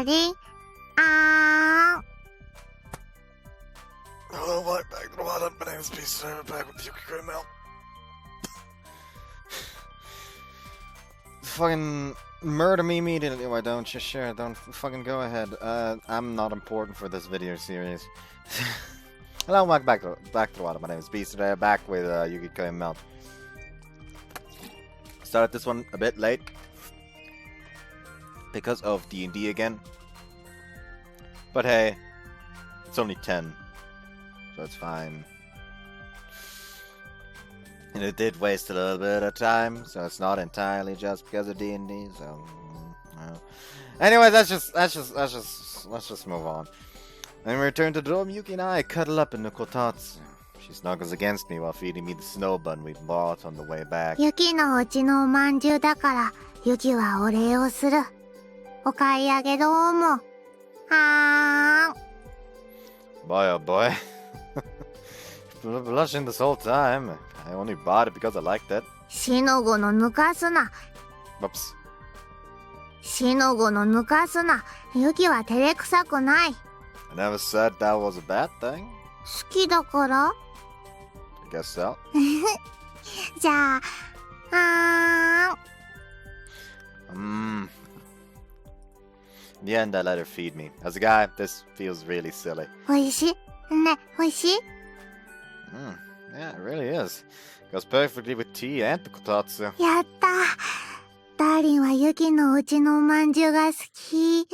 Daddy. Hello, welcome back to the Wild Up. My name is Beast, and I'm back with the Yukikoi melt. Fucking murder me immediately, why don't you? Sure, don't fucking go ahead. I'm not important for this video series. Hello, welcome back to the Wild Up. My name is Beast, today I'm back with Yukikoi melt. Started this one a bit late because of D&D again. But hey, it's only 10. So it's fine. And it did waste a little bit of time, so it's not entirely just because of D&D, so anyway, let's just move on. And we return to the dorm. Yuki and I cuddle up in the kotatsu. She snuggles against me while feeding me the snow bun we bought on the way back. Yuki のうちのおまんじゅうだから、Yuki はお礼をする。お買い上げどうも。はーん。 Boy, oh boy. Blushing this whole time. I only bought it because I liked it. しのごの抜かすな。 Whoops. しのごの抜かすな。Yuki は照れくさくない。 I never said that was a bad thing. 好きだから I guess so. じゃあ、はーん。In the end, I let her feed me. As a guy, this feels really silly. おいしいね、おいしい Yeah, it really is. Goes perfectly with tea and the kotatsu. やったダーリンはYukiのうちのおまんじゅうが好き。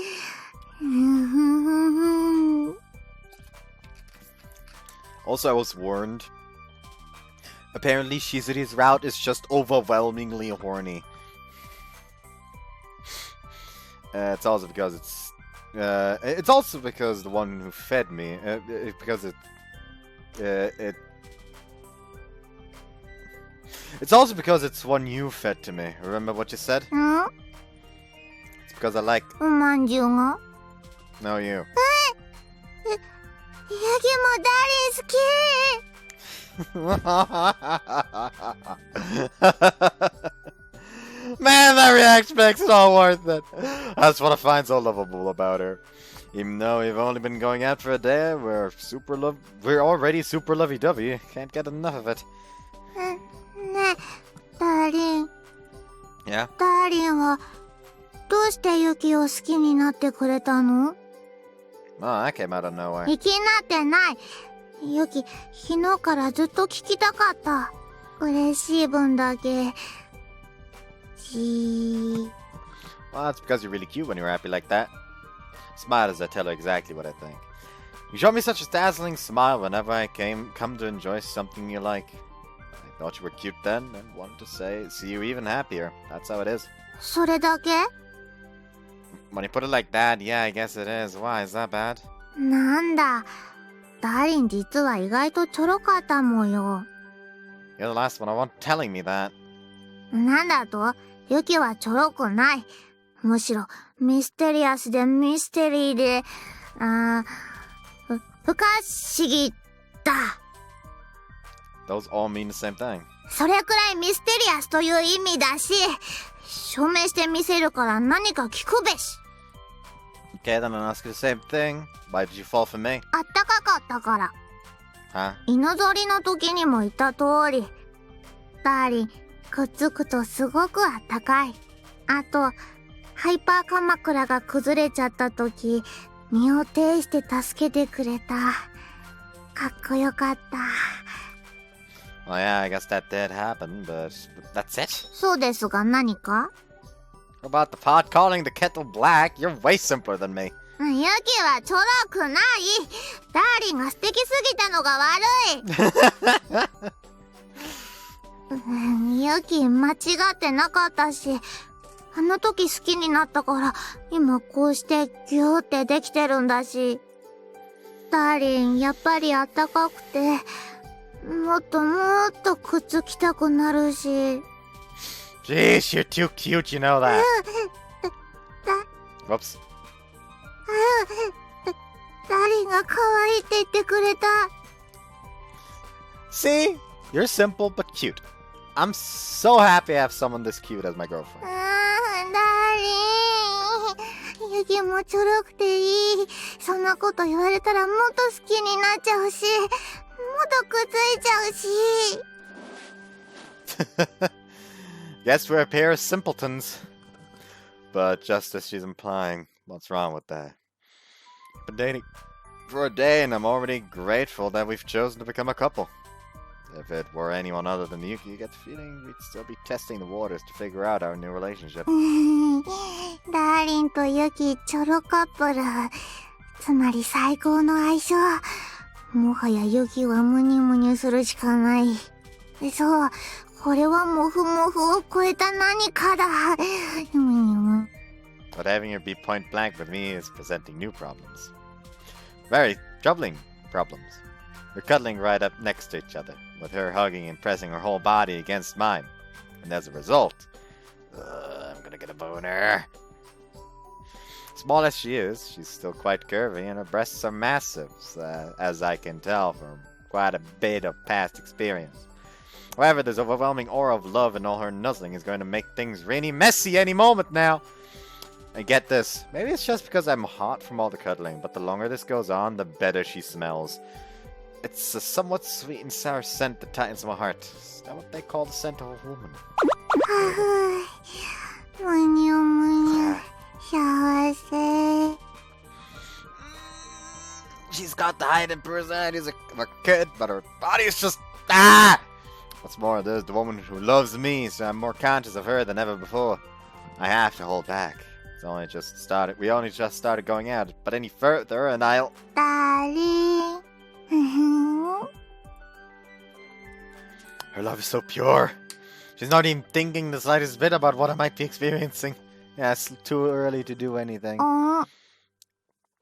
Also, I was warned. Apparently, Shizuri's route is just overwhelmingly horny. It's also because it's also because the one who fed me, it's also because it's one you fed to me. Remember what you said? It's because I like. おまんじゅうが No, you. Yuki もダーリン好き Man, that reaction makes it all worth it. That's what I find so lovable about her. Even though we've only been going out for a day, we're already super lovey-dovey. Can't get enough of it. ねえ、ダーリン Yeah? ダーリンはどうしてYukiを好きになってくれたの Oh, that came out of nowhere. 気になってない。Yuki、昨日からずっと聞きたかった。嬉しい分だけ。Well, that's because you're really cute when you're happy like that. Smile as I tell her exactly what I think. You show me such a dazzling smile whenever I come to enjoy something you like. I thought you were cute then and wanted to see you even happier. That's how it is. それだけ When you put it like that, yeah, I guess it is. Why, is that bad? なんだ。ダーリン実は意外とちょろかったもんよ。You're the last one I want telling me that. なんだとYukiはちょろくない。むしろミステリアスでミステリーで、不可思議だ。Those all mean the same thing. それくらいミステリアスという意味だし、証明してみせるから何か聞くべし。Okay, then I'll ask you the same thing. Why did you fall for me? あったかかったから。Huh? 犬ぞりの時にも言った通り。ダーリン、くっつくとすごくあったかい。あと、ハイパー鎌倉が崩れちゃった時、身を挺して助けてくれた。かっこよかった。Well, yeah, I guess that did happen, but that's it? そうですが何か What about the pot calling the kettle black? You're way simpler than me. Yuki はちょろくない。ダーリンが素敵すぎたのが悪い。Yuki 間違ってなかったし、あの時好きになったから今こうしてギューってできてるんだし。ダーリンやっぱりあったかくてもっともっとくっつきたくなるし。 Jeez, you're too cute, you know that. Whoops. ダーリンが可愛いって言ってくれた。 See? You're simple but cute. I'm so happy I have someone this cute as my girlfriend. ダーリン気持ち悪くていい。そんなこと言われたらもっと好きになっちゃうし、もっとくっついちゃうし。Guess we're a pair of simpletons. But just as she's implying, what's wrong with that? Been dating for a day and I'm already grateful that we've chosen to become a couple. If it were anyone other than Yuki, you get the feeling we'd still be testing the waters to figure out our new relationship. ダーリンとユキチョロカップル。つまり最高の相性。もはやユキはムニムニするしかない。そう、これはモフモフを超えた何かだ。ムニム。But having her be point blank with me is presenting new problems. Very troubling problems. We're cuddling right up next to each other, with her hugging and pressing her whole body against mine. And as a result, I'm gonna get a boner. Small as she is, she's still quite curvy, and her breasts are massive, as I can tell from quite a bit of past experience. However, this overwhelming aura of love and all her nuzzling is going to make things really messy any moment now. And get this, maybe it's just because I'm hot from all the cuddling, but the longer this goes on, the better she smells. It's a somewhat sweet and sour scent that tightens my heart. Is that what they call the scent of a woman? むにゅむにゅ。幸せ。She's got the height and personalities of a kid, but her body is just ah! What's more, there's the woman who loves me, so I'm more conscious of her than ever before. I have to hold back. It's only just started. We only just started going out, but any further, and I'll. ダーリン。Her love is so pure. She's not even thinking the slightest bit about what I might be experiencing. Yeah, it's too early to do anything.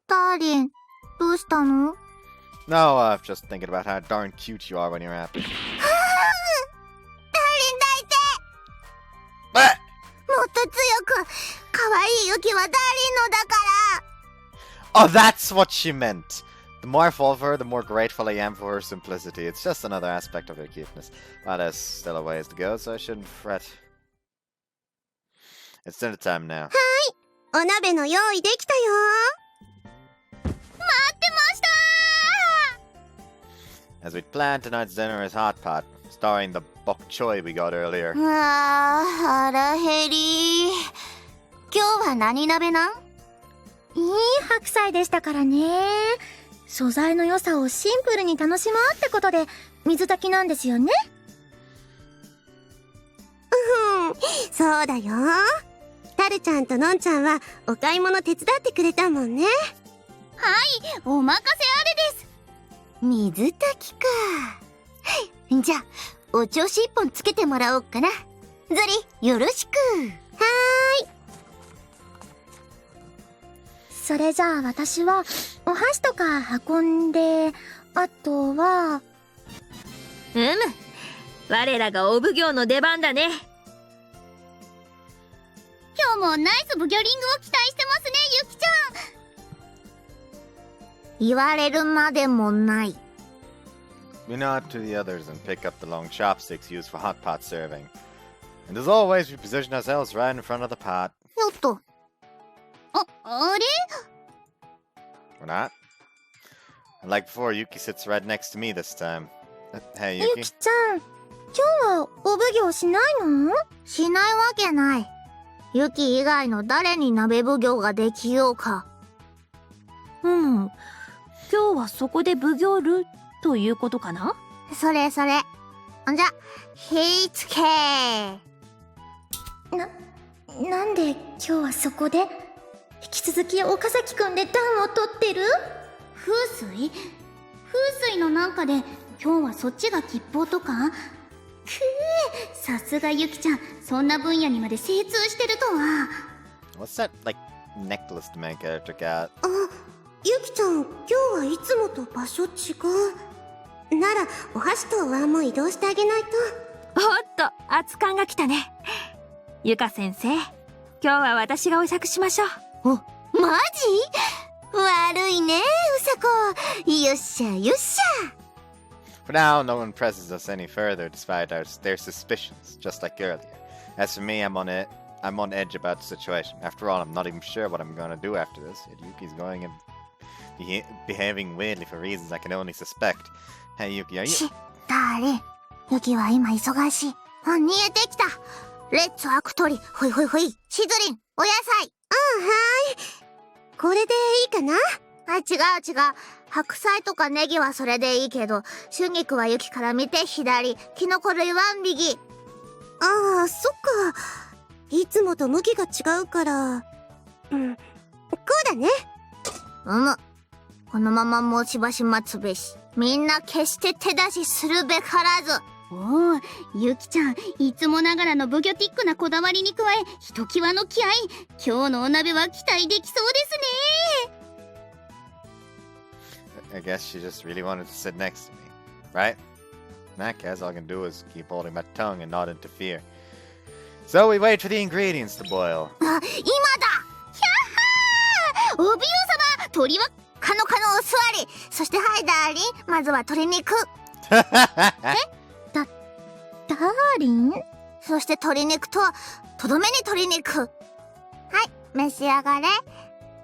ダーリン、どうしたの？ No, I'm just thinking about how darn cute you are when you're happy. ダーリン抱いて。 But もっと強く。可愛いユキはダーリンのだから。 oh, that's what she meant. The more I fall for her, the more grateful I am for her simplicity. It's just another aspect of her cuteness. But there's still a ways to go, so I shouldn't fret. It's dinner time now. お鍋の用意できたよ。待ってました。 As we'd planned, tonight's dinner is hot pot, starring the bok choy we got earlier. 腹減り。今日は何鍋なん？いい白菜でしたからね。素材の良さをシンプルに楽しもうってことで水炊きなんですよね。そうだよ。タルちゃんとのんちゃんはお買い物手伝ってくれたもんね。はい、お任せあれです。水炊きか。じゃあお調子一本つけてもらおうかな。ゾリ、よろしく。はーい。それじゃあ私はお箸とか運んで、あとは我らがお奉行の出番だね。今日もナイスブギョリングを期待してますね、ゆきちゃん。言われるまでもない。 We nod to the others and pick up the long chopsticks used for hot pot serving. And as always, we position ourselves right in front of the pot. よっと。あれ？ We're not. And like before, Yuki sits right next to me this time. Hey, ゆ Yuki. きちゃん、今日はお奉行しないの？しないわけない。ユキ以外の誰に鍋奉行ができようか。今日はそこで奉行るということかな？それそれ。じゃ、火つけ。なんで今日はそこで？引き続き岡崎くんで暖を取ってる？風水？風水のなんかで今日はそっちが吉報とか？さすがゆきちゃん、そんな分野にまで精通してるとは。 What's that, like, necklace the main character got? ゆきちゃん、今日はいつもと場所違う。なら、お箸とお椀も移動してあげないと。おっと、熱燗が来たね。ゆか先生、今日は私がお酌しましょう。マジ？悪いね、うさこ。よっしゃ、よっしゃ。 For now, no one presses us any further despite their suspicions, just like earlier. As for me, I'm I'm on edge about the situation. After all, I'm not even sure what I'm gonna do after this. Yet Yuki's going and behaving weirdly for reasons I can only suspect. Hey Yuki, are you... ダーリン、ユキは今忙しい。あ、見えてきた。レッツアクトリ。ほいほいほい。シズリン、お野菜。はーい。これでいいかな？あ、違う。白菜とかネギはそれでいいけど、春菊はユキから見て左。キノコ類は右。ああ、そっか。いつもと向きが違うから。こうだね。このままもうしばし待つべし。みんな決して手出しするべからず。おお、ゆきちゃん、いつもながらのブギョティックなこだわりに加え、ひときわの気合い。今日のお鍋は期待できそうですね。I guess she just really wanted to sit next to me, right? In that case, all I can do is keep holding my tongue and not interfere. So we wait for the ingredients to boil. あ、今だ。ひゃっはー。おびお様、鶏はカノカノお座り。そしてはいダーリン、まずは鶏肉。ダーリン？そして鶏肉ととどめに鶏肉。はい、召し上がれ。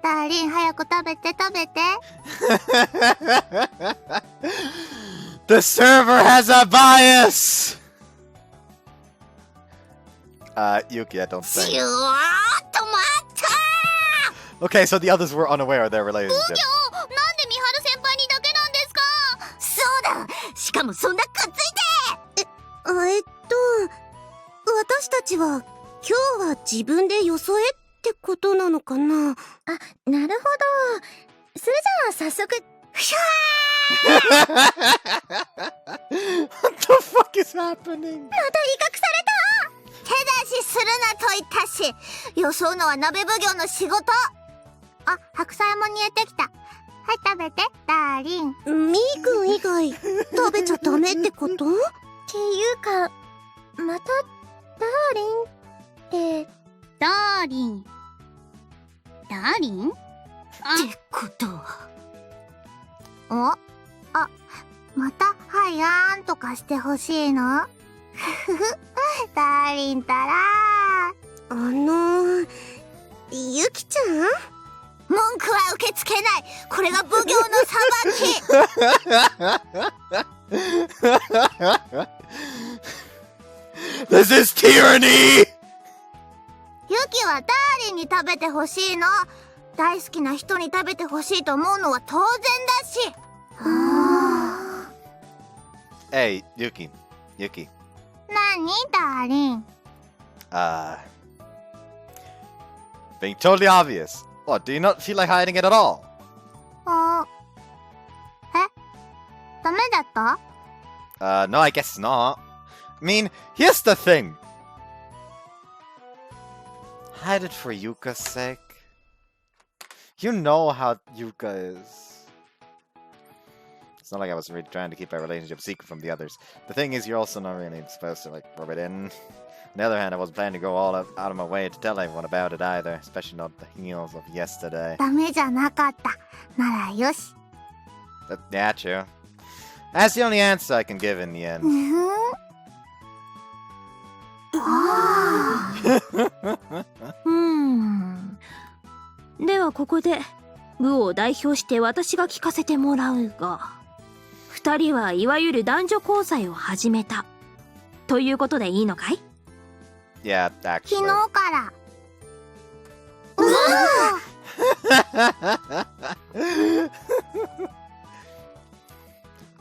ダーリン、早く食べて。The server has a bias! Yuki, I don't し think. ゅーっと待った。 Okay, so the others were unaware of their relationship. なんでみはる先輩にだけなんですか？そうだ。しかもそんなくっついて。私たちは今日は自分でよそえってことなのかな。あ、なるほど。それじゃあ早速。ふしゃー。 What the fuck is happening? また威嚇された。手出しするなと言ったし、よそうのは鍋奉行の仕事。あ、白菜も煮えてきた。はい、食べて、ダーリン。みーくん以外食べちゃダメってこと？っていうか、またダーリンってダーリンってことは。あ、またはいあーんとかしてほしいの？ふふ、ダーリンたらゆきちゃん？文句は受け付けない。これが奉行の裁き。This is tyranny! ユキはダーリンに食べてほしいの。大好きな人に食べてほしいと思うのは当然だし。Hey, Yuki. 何ダーリン？ Being totally obvious. What, do you not feel like hiding it at all? ダメだった？ No, I guess not. I mean, here's the thing. Hide it for Yuka's sake. You know how Yuka is. It's not like I was really trying to keep our relationship secret from the others. The thing is, you're also not really supposed to, like, rub it in. On the other hand, I wasn't planning to go all out of my way to tell everyone about it either, especially not the heels of yesterday. ダメじゃなかった。ならよし。Yeah, true. That's the only answer I can give in the end. ではここで部を代表して私が聞かせてもらうが、二人はいわゆる男女交際を始めたということでいいのかい？ Yeah, 昨 actually. 日から。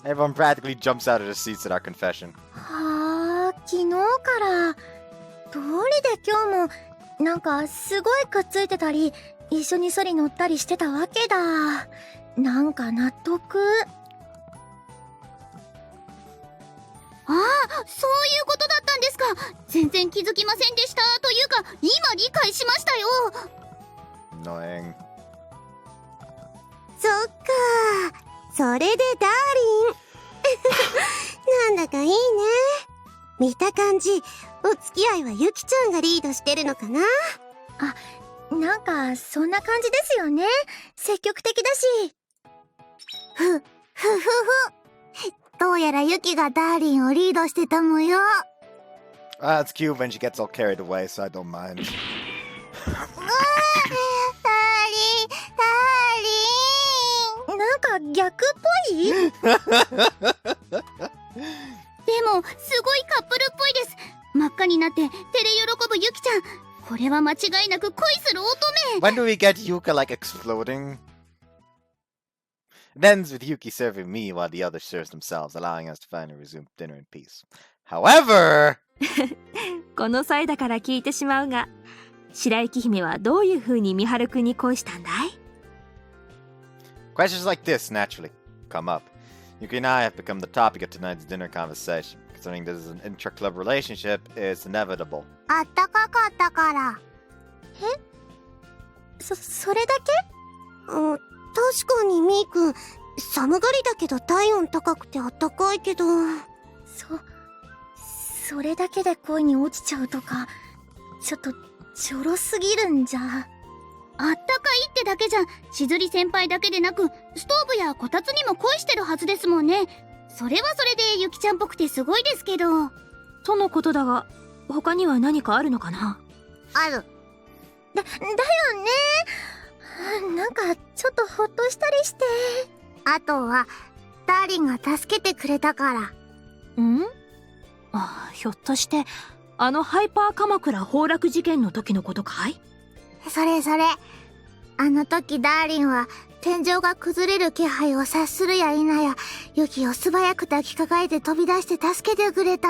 Everyone practically jumps out of their seats at our confession. はあ、昨日から通りで今日もなんかすごいくっついてたり一緒にソリ乗ったりしてたわけだ。なんか納得。そういうことだったんですか。全然気づきませんでした。というか今理解しましたよ。 Annoying. そっか、それでダーリン。なんだかいいね。見た感じお付き合いはユキちゃんがリードしてるのかな。あ、なんかそんな感じですよね。積極的だし。ふ。どうやらユキがダーリンをリードしてた模様。It's cute when she gets all carried away, so I don't mind. ダーリンなんか逆っぽいでもすごいカップルっぽいです。真っ赤になって照れ喜ぶユキちゃん。これは間違いなく恋する乙女。 When do we get Yuka like exploding? It ends with Yuki serving me while the others serve themselves, allowing us to finally resume dinner in peace. However, この際だから聞いてしまうが、白雪姫はどういう風に美晴くんに恋したんだい？ questions like this naturally come up. Yuki and I have become the topic of tonight's dinner conversation. Considering this is an intra-club relationship, it's inevitable. あったかかったから。それだけ？うん、確かにミーくん、寒がりだけど体温高くてあったかいけど。それだけで恋に落ちちゃうとか、ちょっとちょろすぎるんじゃ。あったかいってだけじゃしずり先輩だけでなくストーブやこたつにも恋してるはずですもんね。それはそれでユキちゃんっぽくてすごいですけど。とのことだが、他には何かあるのかな？ある。だよね。なんかちょっとほっとしたりして。あとはダーリンが助けてくれたから。ん？あ、ひょっとしてあのハイパー鎌倉崩落事件の時のことかい？それ。あの時ダーリンは天井が崩れる気配を察するや否や、ユキを素早く抱きかかえて飛び出して助けてくれた。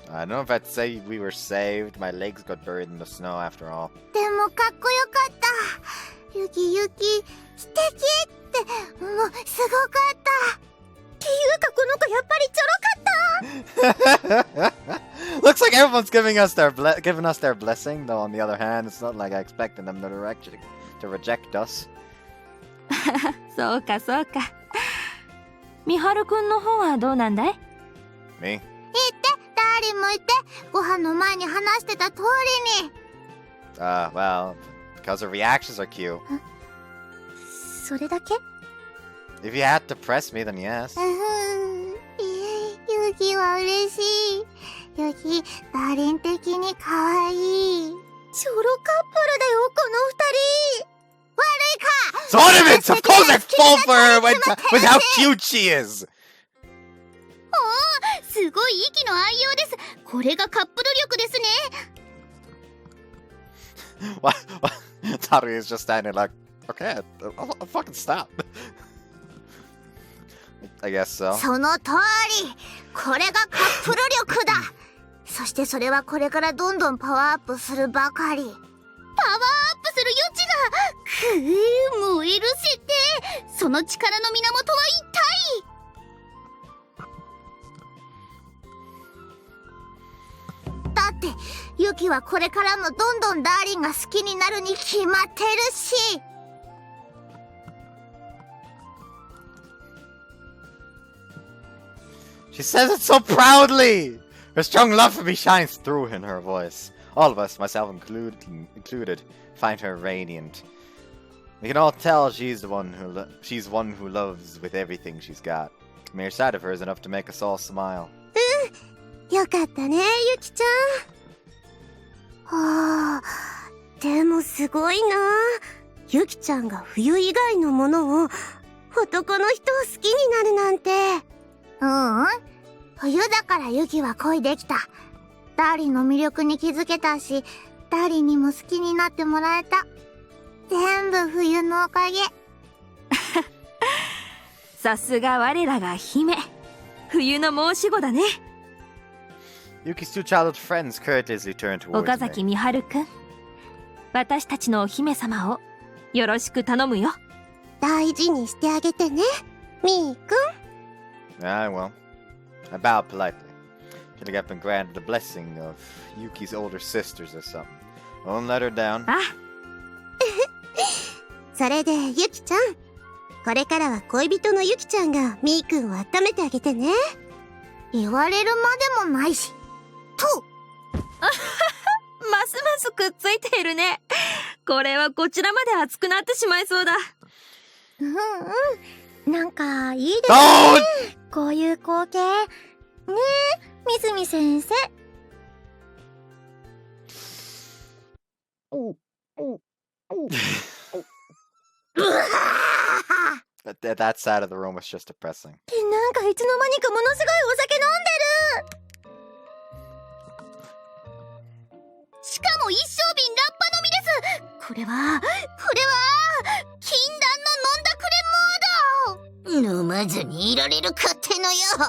I don't know if I'd say we were saved. My legs got buried in the snow after all. でもかっこよかった。ユキ素敵ってもうすごかった。っていうかこの子やっぱりちょろかった。Looks like everyone's giving us their blessing, though. On the other hand, it's not like I expected them to reject us. そうか。美晴くんの方はどうなんだい？ Me? 言って、ダーリンも言って、ご飯の前に話してた通りに。Well, because her reactions are cute. それだけ？ If you had to press me, then yes. ユキは嬉しい。ユキ、ダーリン的に可愛い。チョロカップルだよ、この二人。悪いか。 So ornaments! Of course I fall for her with how cute she is! すごい息の合いようです。これがカップル力ですね。What? Taru is just standing like, okay, I'll fucking stop. I guess so. その通り。これがカップル力だ。そしてそれはこれからどんどんパワーアップするばかり。パワーアップする余地が。燃える設定。その力の源は一体。だってユキはこれからもどんどんダーリンが好きになるに決まってるし。She says it so proudly! Her strong love for me shines through in her voice. All of us, myself included, find her radiant. We can all tell she's one who loves with everything she's got. The mere sight of her is enough to make us all smile. よかったね、ユキちゃん。はあ、でもすごいな。ユキちゃんが冬以外のものを男の人を好きになるなんて。冬だからユキは恋できた。ダーリンの魅力に気づけたし、ダーリンにも好きになってもらえた。全部冬のおかげ。さすが我らが姫。冬の申し子だね。Yuki's two childhood friends courteously turn towards 岡崎 me. 美晴くん、私たちのお姫様をよろしく頼むよ。大事にしてあげてね、みーくん。I will. I bowed politely. Should have been granted the blessing of Yuki's older sisters or something. I won't let her down. あ、それでユキちゃん、これからは恋人のユキちゃんがみーくんを温めてあげてね。言われるまでもないし。とますますくっついているね。これはこちらまで熱くなってしまいそうだ。なんかいいですね。Don't! こういう光景。ねえ、みずみ先生。That side of the room was just depressing. なんかいつの間にかものすごいお酒飲んでる。しかも一升瓶ラッパ飲みです。これは禁断の飲んだくれモード。飲まずにいられるかってのよ。こ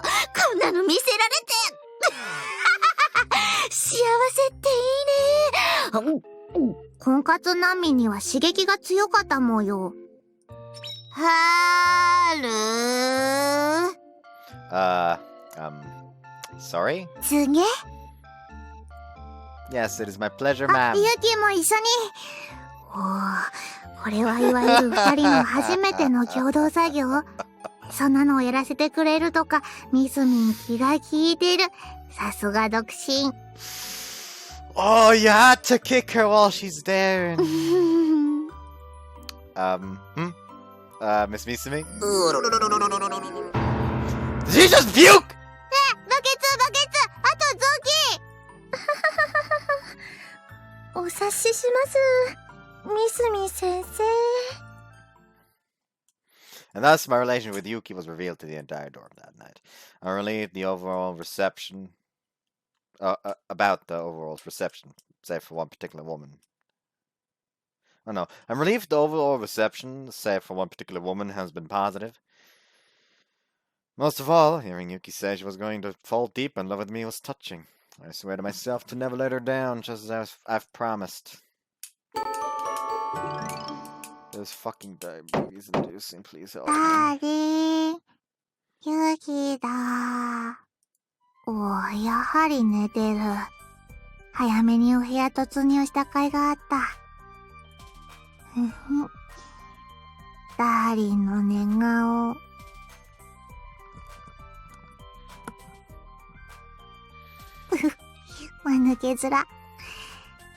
んなの見せられて幸せっていいね。婚活難民には刺激が強かったもんよ。はるsorry? 次 Yes, it is my pleasure, あ、 ma'am. ユキも一緒に。おー、これはいわゆる二人の初めての共同作業。そんなのをやらせてくれるとか、ミスミン気が利いてる。さすが独身。Oh, you had to kick her while she's there. Miss Misumi? Did she just puke? バケツあと雑巾お察ししますミスミ先生。 And thus, my relation with Yuki was revealed to the entire dorm that night. I'm relieved the overall reception... about the overall reception, save for one particular woman. Oh no, I'm relieved the overall reception, save for one particular woman, has been positive. Most of all, hearing Yuki say she was going to fall deep in love with me was touching. I swear to myself to never let her down, just as I've promised. Those fucking diabetes inducing, please help me. ダーリン、ユキだ。おー、やはり寝てる。早めにお部屋突入した甲斐があった。ふふ。ダーリンの寝顔。間抜け面。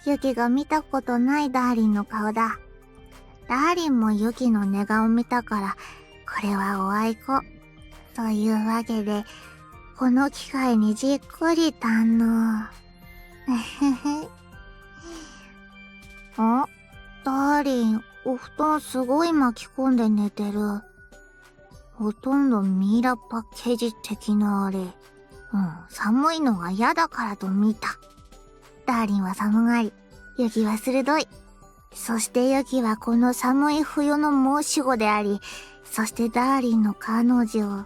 ユキが見たことないダーリンの顔だ。ダーリンもユキの寝顔見たから、これはおあいこ。というわけで、この機会にじっくり堪能。あ、ダーリン、お布団すごい巻き込んで寝てる。ほとんどミイラパッケージ的なあれ。寒いのが嫌だからと見た。ダーリンは寒がり、ユキは鋭い。そしてユキはこの寒い冬の申し子であり、そしてダーリンの彼女。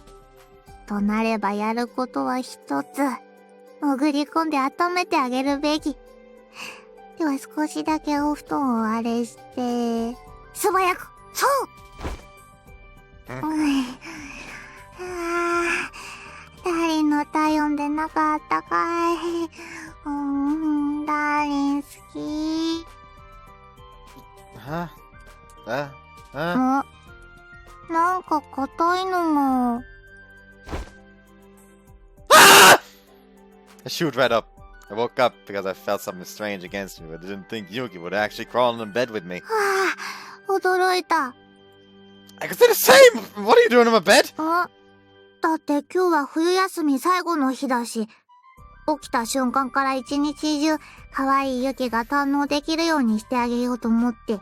となればやることは一つ。潜り込んで温めてあげるべき。では少しだけお布団をあれして、素早く、そうダーリンの体温で中あったかい。ダーリン好き。Huh? なんか硬いのが。I shoot right up. I woke up because I felt something strange against me, but I didn't think Yuki would actually crawl in bed with me. はあ、驚いた。I could say the same! What are you doing in my bed? だって今日は冬休み最後の日だし、起きた瞬間から一日中、可愛いユキが堪能できるようにしてあげようと思って。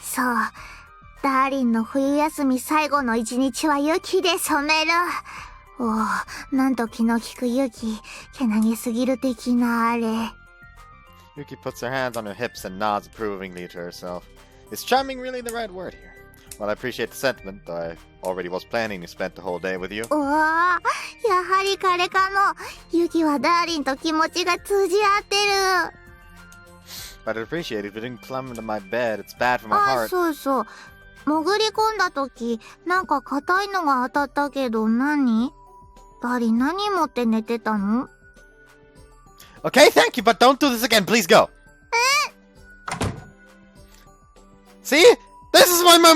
そう、ダーリンの冬休み最後の一日はユキで染める。おお、なんと気の利くユキ、けなげすぎる的なあれ。Yuki puts her hands on her hips and nods approvingly to herself. Is charming really the right word here? Well, I appreciate the sentiment, though I already was planning to spend the whole day with you. おお、やはり彼かも。ユキはダーリンと気持ちが通じ合ってる。But I'd appreciate it if you didn't climb into my bed. It's bad for my あ、 heart. そうそう。潜り込んだ時、なんか硬いのが当たったけど何？ダーリン何持って寝てたの？ Okay, thank you, but don't do this again. Please go. See? This is why my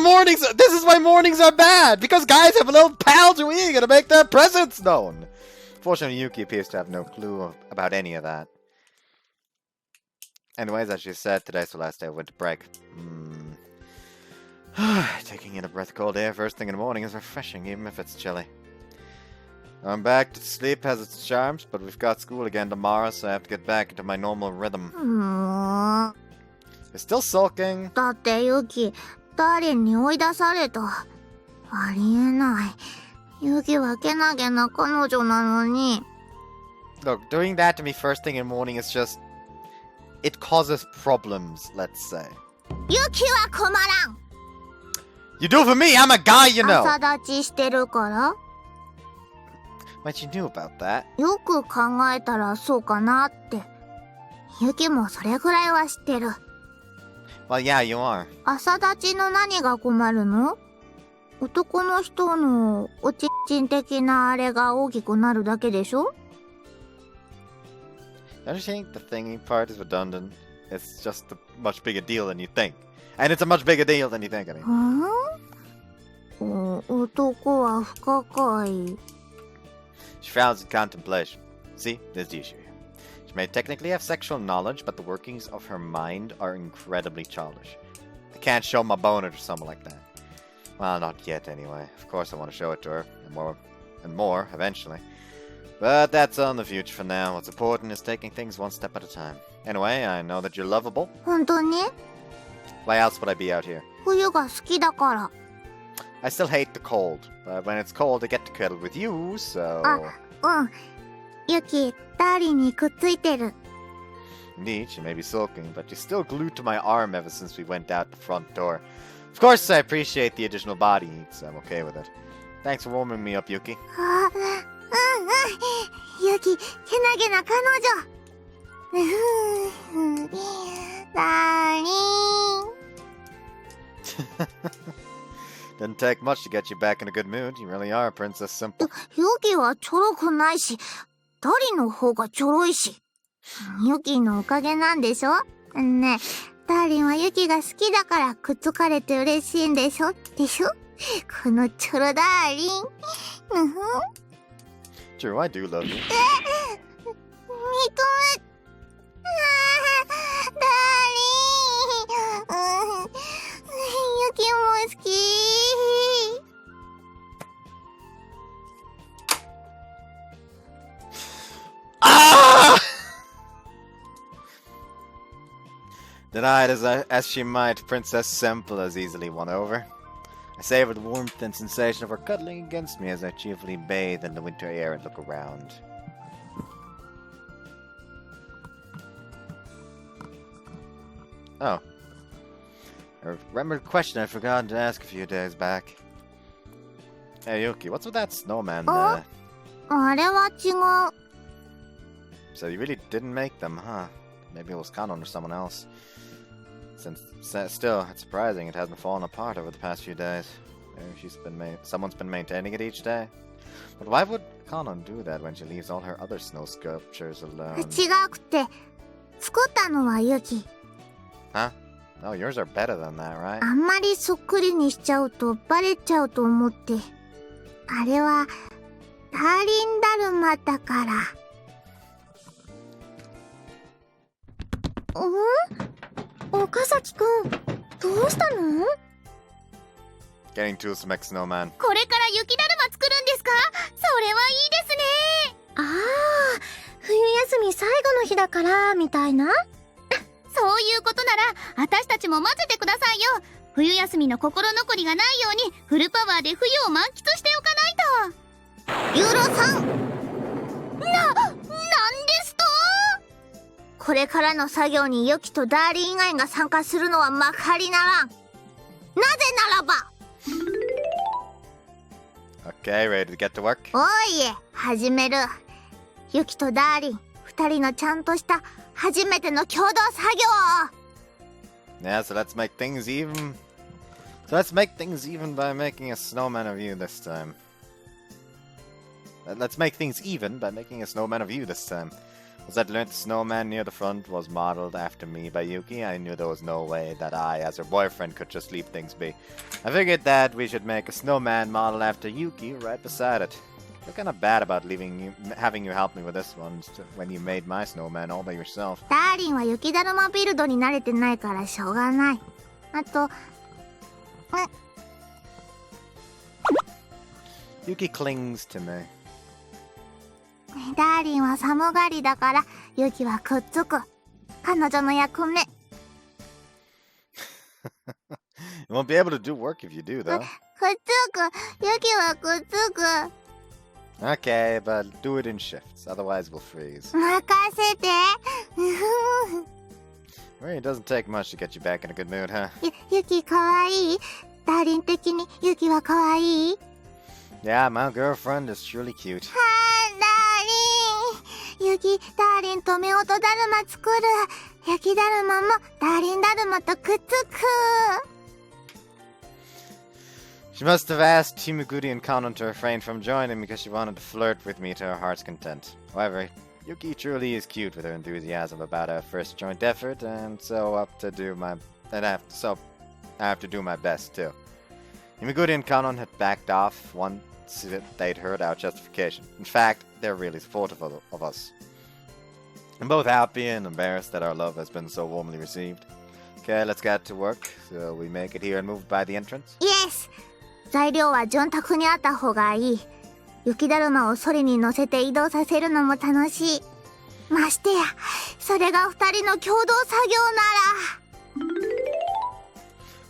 mornings are bad! Because guys have a little pal to eat to make their presence known! Fortunately, Yuki appears to have no clue about any of that. Anyways, as she said, today's the last day of winter break. Taking in a breath of cold air first thing in the morning is refreshing, even if it's chilly. I'm back to sleep has its charms, but we've got school again tomorrow, so I have to get back into my normal rhythm. もう You're still sulking? だってユキ、ダーリンに追い出された。ありえない。ユキはけなげな彼女なのに。Look, doing that to me first thing in the morning is just... It causes problems, let's say. ユキは困らん。 You do it for me! I'm a guy, you know! 朝立ちしてるから。 What you knew about that? よく考えたらそうかなって。ユキもそれぐらいは知ってる。 Well, yeah, you are. 朝立ちの何が困るの？男の人のおちんちん的なあれが大きくなるだけでしょ？ Don't you think the thingy part is redundant? It's just a much bigger deal than you think. And it's a much bigger deal than you think, I mean. 男は不可解。 She frowns in contemplation. See, there's the issue here. She may technically have sexual knowledge, but the workings of her mind are incredibly childish. I can't show my boner to someone like that. Well, not yet anyway. Of course I want to show it to her, and more, eventually. But that's on the future for now. What's important is taking things one step at a time. Anyway, I know that you're lovable. 本当に？ Why else would I be out here? 冬が好きだから。 I still hate the cold, but when it's cold I get to cuddle with you, so... うん。ユキ、ダーリンにくっついてる。 Indeed, she may be sulking, but she's still glued to my arm ever since we went out the front door. Of course, I appreciate the additional body heat, so I'm okay with it. Thanks for warming me up, Yuki. ユキ、けなげな彼女。ダーリン。 Didn't take much to get you back in a good mood. You really are Princess Simple. ユキはちょろくないし、ダリの方がちょろいし。ユキのおかげなんでしょ？ねえ、ダーリンはユキが好きだからくっつかれて嬉しいんでしょ？でしょ？このちょろダーリン。True, I do love you. 認め。ダーリン。ユキも好き。Ah! Denied as she might, Princess Simple is easily won over. I savor the warmth and sensation of her cuddling against me as I cheerfully bathe in the winter air and look around. Oh. I remembered a question I'd forgotten to ask a few days back. Hey Yuki, what's with that snowman there? あれは違う。 So you really didn't make them, huh? Maybe it was Kanon or someone else. Still, it's surprising it hasn't fallen apart over the past few days. Maybe someone's been maintaining it each day. But why would Kanon do that when she leaves all her other snow sculptures alone? 違くて、作ったのはユキ。 Huh? No, yours are better than that, right? あんまりそっくりにしちゃうとバレちゃうと思って。あれは、ダーリンダルマだから。岡崎くん、どうしたの？ Getting tools to make snowman. これから雪だるま作るんですか？それはいいですね。ああ、冬休み最後の日だからみたいな。そういうことなら私たちも混ぜてくださいよ。冬休みの心残りがないようにフルパワーで冬を満喫しておかないと。ユーロさん、なんですと？これからの作業にユキとダーリン以外が参加するのはまかりならん。なぜならば。 Okay, ready to get to work? おいえ、始める。ユキとダーリン、二人のちゃんとした初めての共同作業。 Yeah, so let's make things even. So let's make things even by making a snowman of you this time. Let's make things even by making a snowman of you this time. Was I learned the snowman near the front was modeled after me by Yuki, I knew there was no way that I, as her boyfriend, could just leave things be. I figured that we should make a snowman modeled after Yuki right beside it. I feel kind of bad about having you help me with this one when you made my snowman all by yourself. ダーリンは雪だるまビルドに慣れてないからしょうがない。あと、Yuki clings to me. ダーリンは寒がりだからユキはくっつく。彼女の役目。You won't be able to do work if you do, though. くっつく。ユキはくっつく。 Okay, but do it in shifts, otherwise we'll freeze. 任せて。 Well, it doesn't take much to get you back in a good mood, huh? ユキかわいい。ダーリン的にユキはかわいい。 Yeah, my girlfriend is truly cute. ダーリン。ユキ、ダーリンと夫婦だるま作る。雪だるまもダーリンだるまとくっつく。 She must have asked Timuguri and Conan to refrain from joining because she wanted to flirt with me to her heart's content. However, Yuki truly is cute with her enthusiasm about our first joint effort, and I have to do my best too. Timuguri and Conan had backed off once they'd heard our justification. In fact, they're really supportive of us. I'm both happy and embarrassed that our love has been so warmly received. Okay, let's get to work. So we make it here and move by the entrance? Yes! 材料は潤沢にあった方がいい。雪だるまをソリに乗せて移動させるのも楽しい。ましてや、それが二人の共同作業なら。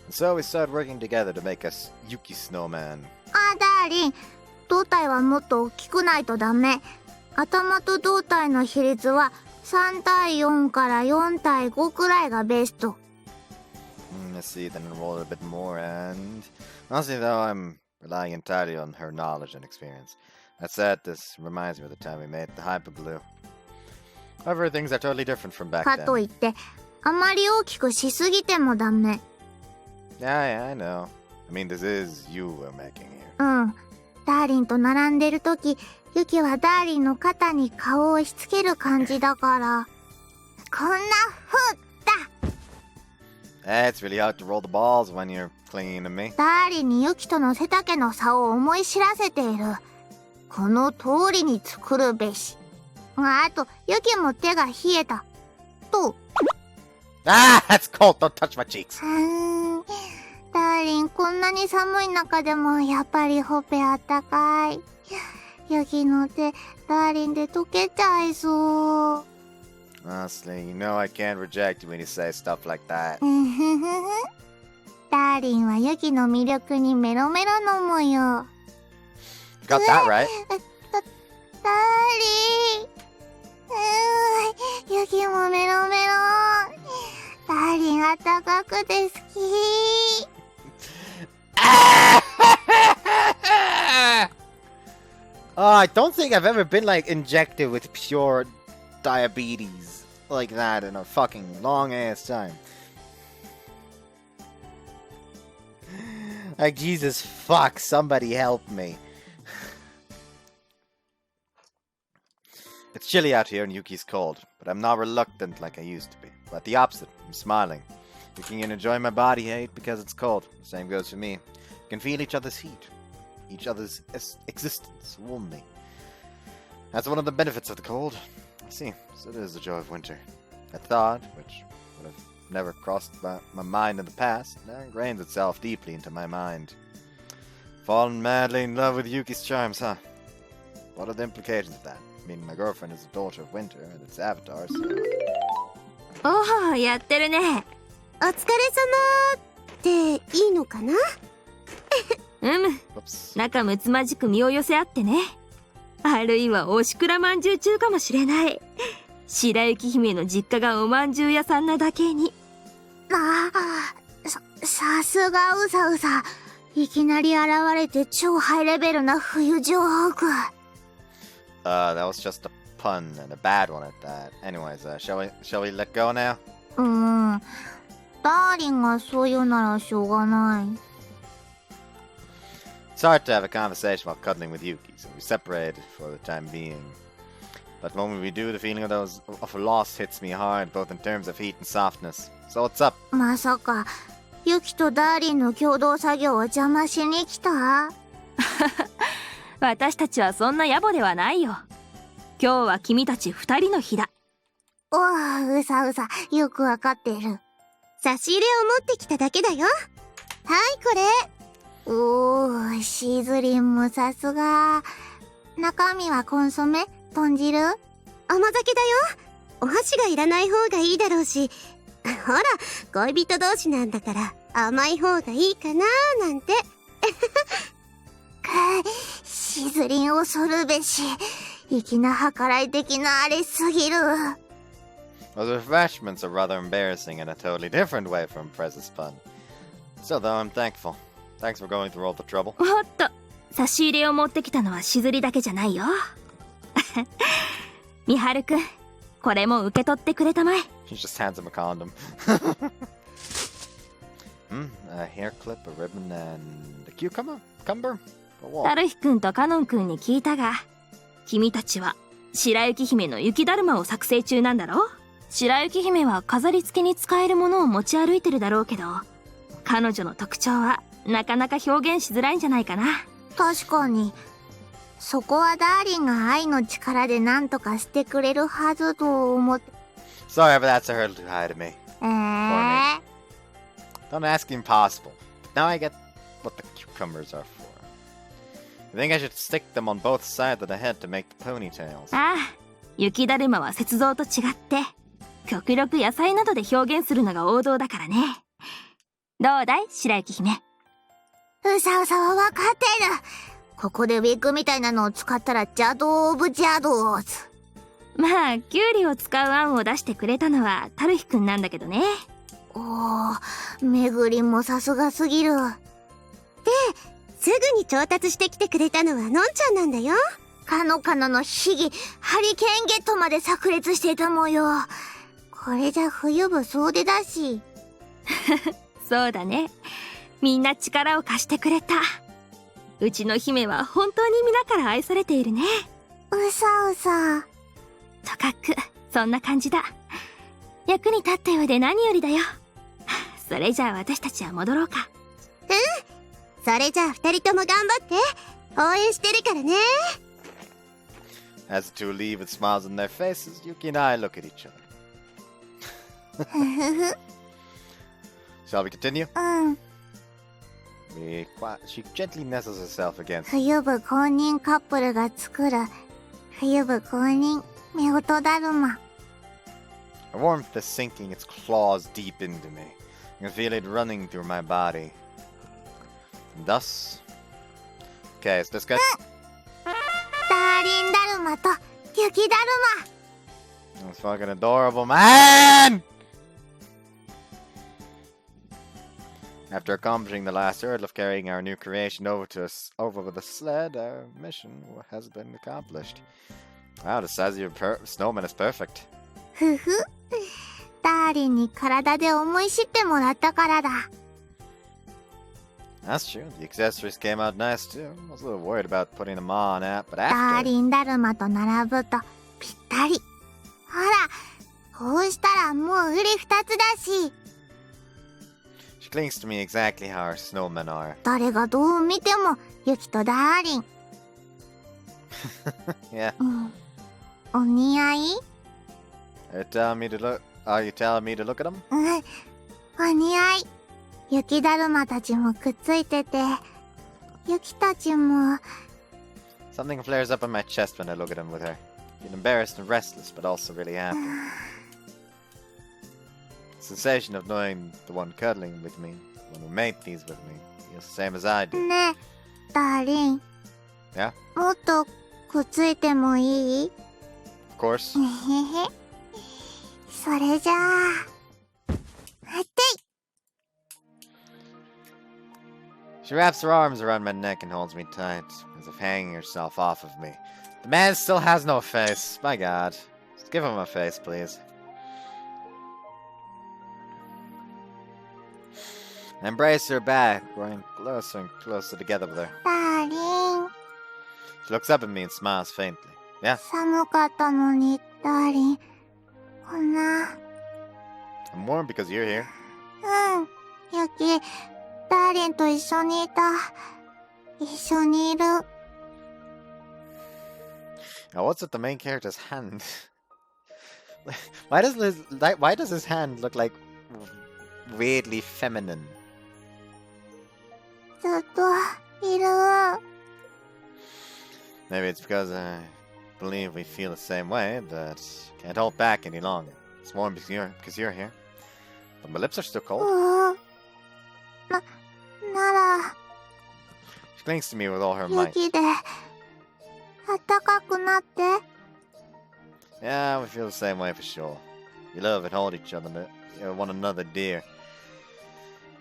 So we started working together to make us Yuki Snowman. ダーリン、胴体はもっと大きくないとダメ。頭と胴体の比率は3対4から4対5くらいがベスト。Let's see, then roll a bit more, and honestly though, I'm relying entirely on her knowledge and experience. That said, this reminds me of the time we made the hyperglue. However, things are totally different from back か then. といって、あまり大きくしすぎてもダメ。Yeah, I know. I mean, this is you we're making here. うん。ダーリンと並んでるとき、ユキはダーリンの肩に顔を押し付ける感じだから。こんなふうだ。It's really hard to roll the balls when you're clinging to me. ダーリンにユキとの背丈の差を思い知らせている。この通りに作るべし。あと、ユキも手が冷えた。と。Ah, that's cold. Don't touch my cheeks. ダーリン、こんなに寒い中でもやっぱりほっぺあったかい。ユキの手、ダーリンで溶けちゃいそう。Honestly, you know I can't reject you when you say stuff like that. ダーリンはユキの魅力にメロメロの模様。Got that right. ダーリン。ユキもメロメロ。ダーリンあったかくて好き。I don't think I've ever been like injected with pure diabetes like that in a fucking long ass time. Like, Jesus fuck, somebody help me. It's chilly out here and Yuki's cold, but I'm not reluctant like I used to be. But the opposite, I'm smiling. You can enjoy my body heat because it's cold. Same goes for me. You can feel each other's heat, each other's existence warmly. That's one of the benefits of the cold. I see, so it is the joy of winter. A thought, which would have never crossed my mind in the past, now ingrains itself deeply into my mind. Fallen madly in love with Yuki's charms, huh? What are the implications of that? I mean, my girlfriend is the daughter of winter, and it's Avatar, so... おお、やってるね。お疲れ様っていいのかな？Whoops. 仲睦まじく身を寄せ合ってね。あるいはおしくらまんじゅう中かもしれない。白雪姫の実家がおまんじゅう屋さんなだけに。さすがうさうさ。いきなり現れて超ハイレベルな冬ジョーク。That was just a pun, and a bad one at that. Anyways, shall we let go now? ダーリンがそう言うならしょうがない。It's hard to have a conversation while cuddling with Yuki, so we separated for the time being. But when we do, the feeling of loss hits me hard, both in terms of heat and softness. So what's up? まさか、ユキとダーリンの共同作業を邪魔しに来た？私たちはそんな野暮ではないよ。今日は君たち二人の日だ。おう、うさうさ、よくわかっている。差し入れを持ってきただけだよ。はい、これ。おー、シーズリンもさすが。中身はコンソメ？豚汁？甘酒だよ。お箸がいらない方がいいだろうし、ほら恋人同士なんだから甘い方がいいかななんて。しずりん恐るべし。粋な計らい的なあれすぎる。Those refreshments are rather embarrassing in a totally different way from Prez's pun. Still, though, I'm thankful. Thanks for going through all the trouble. おっと、差し入れを持ってきたのはしずりだけじゃないよ。みはるくん、これも受け取ってくれたまえ。He just hands him a condom. A hair clip, a ribbon, and a cucumber? For what? タルヒくんとカノンくんに聞いたが、君たちは白雪姫の雪だるまを作成中なんだろ？白雪姫は飾り付けに使えるものを持ち歩いてるだろうけど、彼女の特徴はなかなか表現しづらいんじゃないかな。確かに。そこはダーリンが愛の力で何とかしてくれるはずと思って。Sorry, but that's a hurdle too high to me. Don't ask the impossible. Now I get what the cucumbers are for. I think I should stick them on both sides of the head to make the ponytails. ああ、雪だるまは雪像と違って、極力野菜などで表現するのが王道だからね。どうだい、白雪姫。うさうさは分かってる。ここでウィッグみたいなのを使ったら邪道オブ邪道ズ。まあ、キュウリを使う案を出してくれたのはタルヒくんなんだけどね。おー、めぐりんもさすがすぎる。すぐに調達してきてくれたのはのんちゃんなんだよ。かのかのの秘技ハリケーンゲットまで炸裂してたもよ。これじゃ冬部総出だし。そうだね。みんな力を貸してくれた。うちの姫は本当に皆から愛されているね。うさうさ。とかく、そんな感じだ。役に立ったようで何よりだよ。それじゃあ私たちは戻ろうか。それじゃあ二人とも頑張って。応援してるからね。As the two leave with smiles on their faces, Yuki and I look at each other. Shall we continue? うん。She gently nestles herself against. 冬部公認カップルが作る冬部公認夫婦だるま。A warmth is sinking its claws deep into me. I can feel it running through my body. And thus... Okay, so this guy... ダーリンだるまと雪だる That's fucking adorable, man! After accomplishing the last hurdle of carrying our new creation over with a sled, our mission has been accomplished. Wow, the size of your snowman is perfect. ま。ふふ。ダーリンに体で思い知ってもらったからだ。That's true. The accessories came out nice too. I was a little worried about putting them on, but ダー after... リンだるまと並ぶとぴったり。ほら、こうしたらもう売り二つだし。She clings to me exactly how our snowmen are. 誰がどう見てもユキとダーリン。Yeah. お似合い？ Are you telling me to look at them? お似合い。雪だるまたちもくっついてて、ユキたちも。 Something flares up in my chest when I look at him with her. I feel embarrassed and restless, but also really happy. The sensation of knowing the one cuddling with me, the one who made these with me, feels the same as I do. ねえ、ダーリン。Yeah? もっとくっついてもいい？ Of course. へへへ。それじゃあ。あてい。 She wraps her arms around my neck and holds me tight, as if hanging herself off of me. The man still has no face. My god. Just give him a face, please. I embrace her back, growing closer and closer together with her. ダーリン。 She looks up at me and smiles faintly. Yeah? 寒かったのに、ダーリン。こんな。I'm warm because you're here. ユキ、ダーリンと一緒にいた。一緒にいる。Now, what's with the main character's hand? Why does his hand look like weirdly feminine? ずっといる。 Maybe it's because believe we feel the same way, but can't hold back any longer. It's warm because you're here. But my lips are still cold. なら She clings to me with all her ユ might. キであったかくなって。 Yeah, we feel the same way for sure. We love and hold each other, one another dear.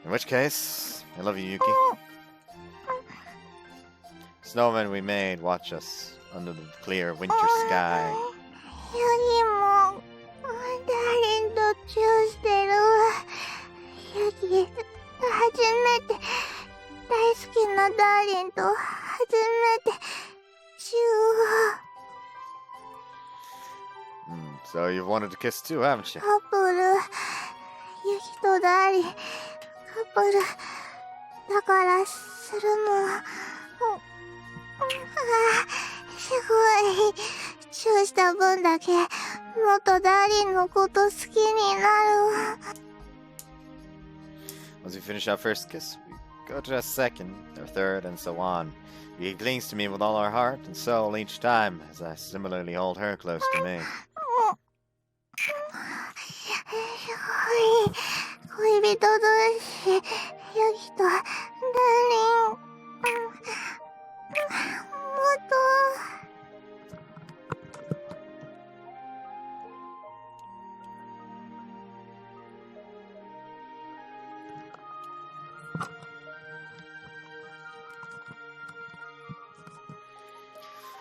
In which case, I love you, Yuki. Snowmen we made watch us under the clear winter sky. ユキもダーリンとチューしてる。ユキ、初めて大好きなダーリンと初めてチュー。 So you've wanted to kiss too, haven't you? カップル、ユキとダーリン、カップルだからするの。すごい。チューした分だけもっとダーリンのこと好きになる。 Once we finish our first kiss, we go to a second, or third, and so on. He clings to me with all our heart and soul each time, as I similarly hold her close to me. すごい。恋人同士、ユキとダーリン。もっと。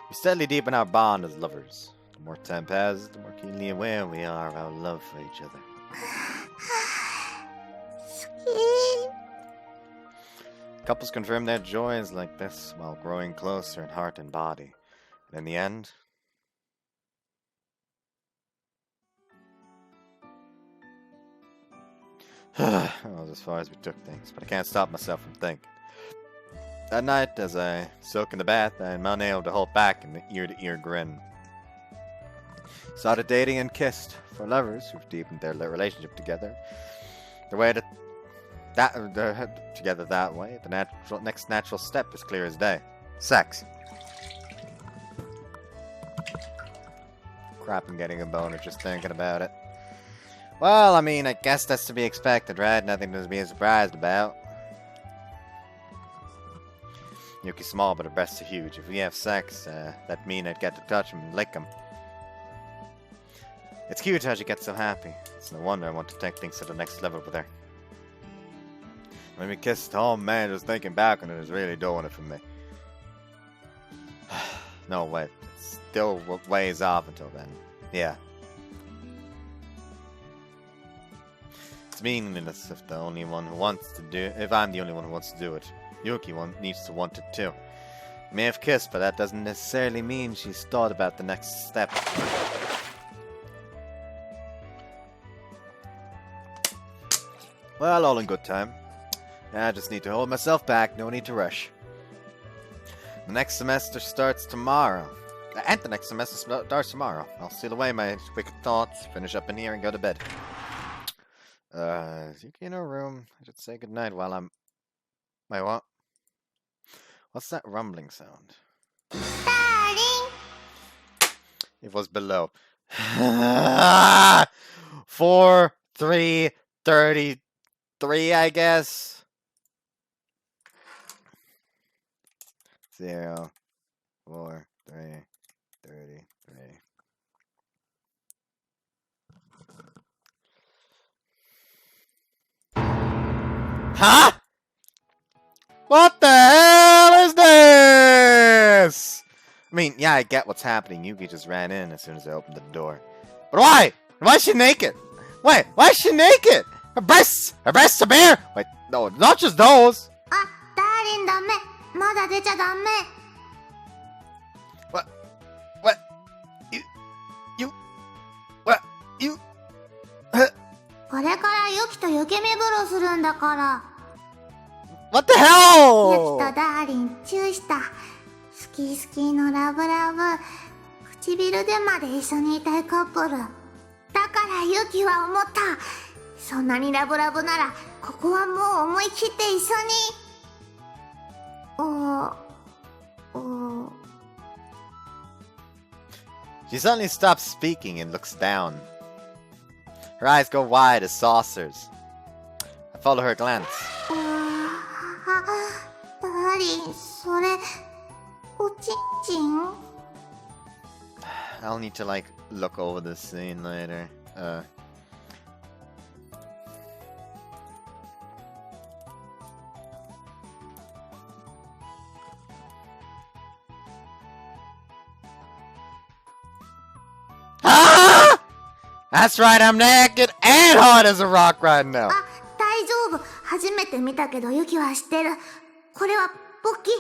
We steadily deepen our bond as lovers. The more time passes, the more keenly aware we are of our love for each other. 好き。 Couples confirm their joys like this while growing closer in heart and body. And in the end, that was as far as we took things, but I can't stop myself from thinking. That night, as I soak in the bath, I am unable to hold back an ear-to-ear grin. Started dating and kissed. For lovers who've deepened their relationship together, together that way, the next natural step is clear as day. Sex. Crap, I'm getting a boner just thinking about it. Well, I mean, I guess that's to be expected, right? Nothing to be surprised about. Yuki's small, but her breasts are huge. If we have sex, that mean I'd get to touch him and lick him. It's cute how she gets so happy. It's no wonder I want to take things to the next level with her. When we kissed, oh man, just thinking back on it is really doing it for me. No, wait. It's still ways off until then. Yeah. It's meaningless if I'm the only one who wants to do it. Yuki needs to want it too. We may have kissed, but that doesn't necessarily mean she's thought about the next step. Well, all in good time. I just need to hold myself back, no need to rush. The next semester starts tomorrow. And the next semester starts tomorrow. I'll seal away my wicked thoughts, finish up in here, and go to bed. Is Yuki in her room? I should say goodnight while I'm... Wait, what? What's that rumbling sound? Darling. It was below. 4, 3, 33, I guess. 0, 4, 3, 33. Huh? What the hell is this? I mean, yeah, I get what's happening. Yuki just ran in as soon as I opened the door. But why? Why is she naked? Wait, why is she naked? Her breasts are bare. Wait, no, not just those. あ、ダーリンダメ。まだ出ちゃダメ。 What? You? これからユキと湯気見風呂するんだから。 What the ユキ hell? とダーリンチューした。好き好きのラブラブ。唇でまで一緒にいたいカップル。だからユキは思った。そんなにラブラブなら、ここはもう思い切って一緒に。She suddenly stops speaking and looks down. Her eyes go wide as saucers. I follow her glance. ダーリン、それ、おちんちん？ I'll need to look over this scene later. Ah! That's right, I'm naked and hard as a rock right now. あ、大丈夫。初めて見たけどユキは知ってる。これは勃起。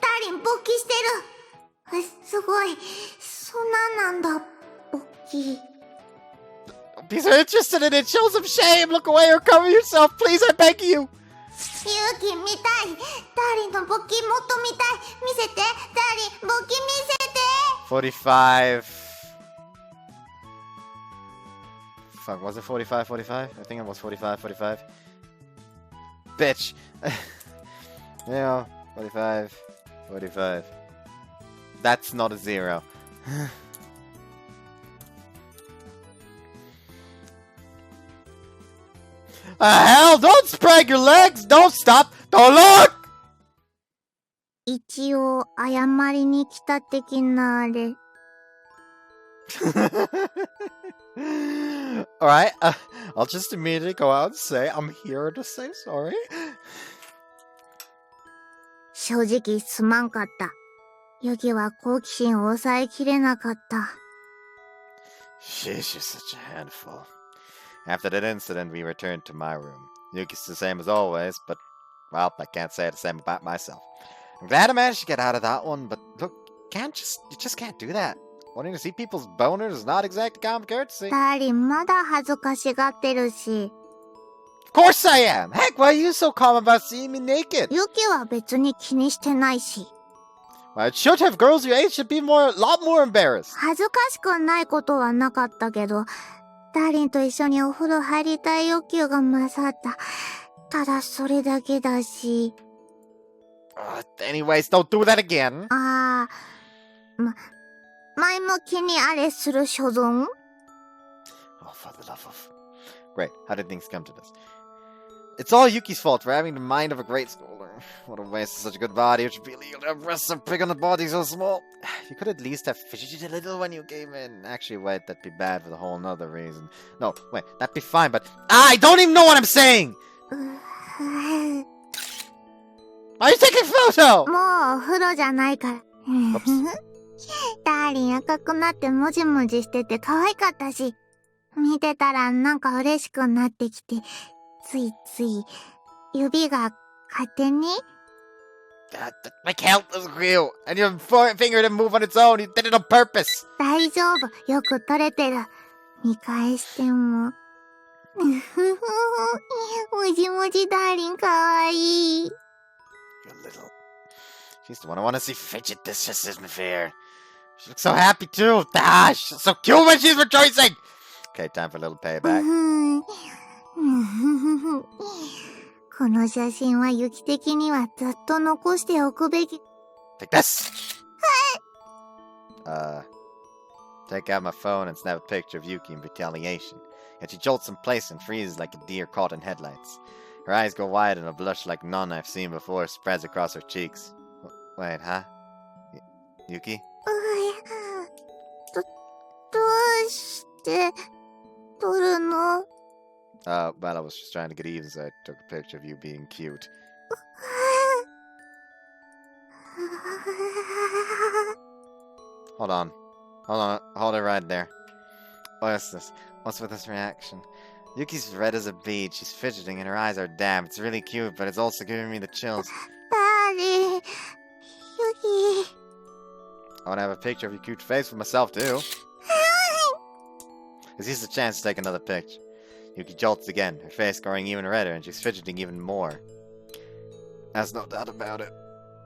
ダーリン勃起してる。すごい。そんなんなんだ、勃起。Don't be so interested in it. Show some shame. Look away or cover yourself, please. I beg you. ユキ見たい。ダーリンの勃起もっと見たい。見せて。ダーリン勃起見せて。45. Fuck, was it 45, 45? I think it was 45, 45. Bitch. Yeah, 45, 45. That's not a 0. Hell, don't spread your legs! Don't stop! Don't look! 一応謝りに来た的なあれ。Alright, I'll just immediately go out and say I'm here to say sorry. 正直すまんかった。ユキは好奇心を抑えきれなかった。Sheesh, you're such a handful. After that incident, we returned to my room. Yuki's the same as always, but, well, I can't say the same about myself. I'm glad I managed to get out of that one, but look, you just can't do that. Wanting to see people's boners is not exactly common courtesy. ダーリンまだ恥ずかしがってるし。Of course I am! Heck, why are you so calm about seeing me naked? ユキは別に気にしてないし。Well, it should have. Girls your age should be a lot more embarrassed. 恥ずかしくないことはなかったけど、ダーリンと一緒にお風呂入りたい欲求が勝った。ただそれだけだし。Anyways, don't do that again. ああ、前向きにあれする所存？ Oh, for the love of... Great, how did things come to this? It's all Yuki's fault for having the mind of a great schooler. What a waste of such a good body. It should be illegal to have breasts so big on a body so small. You could at least have fidgeted a little when you came in. Actually, wait, that'd be bad for the whole nother reason. No, wait, that'd be fine, but... I don't even know what I'm saying! Why are you taking a photo? もうお風呂じゃないから。ダーリン赤くなってもじもじしてて可愛かったし、見てたらなんか嬉しくなってきて、ついつい指が勝手に。My count was real, and your finger didn't move on its own. You did it on purpose. 大丈夫、よく撮れてる。見返しても。もじもじダーリンかわいい。You little... She's the one I want to see fidget. This just isn't fair. She looks so happy too. Ah, she's so cute when she's rejoicing. Okay, time for a little payback. この写真はユキ的にはずっと残しておくべき。Take this. Take out my phone and snap a picture of Yuki in retaliation. Yet she jolts in place and freezes like a deer caught in headlights. Her eyes go wide and a blush like none I've seen before spreads across her cheeks. Wait, huh? Yuki? どうして撮るの？ Well, I was just trying to get even, so I took a picture of you being cute. Hold on. Hold it right there. What's this? What's with this reaction? Yuki's red as a beet. She's fidgeting and her eyes are damp. It's really cute, but it's also giving me the chills. ダーリン、ユキ。I want to have a picture of your cute face for myself, too. This is a chance to take another picture. Yuki jolts again, her face growing even redder, and she's fidgeting even more. There's no doubt about it.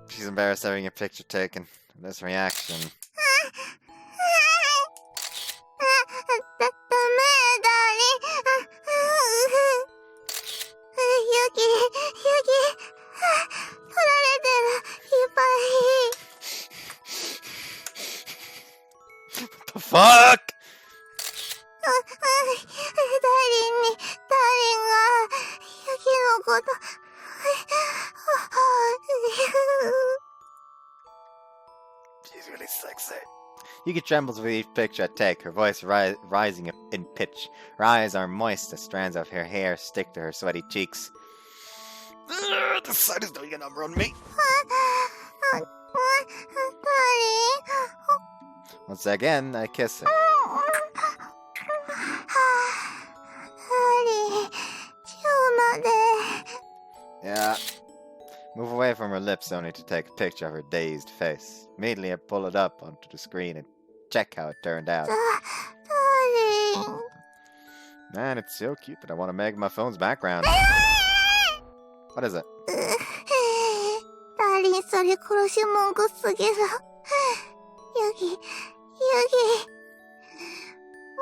She's embarrassed having a picture taken. This reaction. ダメ、ダーリン。ユキ、取られてる。いっぱい。What the fuck?ダーリンが、ユキのこと、She's really sexy. Yuki trembles with each picture I take, her voice rising in pitch. Her eyes are moist as strands of her hair stick to her sweaty cheeks. The sun is doing a number on me. Once again, I kiss her. Yeah. Move away from her lips only to take a picture of her dazed face. Immediately I pull it up onto the screen and check how it turned out. Man, it's so cute that I want to make my phone's background. What is it? ダーリン、それ殺し文句すぎる。ユキ。も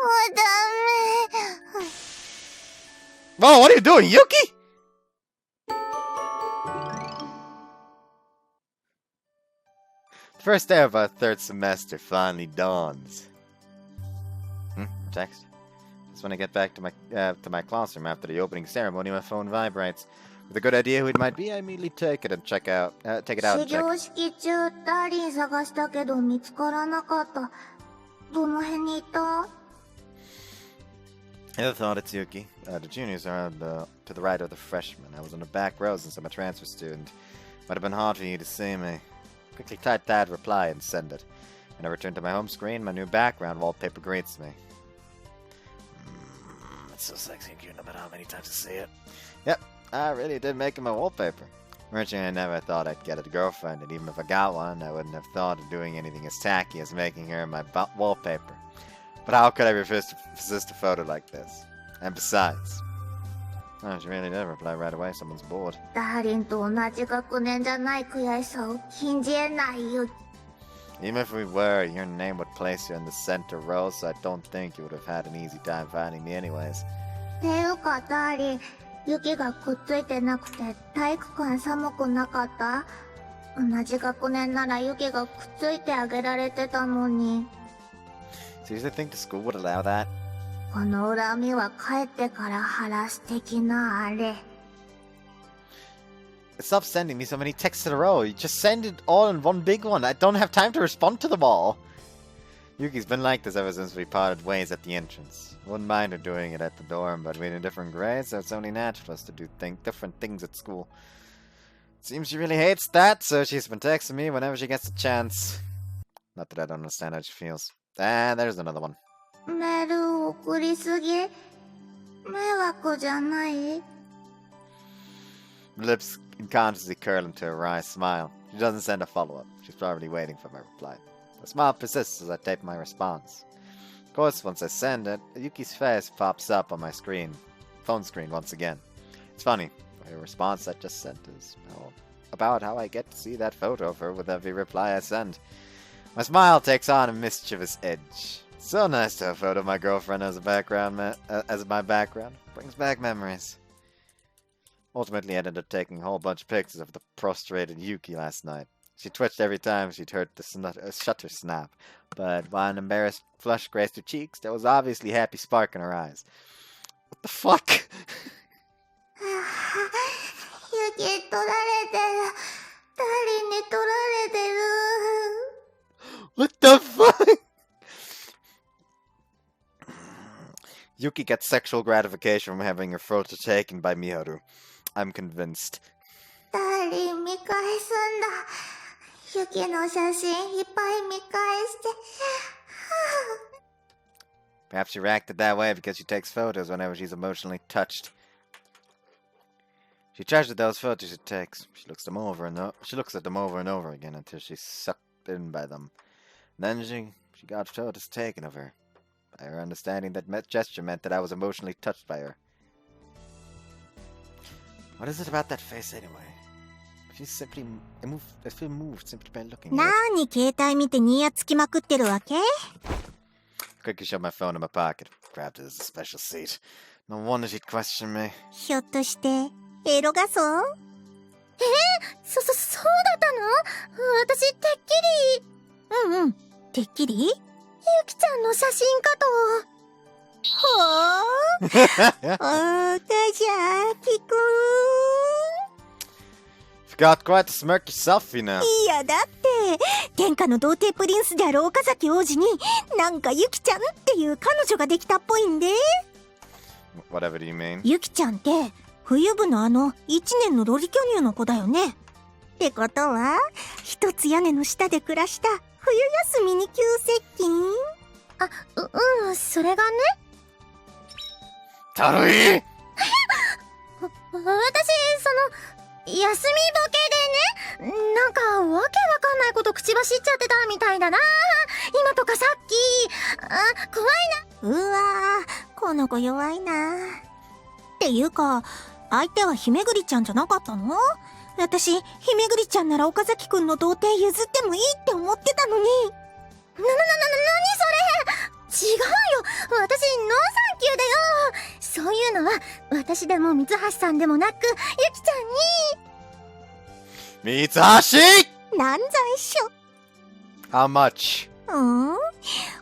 うダメ。Whoa, what are you doing, Yuki? The first day of our third semester finally dawns. Text. Just when I get back to my classroom after the opening ceremony, my phone vibrates. With a good idea who it might be, I immediately take it out and check. 始業式中、ダーリン探したけど見つからなかった。どの辺にいた？ I thought it's Yuki. The juniors are to the right of the freshmen. I was on the back row since I'm a transfer student. Might have been hard for you to see me. Quickly type that reply and send it. When I return to my home screen, my new background wallpaper greets me. It's so sexy and cute, no matter how many times I see it. Yep, I really did make it my wallpaper. Originally, I never thought I'd get a girlfriend, and even if I got one, I wouldn't have thought of doing anything as tacky as making her my wallpaper. But how could I resist a photo like this? And besides... Oh, she really did reply right away. Someone's bored. ダーリンと同じ学年じゃない悔しさを禁じ得ないよ。Even if we were, your name would place you in the center row, so I don't think you would have had an easy time finding me anyways. ていうか、ダーリン、ユキがくっついてなくて体育館寒くなかった？同じ学年ならユキがくっついてあげられてたのに。Seriously think the school would allow that? この恨みは帰ってから晴らす的なあれ。Stop sending me so many texts in a row. You just send it all in one big one. I don't have time to respond to them all. Yuki's been like this ever since we parted ways at the entrance. Wouldn't mind her doing it at the dorm, but we're in different grades, so it's only natural for us to do different things at school. Seems she really hates that, so she's been texting me whenever she gets a chance. Not that I don't understand how she feels. Ah, there's another one. メール送りすぎ？迷惑じゃない？ Lips unconsciously curl into a wry smile. She doesn't send a follow-up. She's probably waiting for my reply. The smile persists as I type my response. Of course, once I send it, Yuki's face pops up on my phone screen once again. It's funny, her response I just sent is about how I get to see that photo of her with every reply I send. My smile takes on a mischievous edge. So nice to have a photo of my girlfriend as my background. Brings back memories. Ultimately, I ended up taking a whole bunch of pictures of the prostrated Yuki last night. She twitched every time she'd heard the shutter snap, but while an embarrassed flush graced her cheeks, there was obviously a happy spark in her eyes. What the fuck? ユキ取られてる。ダーリンに取られてる。What the fuck? Yuki gets sexual gratification from having her photo taken by Miharu. I'm convinced. ダーリン見返すんだ。ユキの写真いっぱい見返して。Perhaps she reacted that way because she takes photos whenever she's emotionally touched. She treasured those photos she takes. She looks at them over and over again until she's sucked in by them. Then she got photos taken of her. By her understanding, that gesture meant that I was emotionally touched by her. What is it about that face anyway? I feel moved simply by looking at it. 何携帯見てニヤつきまくってるわけ？ Quickly shoved my phone in my pocket. Grabbed it as a special seat. No wonder she'd question me. ひょっとしてエロ画像？そうだったの？私てっきり。てっきり？ゆきちゃんの写真きく You've got quite to smirk yourself, you know. いやだって天下の童貞プリンスである岡崎王子になんかユキちゃんっていう彼女ができたっぽいんで。 Whatever do you mean? ユキちゃんって冬部の一年のロリ巨乳の子だよね。ってことは一つ屋根の下で暮らした冬休みに急接近。それがね。たるい私休みボケでね、なんかわけわかんないこと口走っちゃってたみたいだな。今とかさっき。怖いな。うわー、この子弱いな。っていうか相手は姫栗ちゃんじゃなかったの？私姫栗ちゃんなら岡崎くんの童貞譲ってもいいって思ってたのに。何それ。違うよ、私ノーサンキューだよ。そういうのは私でも三橋さんでもなくユキちゃんに。三橋なんざいしょ。 How much?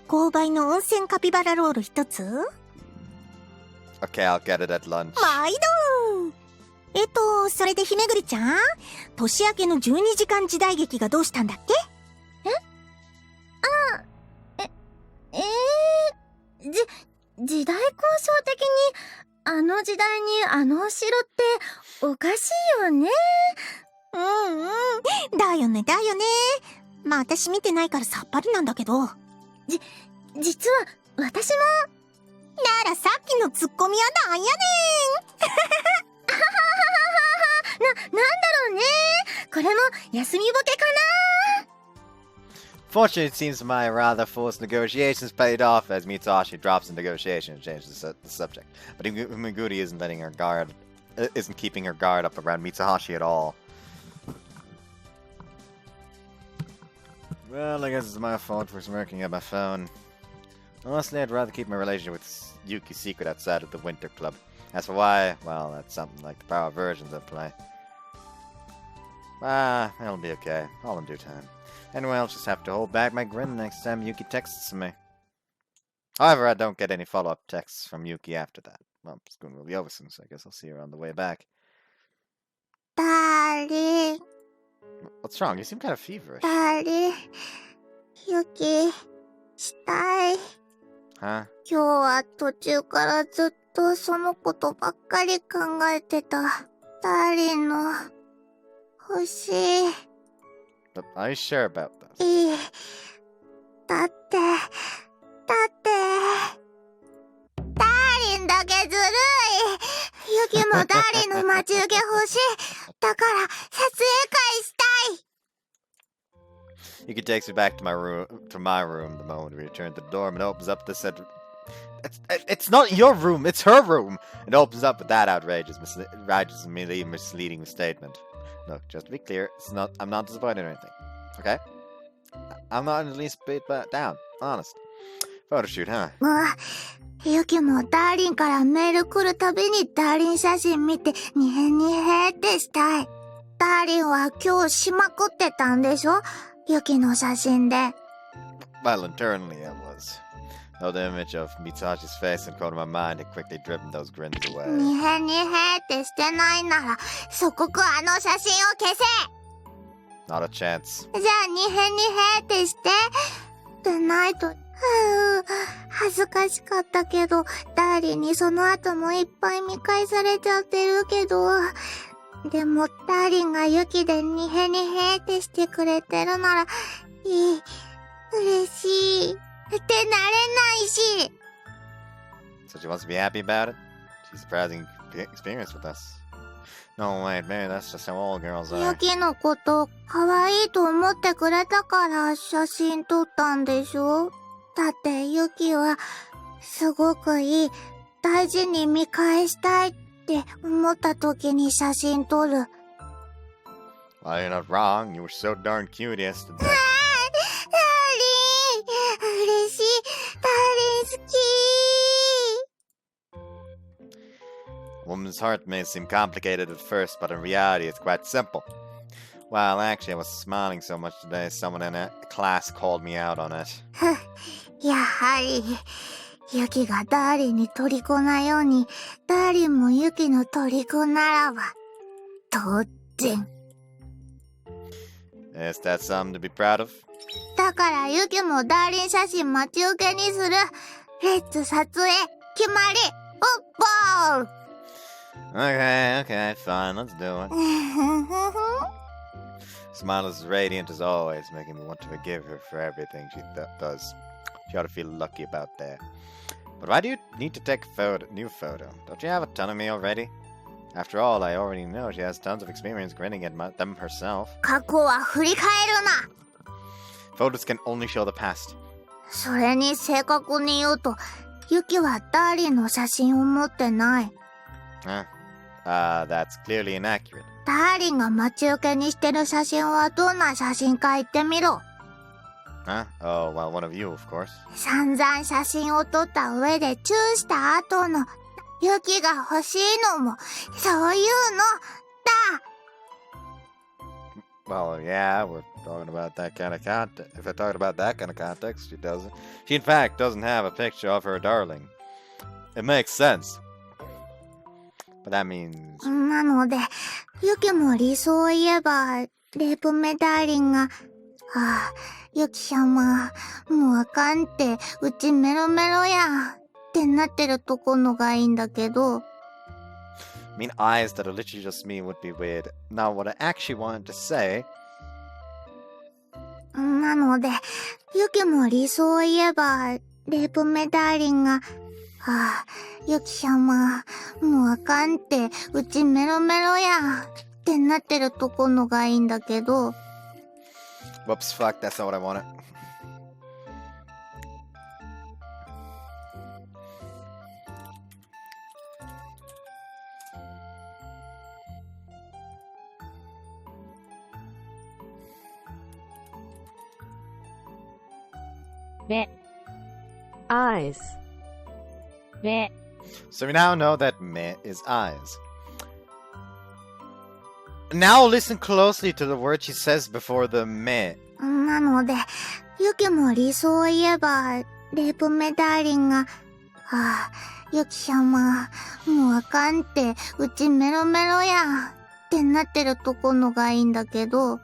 購買の温泉カピバラロール一つ。 Okay, I'll get it at lunch. 毎度。それで姫栗ちゃん、年明けの12時間時代劇がどうしたんだっけ？時代交渉的にあの時代にあのお城っておかしいよね。だよね。まあ私見てないからさっぱりなんだけど。実は私も。ならさっきのツッコミはなんやねん。なんだろうね。これも休みボケかな。 Fortunately, it seems my rather forced negotiations paid off as Mitsuhashi drops in negotiation and changes the subject. But Himiguri isn't keeping her guard up around Mitsuhashi at all. Well, I guess it's my fault for smirking at my phone. Honestly, I'd rather keep my relationship with Yuki secret outside of the Winter Club. As for why, well, that's something like the power versions of play. It'll be okay. All in due time. Anyway, I'll just have to hold back my grin next time Yuki texts me. However, I don't get any follow-up texts from Yuki after that. Well, school will be over soon, so I guess I'll see her on the way back. Darling. What's wrong? You seem kind of feverish. Darling. Yuki. したい。Huh? 今日は途中からずっとそのことばっかり考えてた。ダーリンの欲しい。But are you sure about this? いい。だって、ダーリンだけずるい。ユキもダーリンの待ち受け欲しい。だから撮影会したい。Yuki takes me back to my room the moment we return to the dorm and opens up this it's not your room, it's her room! It opens up with that outrageous misleading statement. Look, just to be clear, I'm not disappointed or anything. Okay? I'm not in the least bit down. Honest. Photo shoot, huh? もう、ユキもダーリンからメール来るたびにダーリン写真見てニヘニヘってしたい。ダーリンは今日しまくってたんでしょ？ユキの写真で。Well, internally I was. Though the image of Mitsuhashi's face in front of my mind had quickly driven those grins away. ニヘニヘってしてないなら、即刻あの写真を消せ！ Not a chance. じゃあニヘニヘってして。でないと、恥ずかしかったけど、ダーリンにその後もいっぱい見返されちゃってるけど、でもダーリンがユキでニヘニヘってしてくれてるなら、いい、嬉しい。ってなれないし。So she wants to be happy about it? She's a surprising experience with us. No, wait, maybe that's just how all girls ユ are. キのこと可愛いと思ってくれたから写真撮ったんでしょ？だってユキはすごくいい、大事に見返したいって思った時に写真撮る。Well, you're not wrong. You were so darn cute yesterday. ダーリン、嬉しい。ダーリン好き。A woman's heart may seem complicated at first, but in reality it's quite simple. Well, actually, I was smiling so much today, someone in a class called me out on it. やはり、ユキがダーリンに虜なように、ダーリンもユキの虜ならば、当然。Is that something to be proud of? だからユキもダーリン写真待ち受けにする。レッツ撮影、決まり、オッボー Okay, okay, fine, let's do it. Smile is radiant as always, making me want to forgive her for everything she does. She ought to feel lucky about that. But why do you need to take a new photo? Don't you have a ton of me already? After all, I already know she has tons of experience grinning at them herself. 過去は振り返るな。 Photos can only show the past. それに正確に言うと、ユキはダーリンの写真を持ってない。That's clearly inaccurate. ダーリンが待ち受けにしてる写真はどんな写真か言ってみろ。Oh, well, one of you, of course. 散々写真を撮った上でチューした後のユキが欲しいのも、そういうのだ。Well, yeah, we're talking about that kind of context. If we're talking about that kind of context, she doesn't. She, in fact, doesn't have a picture of her darling. It makes sense. But that means... なので、ユキも理想を言えば、レープメダーリンが、ユキ様、もうあかんって、うちメロメロやん、ってなってるとこのがいいんだけど。I mean, eyes that are literally just me would be weird. Now, what I actually wanted to say... なので、ユキも理想を言えば、レープメダーリンが、ユキ様、もうあかんって、うちメロメロやん、ってなってるとこのがいいんだけど。Whoops, fuck, that's not what I wanted. Eyes. So we now know that me is eyes. Now listen closely to the word she says before the me. なので、ユキも理想を言えば、レープメダーリンが、ユキ様、もうあかんって、うちメロメロやん、ってなってるとこのがいいんだけど。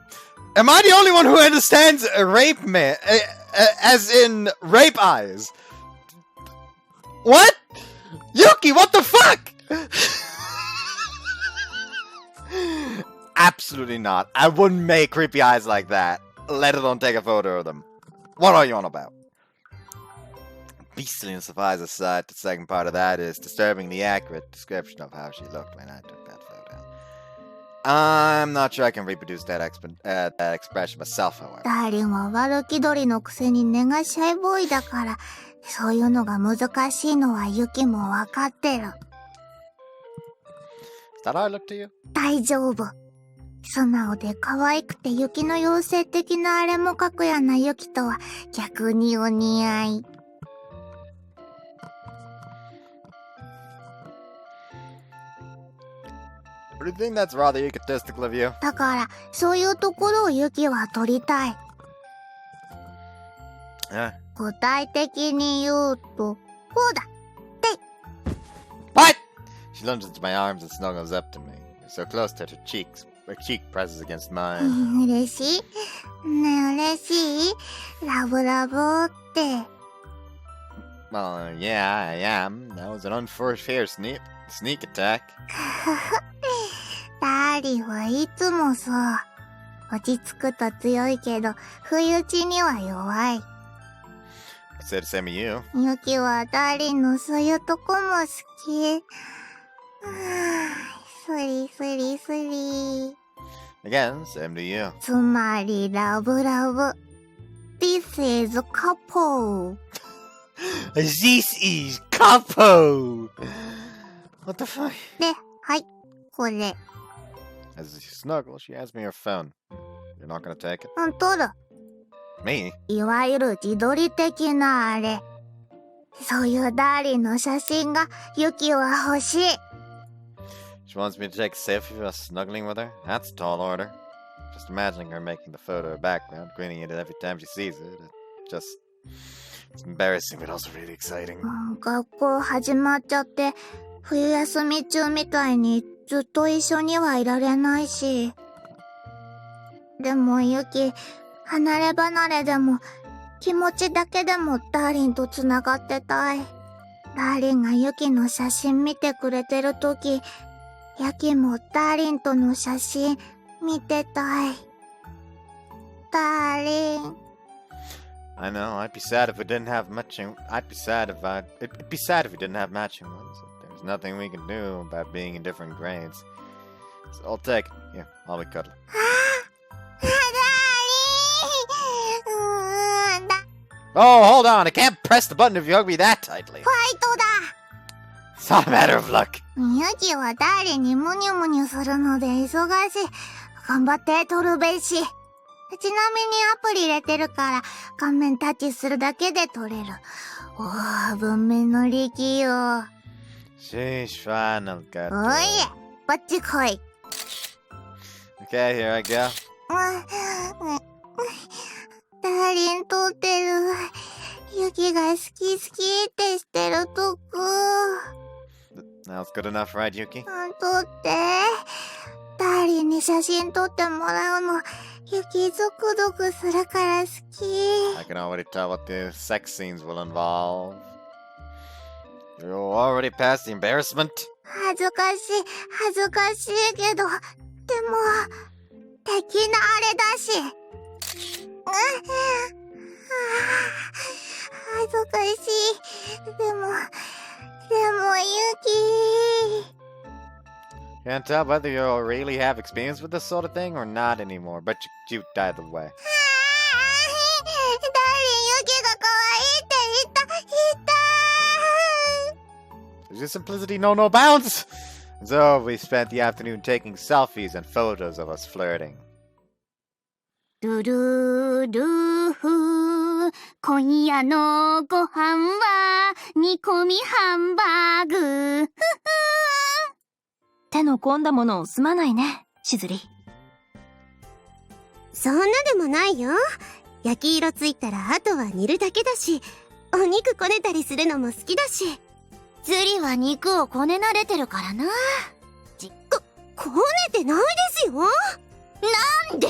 Am I the only one who understands rape me? As in rape eyes? What? Yuki, what the fuck? Absolutely not. I wouldn't make creepy eyes like that, let alone take a photo of them. What are you on about? Beastliness of eyes aside, the second part of that is disturbingly accurate description of how she looked when I took that photo. I'm not sure I can reproduce that expression myself, however. ダーリンは悪気取りのくせに根がシャイボーイだから、そういうのが難しいのはユキもわかってる。Is that how I look to you? 大丈夫。素直で可愛くて雪の妖精的なあれも描くやなユキとは逆にお似合い。Do you think that's rather egotistical of you? だから、そういうところをユキは撮りたい。具体的に言うと、こうだ。What? She lunges into my arms and snuggles up to me. So close that her cheek presses against mine. 嬉しいねえ、嬉しいラブラブって。Well, yeah, I am. That was an unfair sneak attack. ダーリンはいつもそう。落ち着くと強いけど、不意打ちには弱い。Said the same of you. ユキはダーリンのそういうとこも好き。スリスリスリ。Again, same to you. つまりラブラブ。This is couple. This is couple. What the fuck? で、はい、これ。As she snuggles, she hands me her phone. You're not gonna take it? 撮る。Me? いわゆる自撮り的なあれ。そういうダーリンの写真がユキは欲しい。She wants me to take a selfie of us snuggling with her? That's a tall order. Just imagining her making the photo her background, grinning at it every time she sees it. It's embarrassing, but also really exciting. 学校始まっちゃって、冬休み中みたいにずっと一緒にはいられないし。でもユキ、離れ離れでも、気持ちだけでもダーリンと繋がってたい。ダーリンがユキの写真見てくれてるとき、ユキもダーリンとの写真見てたい。ダーリン。I know. I'd be sad if we didn't have matching. It'd be sad if we didn't have matching ones. There's nothing we can do about being in different grades. So I'll take it. Yeah, I'll be cuddling. ダーリン。Oh, hold on! I can't press the button if you hug me that tightly. ファイトだ。 It's not a matter of luck. ユキはダーリンにムニュムニュするので忙しい。頑張って取るべし。ちなみにアプリ入れてるから画面タッチするだけで取れる。おー、文面の力よ。 Sheesh, fine, I'll get おい it. こっち来い。 Okay, here I go. ダーリン撮ってる。ユキが好き好きってしてるとこ。That was good enough, right, Yuki? 撮って。ダーリンに写真撮ってもらうの。ユキゾクゾクするから好き。 I can already tell what the sex scenes will involve. You're already past the embarrassment? 恥ずかしいけど、でも、敵なあれだし。恥ずかしい。でも、ユキ。 Can't tell whether you really have experience with this sort of thing or not anymore, but you cute either way. ダーリン、ユキが可愛いって言った。 Does your simplicity know no bounds? So we spent the afternoon taking selfies and photos of us flirting. ルルルフ今夜のご飯は煮込みハンバーグ。ふふ手の込んだものをすまないね、しずり。そんなでもないよ。焼き色ついたらあとは煮るだけだし、お肉こねたりするのも好きだし。ズリは肉をこね慣れてるからな。こねてないですよ。なんで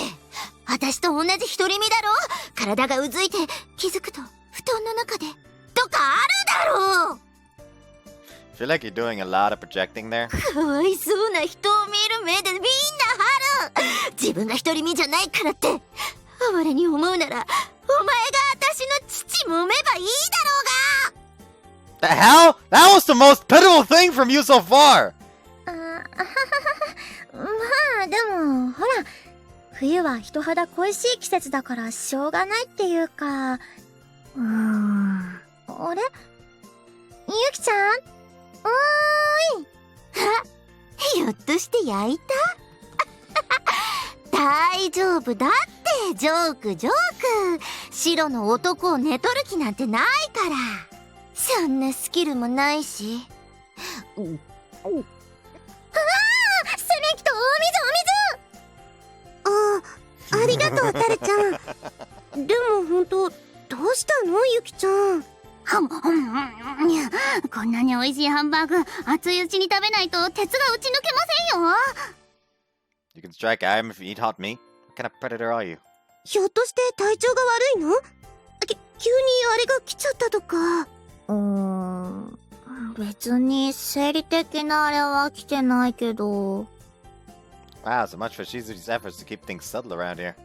私と同じ独り身だろ。体がうずいて気づくと布団の中でどっかあるだろう。 I feel like you're doing a lot of projecting there. かわいそうな人を見る目でみんな張る。自分が独り身じゃないからって哀れに思うならお前が私の父揉めばいいだろうが。 The hell? That was the most pitiful thing from you so far! まあでもほら、冬は人肌恋しい季節だからしょうがないっていうか。あれ、ゆきちゃん、おーい。ひょっとして焼いた？大丈夫だって。ジョークジョーク。白の男を寝取る気なんてないから。そんなスキルもないし。セメキとお水。ありがとうタルちゃん。でもほんとどうしたのゆきちゃん。こんなに美味しいハンバーグ熱いうちに食べないと鉄が打ち抜けませんよ。 You can strike iron if you eat hot meat. What kind of predator are you? ひょっとして体調が悪いの？急にあれが来ちゃったとか。別に生理的なあれは来てないけど。 Wow, so much for Shizuri's efforts to keep things subtle around here.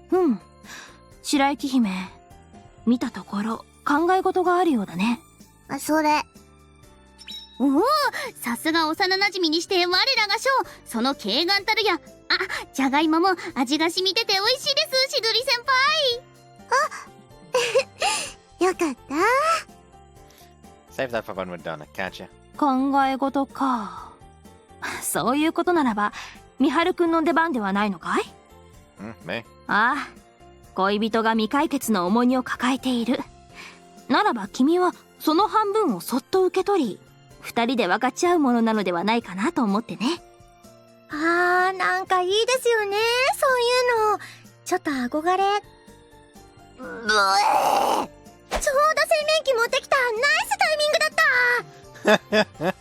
白雪姫、見たところ考え事があるようだね。それ。おお、さすが幼馴染にして我らが将。その軽眼たるや。じゃがいもも味が染みてて美味しいです、しずり先輩。よかった。Save that for when we're done, can't you? 考え事か。そういうことならばみはるくんの出番ではないのかい？ Me? ああ、恋人が未解決の重荷を抱えている。ならば君はその半分をそっと受け取り、二人で分かち合うものなのではないかなと思ってね。なんかいいですよね、そういうの。ちょっと憧れ。洗面器持ってきた。ナイスタイミングだっ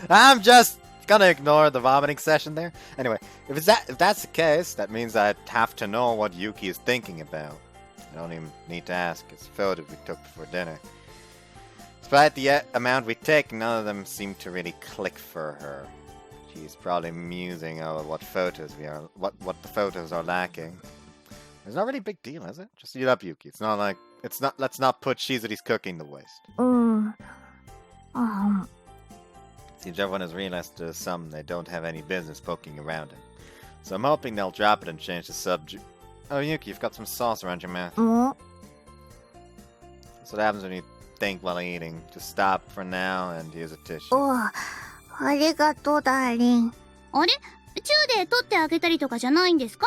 た。 I'm just gonna ignore the vomiting session there. Anyway, if that's the case, that means I'd have to know what Yuki is thinking about. I don't even need to ask. It's photos we took before dinner. Despite the amount we take, none of them seem to really click for her. She's probably musing over what the photos are lacking. It's not really a big deal, is it? Just eat up, Yuki. Let's not put Shizuri's cooking to waste. Seems everyone has realized there's some they don't have any business poking around in. So I'm hoping they'll drop it and change the subject. Oh, Yuki, you've got some sauce around your mouth. That's what happens when you think while eating. Just stop for now and use a tissue. ありがとう、ダーリン。あれ、チューで取ってあげたりとかじゃないんですか？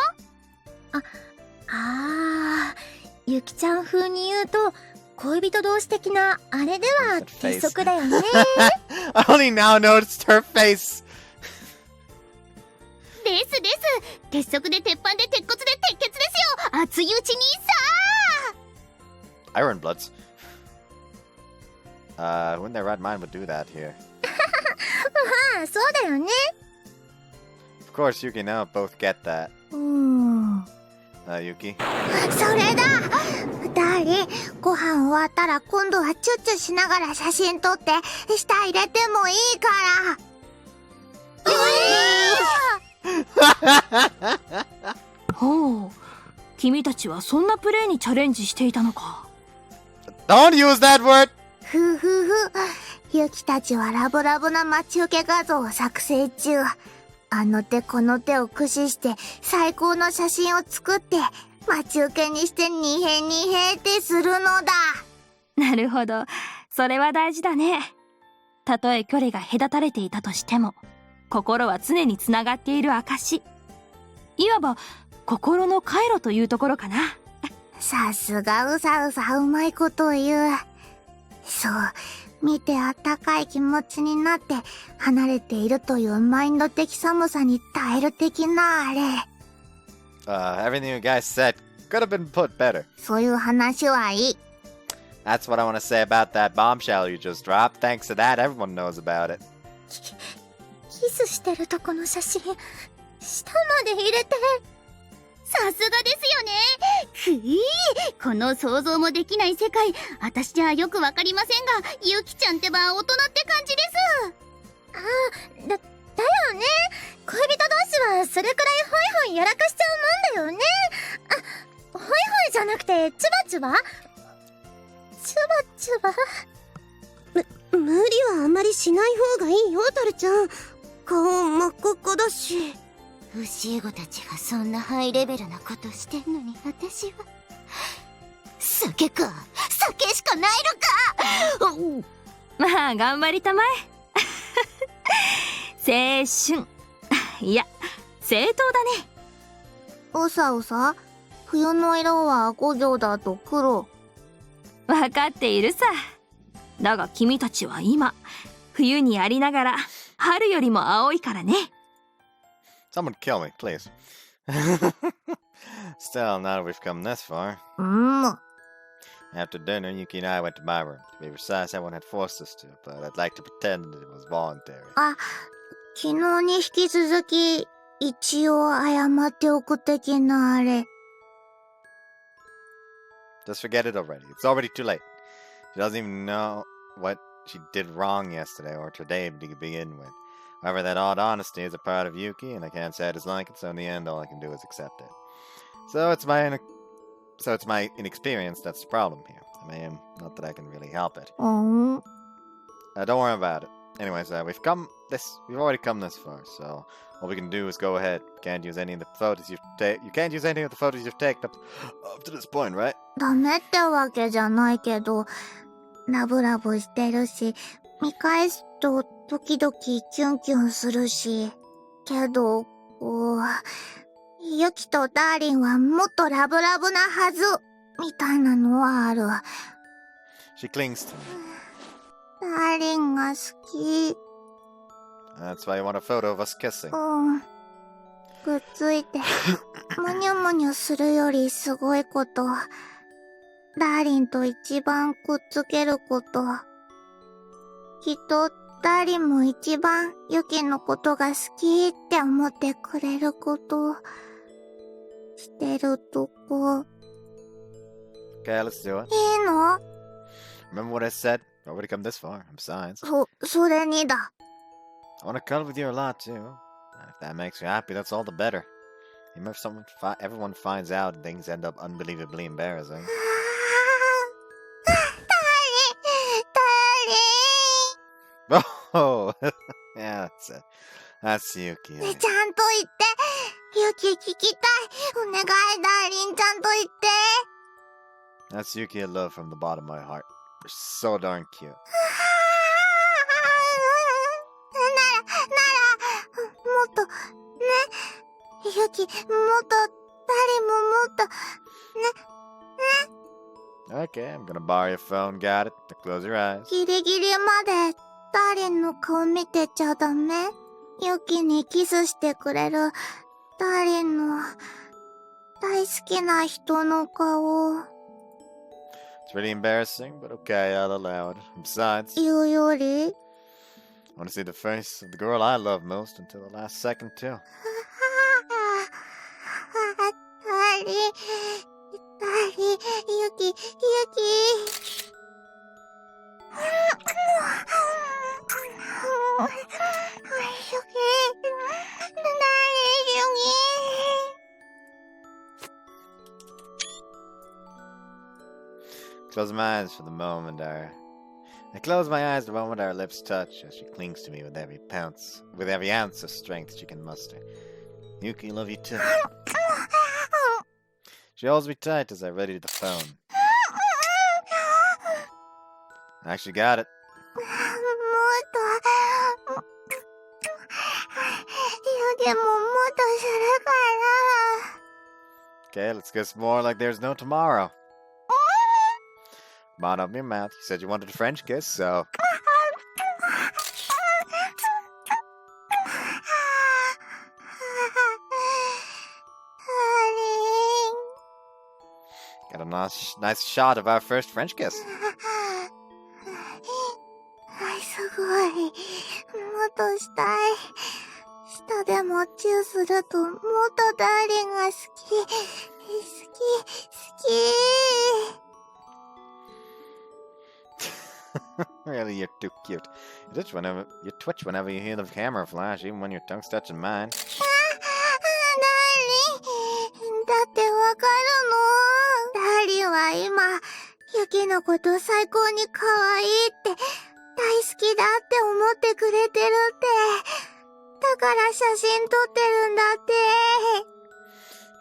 ゆきちゃん風に言うと恋人同士的なあれでは鉄則だよね。I only now noticed her face. ですです。鉄則で鉄板で鉄骨で鉄血ですよ。熱いうちにさ。Iron Bloods. Who in their right mind would do that here? まあそうだよね。Of course, Yuki and I both get that. Yuki. それだ。ダーリン、ご飯終わったら今度はチュッチュしながら写真撮って舌入れてもいいから。ほう、君たちはそんなプレイにチャレンジしていたのか。Don't use that word! ふふふ。ユキたちはラブラブな待ち受け画像を作成中。あの手この手を駆使して最高の写真を作って待ち受けにしてニヘニヘってするのだ。なるほど、それは大事だね。たとえ距離が隔たれていたとしても心は常につながっている証。いわば心の回路というところかな。さすがうさうさうまいことを言う。そう、見てあったかい気持ちになって離れているというマインド的寒さに耐える的なあれ。Everything you guys said could have been put better. そういう話はいい。That's what I want to say about that bombshell you just dropped. Thanks to that, everyone knows about it. キスしてるとこの写真下まで入れて。さすがですよね。くいー、この想像もできない世界、私じゃよくわかりませんが、ゆきちゃんってば大人って感じです。だよね。恋人同士はそれくらいホイホイやらかしちゃうもんだよね。ホイホイじゃなくてチュバチュバチュバチュバ。無理はあんまりしない方がいいよ、タルちゃん。顔真っ赤っかだし。教え子たちがそんなハイレベルなことしてんのに私は酒か、酒しかないのか。まあ頑張りたまえ。青春、いや正当だね。うさうさ、冬の色は五条だと黒。わかっているさ。だが君たちは今冬にありながら春よりも青いからね。Someone kill me, please. Still, now that we've come this far. After dinner, Yuki and I went to my room. To be precise, everyone had forced us to, but I'd like to pretend that it was voluntary. 昨日に引き続き一応謝っておく的なあれ。Just forget it already. It's already too late. She doesn't even know what she did wrong yesterday or today to begin with. However, that odd honesty is a part of Yuki, and I can't say I dislike it, so in the end, all I can do is accept it. So it's my inexperience that's the problem here. Not that I can really help it. Don't worry about it. Anyways, we've already come this far, so all we can do is go ahead. You can't use any of the photos you've taken up to this point, right? ダメってわけじゃないけど、ラブラブしてるし、見返すと時々キュンキュンするし、けど、ユキとダーリンはもっとラブラブなはず、みたいなのはある。She clings to me. ダーリンが好き。That's why you want a photo of us kissing. くっついて、むにゅむにゅするよりすごいこと、ダーリンと一番くっつけること。きっと、ダーリンも一番ユキのことが好きって思ってくれること。してるとこ。Okay, let's do it. いいの？ Remember what I said? I've already come this far. Besides, それにだ。I want to cuddle with you a lot too. And if that makes you happy, that's all the better. Even if everyone finds out and things end up unbelievably embarrassing. ダーリン Oh, yeah, that's it. That's Yuki. ね、ちゃんと言って。ユキ聞きたい。お願い、ダーリン、ちゃんと言って。That's Yuki I love from the bottom of my heart. You're so darn cute. なら、もっと、ね。ユキ、もっと、ダーリンももっと、ね。Okay, I'm gonna borrow your phone. Got it. Now close your eyes. ギリギリまで、ダーリンの顔見てちゃダメ？ユキにキスしてくれる、ダーリンの、大好きな人の顔。It's really embarrassing, but okay, I'll allow it. Besides, 言うより I want to see the face of the girl I love most until the last second, too. ダーリン、ユキ、ユキ。Close my eyes for the moment I close my eyes the moment our lips touch as she clings to me with every ounce of strength she can muster. Yuki, love you too. She holds me tight as I ready the phone. I actually got it. もっと、ユキももっとするから。 Okay, let's kiss more like there's no tomorrow. Come on, open your mouth. You said you wanted a French kiss, so... Got a nice shot of our first French kiss. すごい。もっとしたい。舌でもチューするともっとダーリンが好き。好き。Really, you're too cute. You twitch whenever you hear the camera flash, even when your tongue's touching mine. ダーリン。だってわかるの？ダーリンは今、ユキのこと最高に可愛いって、大好きだって思ってくれてるって。だから写真撮ってるんだって。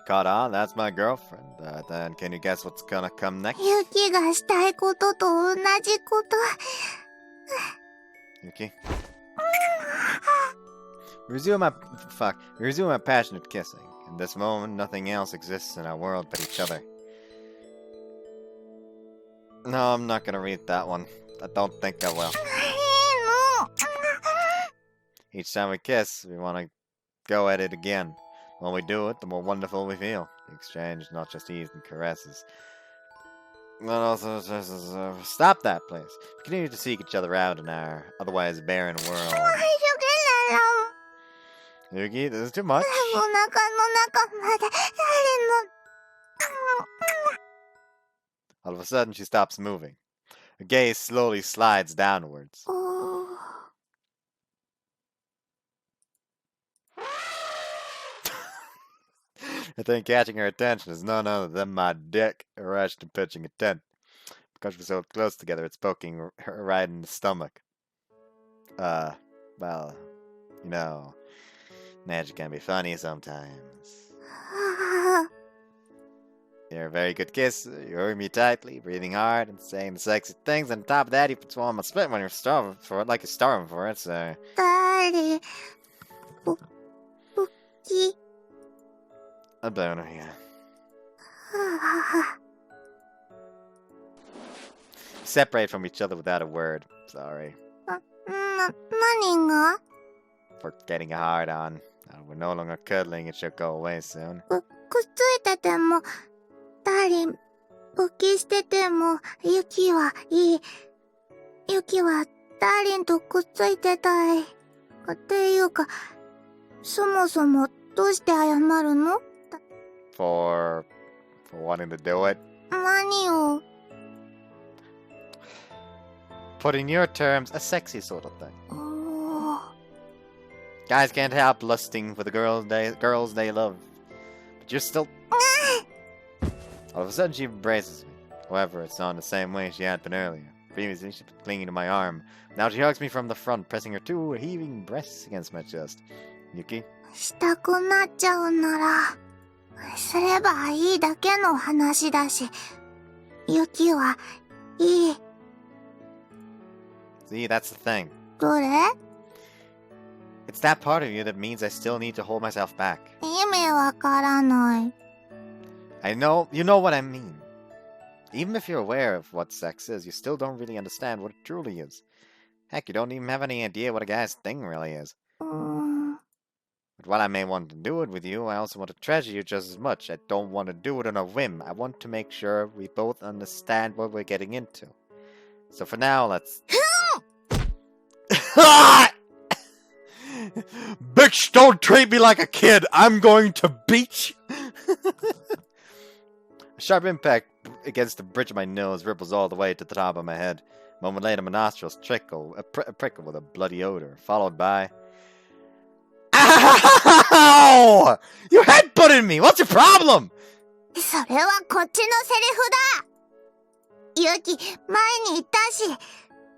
Caught on? That's my girlfriend. Then can you guess what's gonna come next? ユキがしたいことと同じこと。Yuki? Resume my passionate kissing. In this moment, nothing else exists in our world but each other. No, I'm not gonna read that one. I don't think I will. Each time we kiss, we want to go at it again. When we do it, the more wonderful we feel. The exchange is not just ease and caresses. But also, stop that, please. We continue to seek each other out in our otherwise barren world. Yuki, this is too much. All of a sudden, she stops moving. Her gaze slowly slides downwards. I think catching her attention is none other than my dick rushed and pitching a tent. Because we're so close together, it's poking her right in the stomach. Well, you know, magic can be funny sometimes. You're a very good kisser. You hold me tightly, breathing hard and saying the sexy things. And on top of that, you put swallow my spit when you're starving for it, like you're starving for it, so... Daddy. Bookie. A boner here. Separate from each other without a word. Sorry. 何が？ For getting a hard on. We're no longer cuddling. It should go away soon. くっついてても、ダーリン、浮気してても、ユキはいい。ユキはダーリンとくっついてたい。っていうか、そもそもどうして謝るの？ For wanting to do it. 何を？ Put in your terms, a sexy sort of thing. おー Guys can't help lusting for the girls they love. But you're still... All of a sudden she embraces me. However, it's not in the same way she had been earlier. Previously she'd been clinging to my arm. Now she hugs me from the front, pressing her two heaving breasts against my chest. Yuki? したくなっちゃうなら、すればいいだけの話だし、ユキはいい。See, that's the thing. どれ？ It's that part of you that means I still need to hold myself back. 意味わからない。I know, you know what I mean. Even if you're aware of what sex is, you still don't really understand what it truly is. Heck, you don't even have any idea what a guy's thing really is. うーん。 But while I may want to do it with you, I also want to treasure you just as much. I don't want to do it on a whim. I want to make sure we both understand what we're getting into. So for now, let's... Bitch, don't treat me like a kid! I'm going to beat you! A sharp impact against the bridge of my nose ripples all the way to the top of my head. A moment later, my nostrils trickle, a prickle with a bloody odor, followed by... Ow! You headbutted me! What's your problem? それはこっちのセリフだ。ユキ、前に言ったし、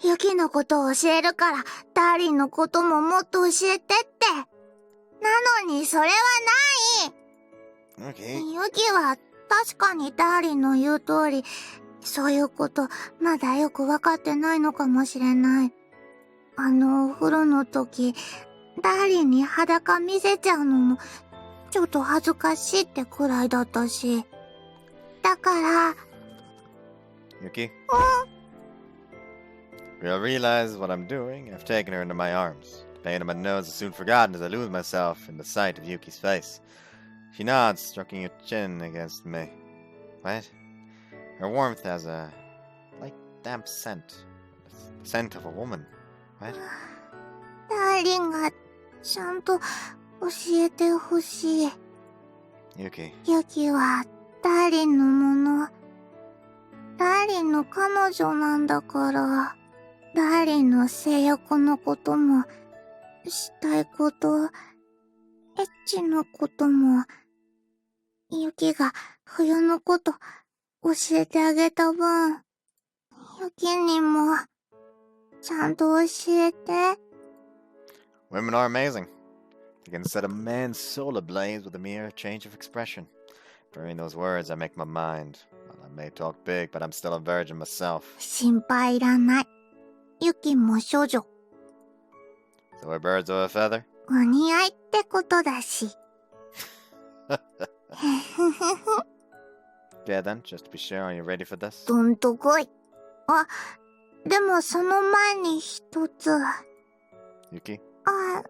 ユキのことを教えるから、ダーリンのことももっと教えてって。なのにそれはない。Okay. ユキは確かにダーリンの言う通り、そういうことまだよくわかってないのかもしれない。お風呂の時、ダーリンに裸見せちゃうのも、ちょっと恥ずかしいってくらいだったし。だから、Yuki? You'll realize what I'm doing. I've taken her into my arms. The pain in my nose is soon forgotten as I lose myself in the sight of Yuki's face. She nods, stroking her chin against me. What? Her warmth has a light, damp scent. The scent of a woman. What? ダーリンがちゃんと教えてほしい。Yuki. ユキはダーリンのもの。ダーリンの彼女なんだから。ダーリンの性欲のことも、したいこと、エッチのことも、ユキが冬のこと教えてあげた分、ユキにも、ちゃんと教えて。Women are amazing. They can set a man's soul ablaze with a mere change of expression. During those words, I make my mind. Well, I may talk big, but I'm still a virgin myself. 心配いらない。ユキも処女。So we're birds of a feather? お似合いってことだし。Yeah, then, just to be sure, are you ready for this? どんとこい。あ、でもその前に一つ。Yuki? あ、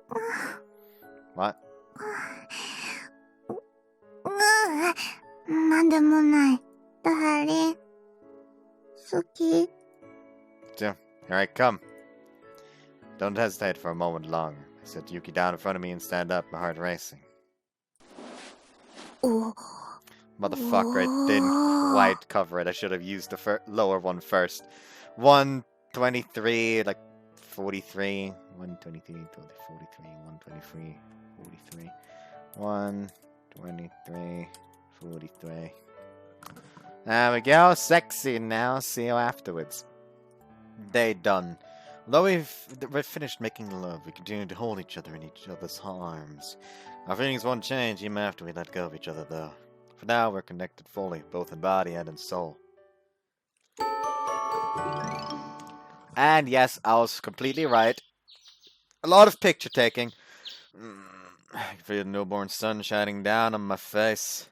What? なんでもない。ダーリン。好き。 Jim, here I come. Don't hesitate for a moment longer. I set Yuki down in front of me and stand up, my heart racing. お、Motherfucker, I didn't quite cover it. I should have used the lower one first. 123, like 43. 123, 43, 123, 43. 123, 43. There we go. Sexy now. See you afterwards. Day done. Although we've finished making love, we continue to hold each other in each other's arms. Our feelings won't change even after we let go of each other, though. For now, we're connected fully, both in body and in soul. And yes, I was completely right. A lot of picture taking. I can feel the newborn sun shining down on my face.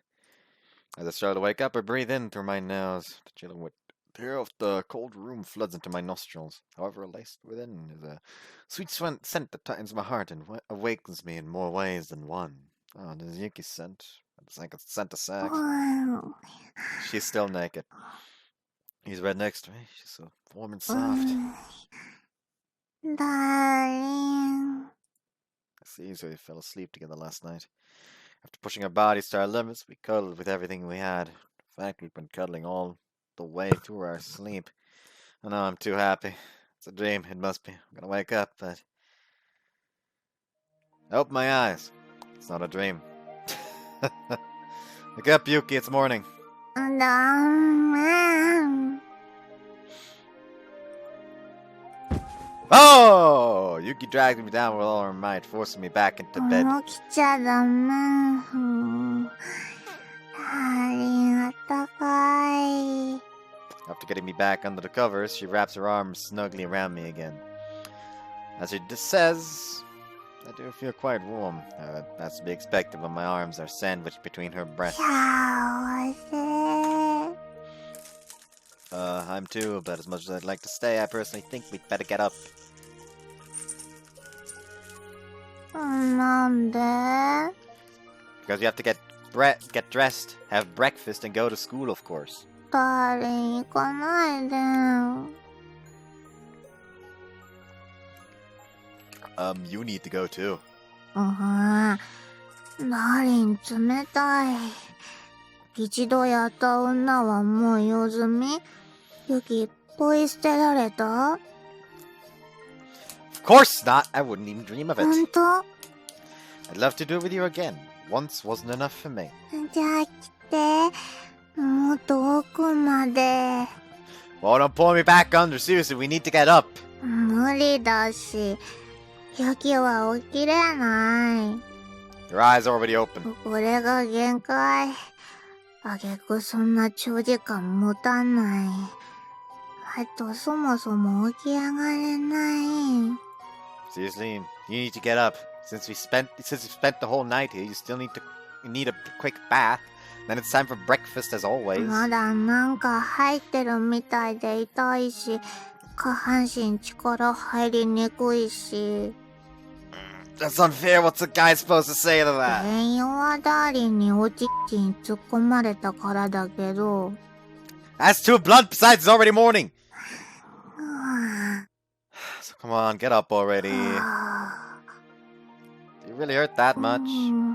As I start to wake up, I breathe in through my nose. The chilling with air of the cold room floods into my nostrils. However, laced within is a sweet scent that tightens my heart and awakens me in more ways than one. Oh, this Yuki scent. It's like a center sack. うん She's still naked. He's right next to me. She's so warm and soft. ダーリン I see, so we fell asleep together last night. After pushing our bodies to our limits, we cuddled with everything we had. In fact, we've been cuddling all the way through our sleep. I know I'm too happy. It's a dream, it must be. I'm gonna wake up, but... I open my eyes. It's not a dream. Wake up, Yuki, it's morning. ダメ Oh! Yuki dragged me down with all her might, forcing me back into bed. 起きちゃダメうんダーリンあったかい After getting me back under the covers, she wraps her arms snugly around me again. As she says, I do feel quite warm. That's to be expected when my arms are sandwiched between her breasts. 幸せ I'm too, but as much as I'd like to stay, I personally think we'd better get up. なんで Because you have to get dressed, have breakfast, and go to school, of course. ダーリン行かないで You need to go too. ダーリン冷たい一度やった女はもう用済みユキポイ捨てられた Of course not! I wouldn't even dream of ほん it. と I'd love to do it with you again. Once wasn't enough for me. じゃあ来てもっと奥まで Well, don't pull me back under. Seriously, we need to get up. 無理だしユキは起きれない Your eyes are already open. これが限界あげくそんな長時間持たないあとそもそも起き上がれない Seriously, you need to get up. Since we spent the whole night here, you still need a quick bath. Then it's time for breakfast as always. まだなんか入ってるみたいで痛いし下半身力入りにくいし That's unfair. What's a guy supposed to say to that? 原因はダーリンにおちっちに突っ込まれたからだけど That's too blunt. Besides, it's already morning. うわ So come on, get up already. Do you really hurt that much? うん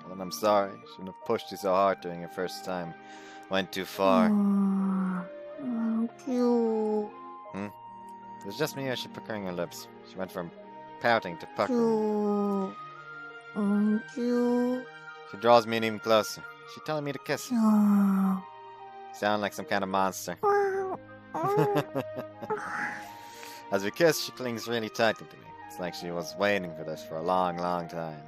Well, then I'm sorry. Shouldn't have pushed you so hard during your first time. Went too う far. んキュー It was just me or she puckering her lips. She went from pouting to キ puckering. ューキュー She draws me in even closer. She's telling me to kiss. キュー Sound like some kind of monster. うん As we kiss, she clings really tightly to me. It's like she was waiting for this for a long, long time.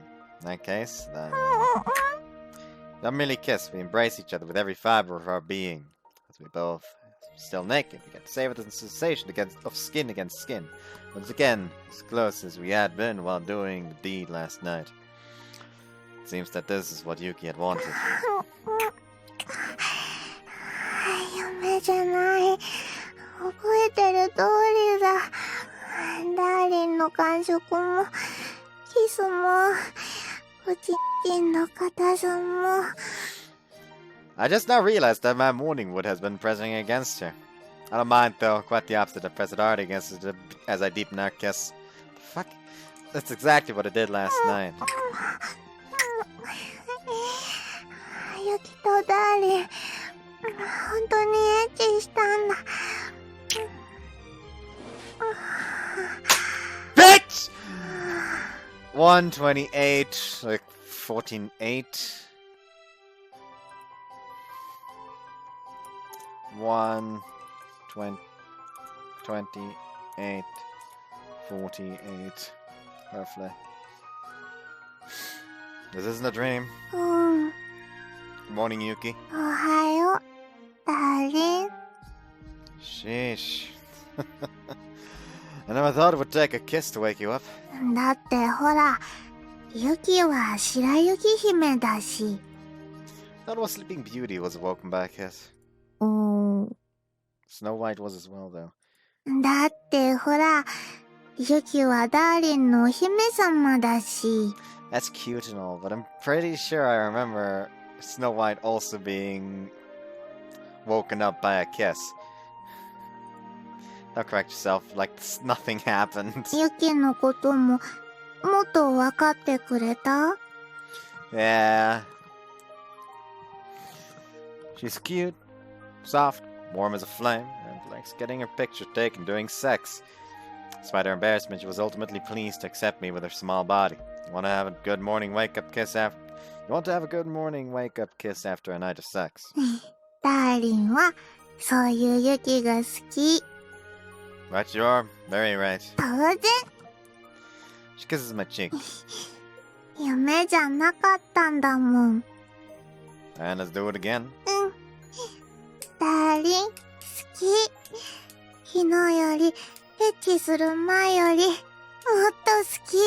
In that case, then... We don't merely kiss, we embrace each other with every fiber of our being. As we both still naked, we get to savor the sensation of skin against skin. Once again, as close as we had been while doing the deed last night. It seems that this is what Yuki had wanted. 夢じゃない覚えてる通りだダーリンの感触もキスもおちんちんの硬さも I just now realized that my morning wood has been pressing against her. I don't mind though, quite the opposite. I press it hard against it as I deepen our kiss. The fuck? That's exactly what I did last night. ユキとダーリン本当にエッチしたんだ Bitch! 128, like 14.8. 128, 48, roughly. This isn't a dream. うん Good morning, Yuki. おはようダーリン Sheesh. I never thought it would take a kiss to wake you up. だってほらユキは白雪姫だし Thought it was Sleeping Beauty was woken by a kiss. うん Snow White was as well, though. だってほらユキはダーリンのお姫様だし That's cute and all, but I'm pretty sure I remember Snow White also being woken up by a kiss. Don't correct yourself, like nothing happened. ユキのことも、もっと分かってくれた？ Yeah. She's cute, soft, warm as a flame, and likes getting her picture taken doing sex. Despite her embarrassment, she was ultimately pleased to accept me with her small body. You want to have a good morning wake-up kiss after... You want to have a good morning wake-up kiss after a night of sex. ダーリンは、そういうユキが好き。 Right, you're very right. 当然、 She kisses my cheek. 夢じゃなかったんだもん。 And let's do it again. ダーリン、好き。昨日より、エッチする前より、もっと好き。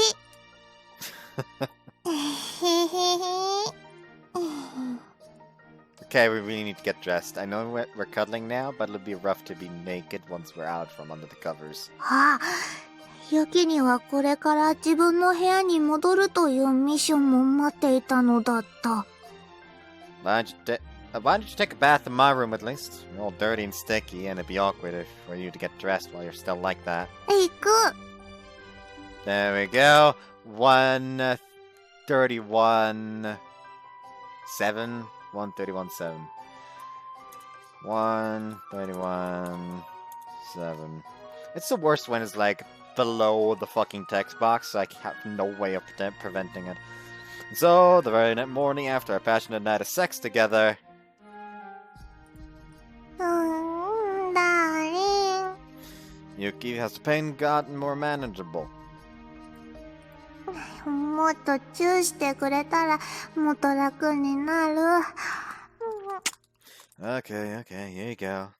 Okay, we really need to get dressed. I know we're cuddling now, but it'll be rough to be naked once we're out from under the covers. ああ、ユキにはこれから自分の部屋に戻るというミッションも待っていたのだった。Why don't you take a bath in my room at least? You're all dirty and sticky, and it'd be awkward for you to get dressed while you're still like that. 行く。 There we go. 131.7. 131.7. 131.7. It's the worst when it's like below the fucking text box, so I have no way of preventing it. So, the very next morning after a passionate night of sex together... ダーリン。 Yuki has the pain gotten more manageable. もっとチューしてくれたらもっと楽になる。 Okay, here you go. あ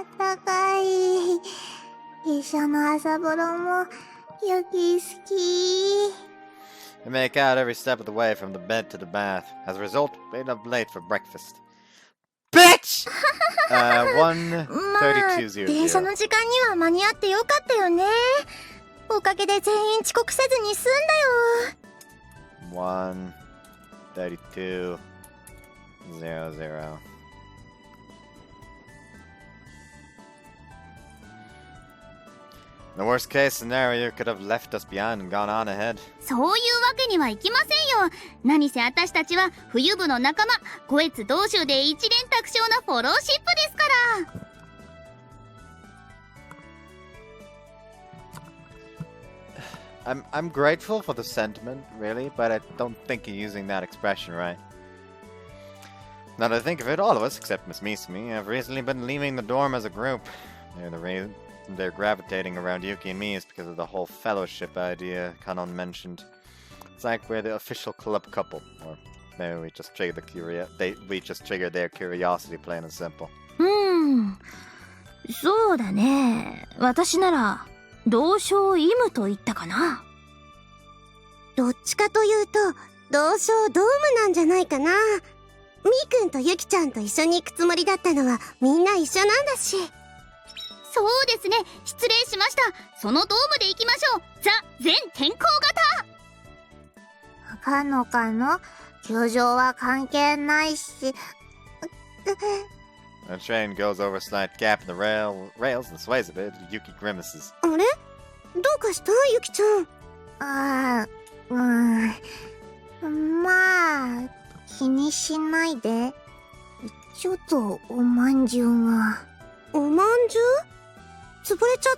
ったかい。一緒の朝風呂もユキ好き。 We make out every step of the way from the bed to the bath. As a result, we end up late for breakfast. Bitch! 1:32:00. 電車の時間には間に合ってよかったよね。おかげで全員遅刻せずに済んだよ。 1:32:00. In the worst case scenario, you could have left us behind and gone on ahead. そういうわけにはいきませんよ。何せ私たちは冬部の仲間、こえつ同州で一連卓勝のフォローシップですから。I'm grateful for the sentiment, really, but I don't think you're using that expression right. Now that I think of it, all of us, except Miss Misumi, have recently been leaving the dorm as a group. The reason they're gravitating around Yuki and me is because of the whole fellowship idea Kanon mentioned. It's like we're the official club couple, or maybe we just triggered we just triggered their curiosity, plain and simple. そうだね。私なら同床異夢と言ったかな。どっちかというと同床ドームなんじゃないかな。みーくんとゆきちゃんと一緒に行くつもりだったのはみんな一緒なんだし。そうですね、失礼しました。そのドームで行きましょう。ザ全天候型。かのかの球場は関係ないし。 The train goes over a slight gap in the rails and sways a bit. Yuki grimaces. あれ？どうかしたゆきちゃん。まあ気にしないで。ちょっとおまんじゅうが。おまんじゅう？潰れちゃっ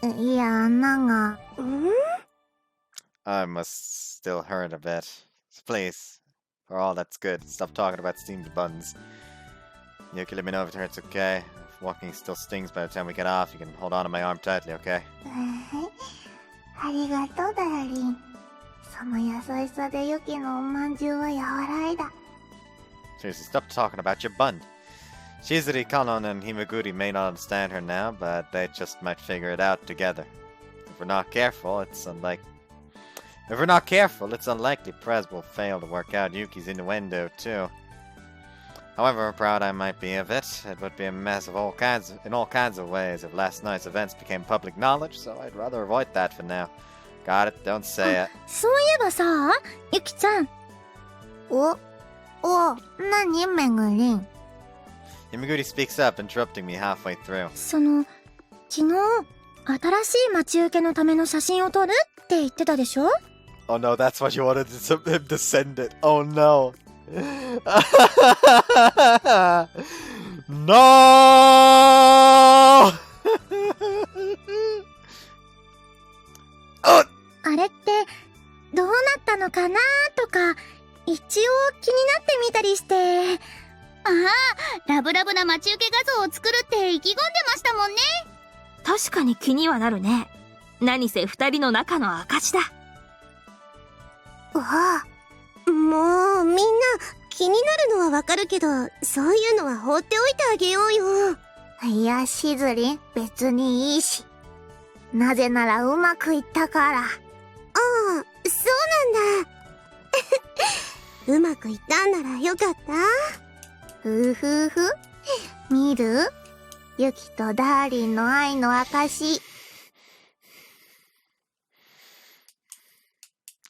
たの？いや、穴が。I must still hurt a bit. So please, for all that's good, stop talking about steamed buns. Yuki, let me know if it hurts, okay? If walking still stings by the time we get off, you can hold on to my arm tightly, okay? ありがとう、ダーリン。その優しさでユキのおまんじゅうは和らいだ。 Seriously, stop talking about your bun. Shizuri, Kanon, and Himaguri may not understand her now, but they just might figure it out together. If we're not careful, it's unlikely Prez will fail to work out Yuki's innuendo, too. However proud I might be of it, it would be a mess in all kinds of ways if last night's events became public knowledge, so I'd rather avoid that for now. Got it, don't say it. そういえばさ、ゆきちゃん。お、なにめぐりん。Himaguri speaks up, interrupting me halfway through. 昨日、新しい待ち受けのための写真を撮るって言ってたでしょ？ Oh no, that's what you wanted him to send it. Oh no. No! あれって、どうなったのかなとか、一応気になってみたりして。ああ、ラブラブな待ち受け画像を作るって意気込んでましたもんね。確かに気にはなるね。何せ二人の仲の証だ。わあ、もうみんな気になるのはわかるけど、そういうのは放っておいてあげようよ。いや、しずりん、別にいいし。なぜならうまくいったから。ああ、そうなんだ。うまくいったんならよかった。ふふふ。見る？ユキとダーリンの愛の証。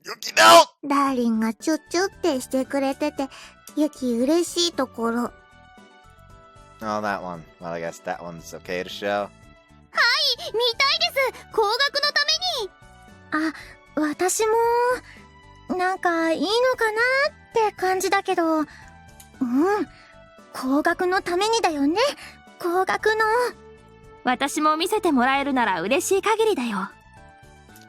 Yuki, no! ダーリンがチュッチュってしてくれてて、ユキ嬉しいところ。Oh, that one. Well, I guess that one's okay to show. 見たいです。高額のために。あ、私も、なんかいいのかなって感じだけど、高額のためにだよね。高額の。私も見せてもらえるなら嬉しい限りだよ。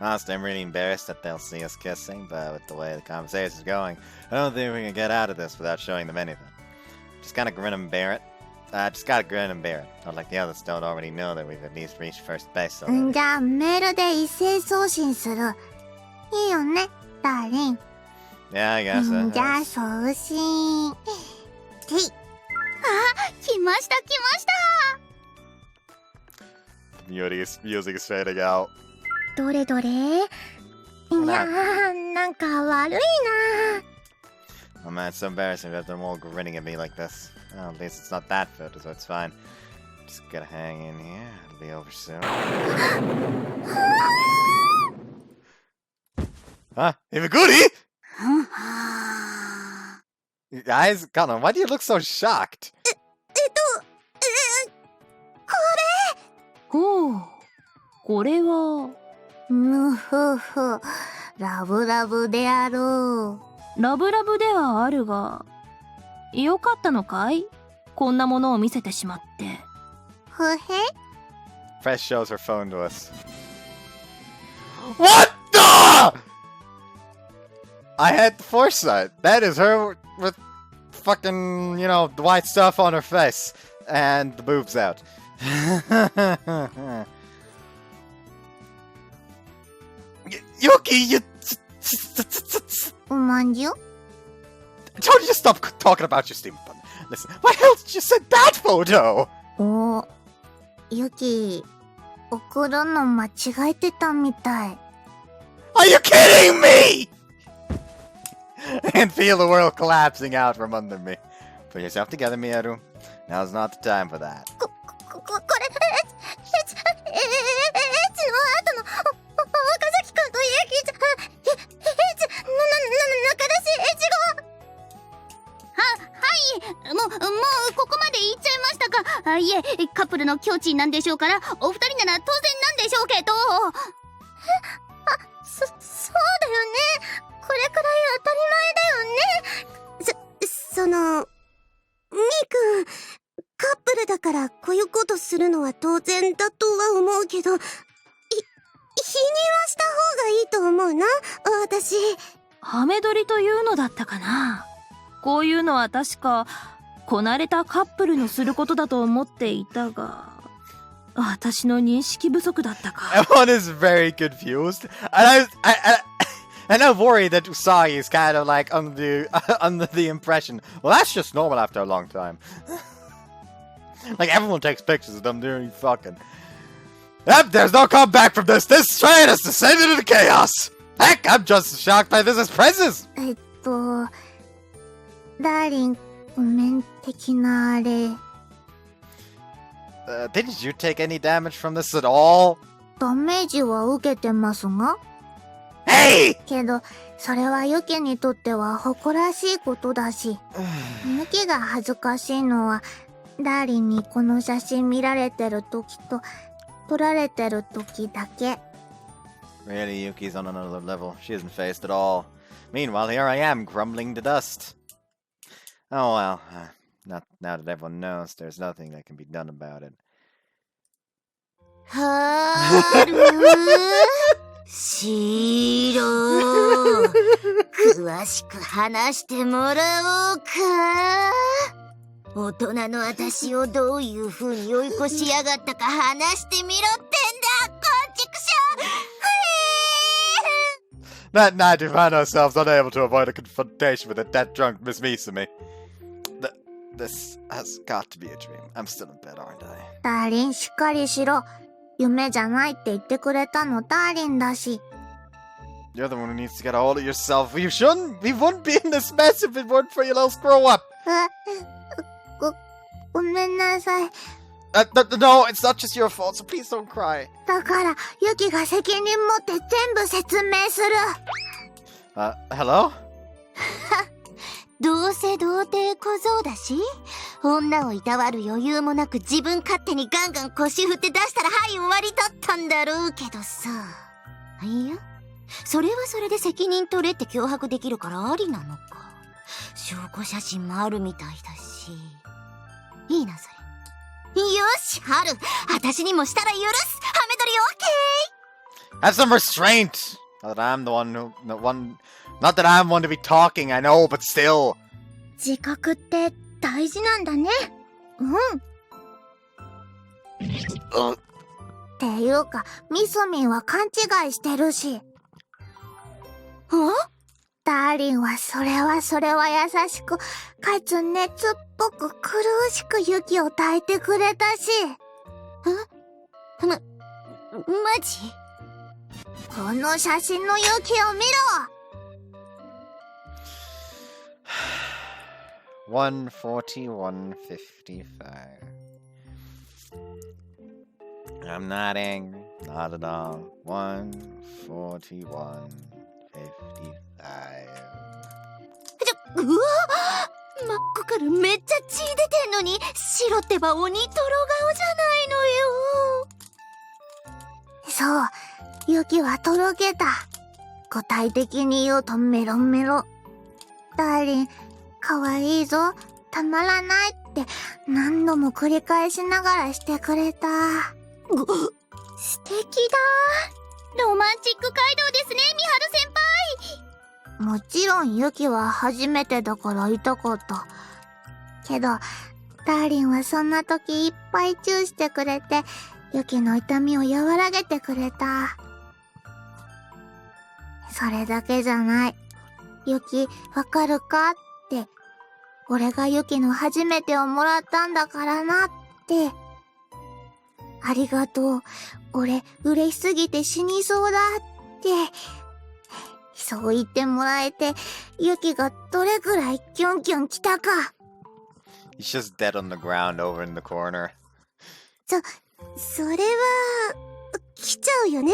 Honestly, I'm really embarrassed that they'll see us kissing, but with the way the conversation's going, I don't think we can get out of this without showing them anything. Just gotta grin and bear it. Just gotta grin and bear it. Not like the others don't already know that we've at least reached first base already. じゃあメールで一斉送信する。いいよね、ダーリン。 Yeah, I guess so. じゃあ送信。てい。来ました来ました。Music is fading out. どれどれ？いやー、なんか悪いな。 Oh man, it's so embarrassing that they're all grinning at me like this. Well, at least it's not that photo, so it's fine. Just gotta hang in here. It'll be over soon. Huh? Himaguri? You guys, Kana, why do you look so shocked? ほう。これは、むふふ。ラブラブであろう。ラブラブではあるが、よかったのかい？こんなものを見せてしまって。ふへ？ Fresh shows her phone to us. What the? I had the foresight. That is her with fucking, you know, the white stuff on her face and the boobs out. Yuki, you. おまんじゅう？ Told you to stop talking about your steam bun. Listen, why the hell did you send that photo? お、ユキ、送るの間違えてたみたい。 Are you kidding me? And feel the world collapsing out from under me. Put yourself together, Miyaru. Now's not the time for that. これ、エッチの後の、岡崎くんとゆきちゃん、エッチ、仲出し、エッチ語。はい、もう、ここまで言っちゃいましたか。いえ、カップルの境地なんでしょうから、お二人なら当然なんでしょうけど。そうだよね。これくらい当たり前だよね。その、みーくん、カップルだからこういうことするのは当然だとは思うけど、否認はした方がいいと思うな、私。ハメ撮りというのだったかな。こういうのは確か、こなれたカップルのすることだと思っていたが、私の認識不足だったか。Everyone is very confused. And I'm worried that Usagi is kind of like under the impression, well, that's just normal after a long time. Like, everyone takes pictures of them doing fucking. Yep, there's no comeback from this. This train has descended into chaos. Heck, I'm just as shocked by this as Princess. ダーリン、ごめん的なあれ。Didn't you take any damage from this at all? ダメージは受けてますが？ Hey! けど、それはユキにとっては誇らしいことだし、ユキが恥ずかしいのは、ダーリンにこの写真見られてる時と、撮られてる時だけ。Really, Yuki's on another level. She isn't faced at all. Meanwhile, here I am, crumbling to dust. Oh well, now that everyone knows, there's nothing that can be done about it. はるしろ詳しく話してもらおうか。大人の私をどういう風に追い越しやがったか話してみろってんだ、こんちくしょ。That night we found ourselves unable to avoid a confrontation with a dead drunk Miss Misumi. This has got to be a dream. I'm still in bed, aren't I? ダーリン、しっかりしろ。夢じゃないって言ってくれたのダーリンだし。You're the one who needs to get a hold of yourself. You shouldn't. We wouldn't be in this mess if it weren't for your little screw up. ごめんなさい。No, it's not just your fault, so please don't cry. だから、ユキが責任持って全部説明する。Hello? どうせ童貞小僧だし、女をいたわる余裕もなく自分勝手にガンガン腰振って出したらはい終わりだったんだろうけどさ。いや、それはそれで責任取れって脅迫できるからありなのか。証拠写真もあるみたいだし。いいなそれ。よし、ハル、私にもしたら許す。ハメ撮りオッケー。 Have some restraint. Not that I'm the not that I'm one to be talking, I know, but still. 自覚って大事なんだね。うん。っていうか、ミスミンは勘違いしてるし。ダーリンはそれは優しく、かつ熱っぽく苦しくユキを抱いてくれたし。マジ？この写真のユキを見ろ。141.55. I'm not angry, not at all. 141.55. うわ真っこからめっちゃ血出てんのに、白ってば鬼トロ顔じゃないのよ。そう、ユキはとろけた。具体的に言うとメロメロ。ダーリン、かわいいぞ、たまらないって何度も繰り返しながらしてくれた。素敵だ。ロマンチック街道ですね、ミハル先輩。もちろんユキは初めてだから痛かった。けど、ダーリンはそんな時いっぱいチューしてくれて、ユキの痛みを和らげてくれた。それだけじゃない。ユキ、わかるかって。俺がユキの初めてをもらったんだからなって。ありがとう。俺、嬉しすぎて死にそうだって。そう言ってもらえて、ユキがどれくらいキュンキュン来たか。He's just dead on the ground over in the corner. それは、来ちゃうよね。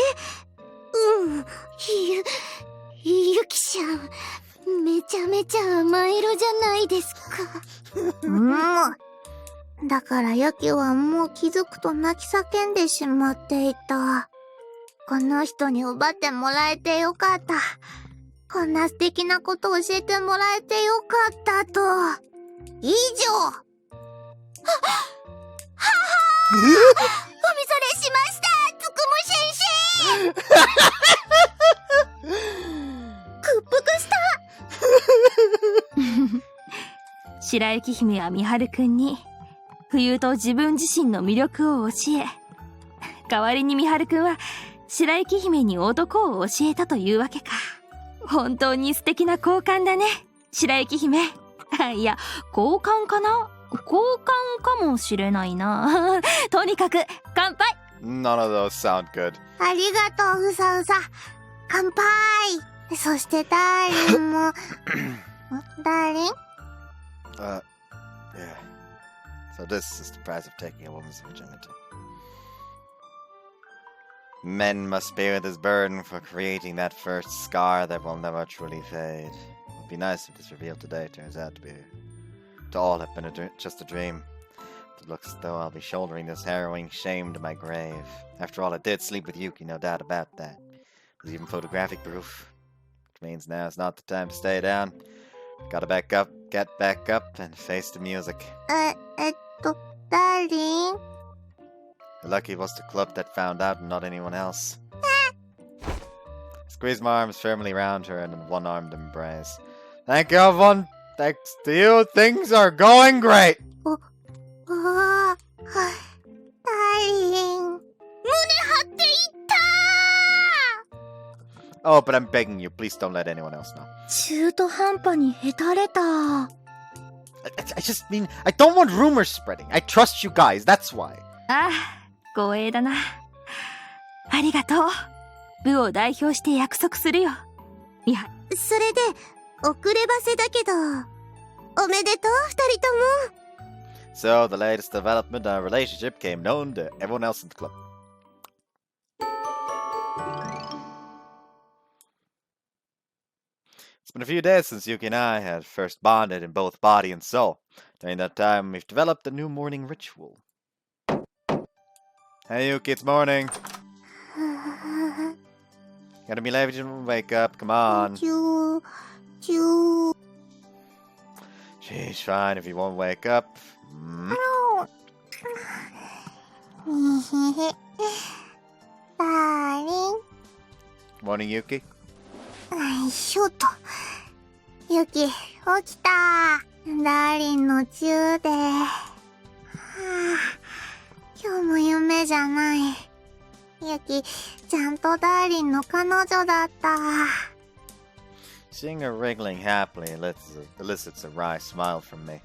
ゆきちゃん、めちゃめちゃ甘えろじゃないですか。だからユキはもう気づくと泣き叫んでしまっていた。この人に奪ってもらえてよかった。こんな素敵なこと教えてもらえてよかったと。以上。おみぞれしました、つくも先生。屈服した。白雪姫は美晴くんに冬と自分自身の魅力を教え、代わりに美晴くんは白雪姫に男を教えたというわけか。本当に素敵な交換だね、白雪姫。いや、交換かな、交換かもしれないな。とにかく乾杯。 None of those sound good. ありがとう、うさうさ。乾杯。そしてダーリンも。ダーリン？ Yeah. So this is the price of taking a woman's virginity. Men must bear this burden for creating that first scar that will never truly fade. It would be nice if this reveal today turns out to all have been just a dream. It looks as though I'll be shouldering this harrowing shame to my grave. After all, I did sleep with Yuki, no doubt about that. There's even photographic proof. Which means now is not the time to stay down. Gotta get back up, and face the music. Darling? Lucky it was the club that found out and not anyone else. Squeeze my arms firmly around her in a one-armed embrace. Thank you, everyone. Thanks to you, things are going great. Darling. 胸張っていった Oh, but I'm begging you, please don't let anyone else know. 中途半端にへたれた。I just mean, I don't want rumors spreading. I trust you guys, that's why. ああ、光栄だな。ありがとう。部を代表して約束するよ。いや、それで遅ればせだけどおめでとう二人とも。 So, the latest development in our relationship came known to everyone else in the club. It's been a few days since Yuki and I had first bonded in both body and soul. During that time, we've developed a new morning ritual. Hey Yuki, it's morning. Gotta be late if you don't wake up, come on. She's fine if you won't wake up. Darling? Morning, Yuki. ちょっと。ユキ、起きた。ダーリンの中で。今日も夢じゃない。ユキ、ちゃんとダーリンの彼女だった。Seeing her wriggling happily elicits a wry smile from me.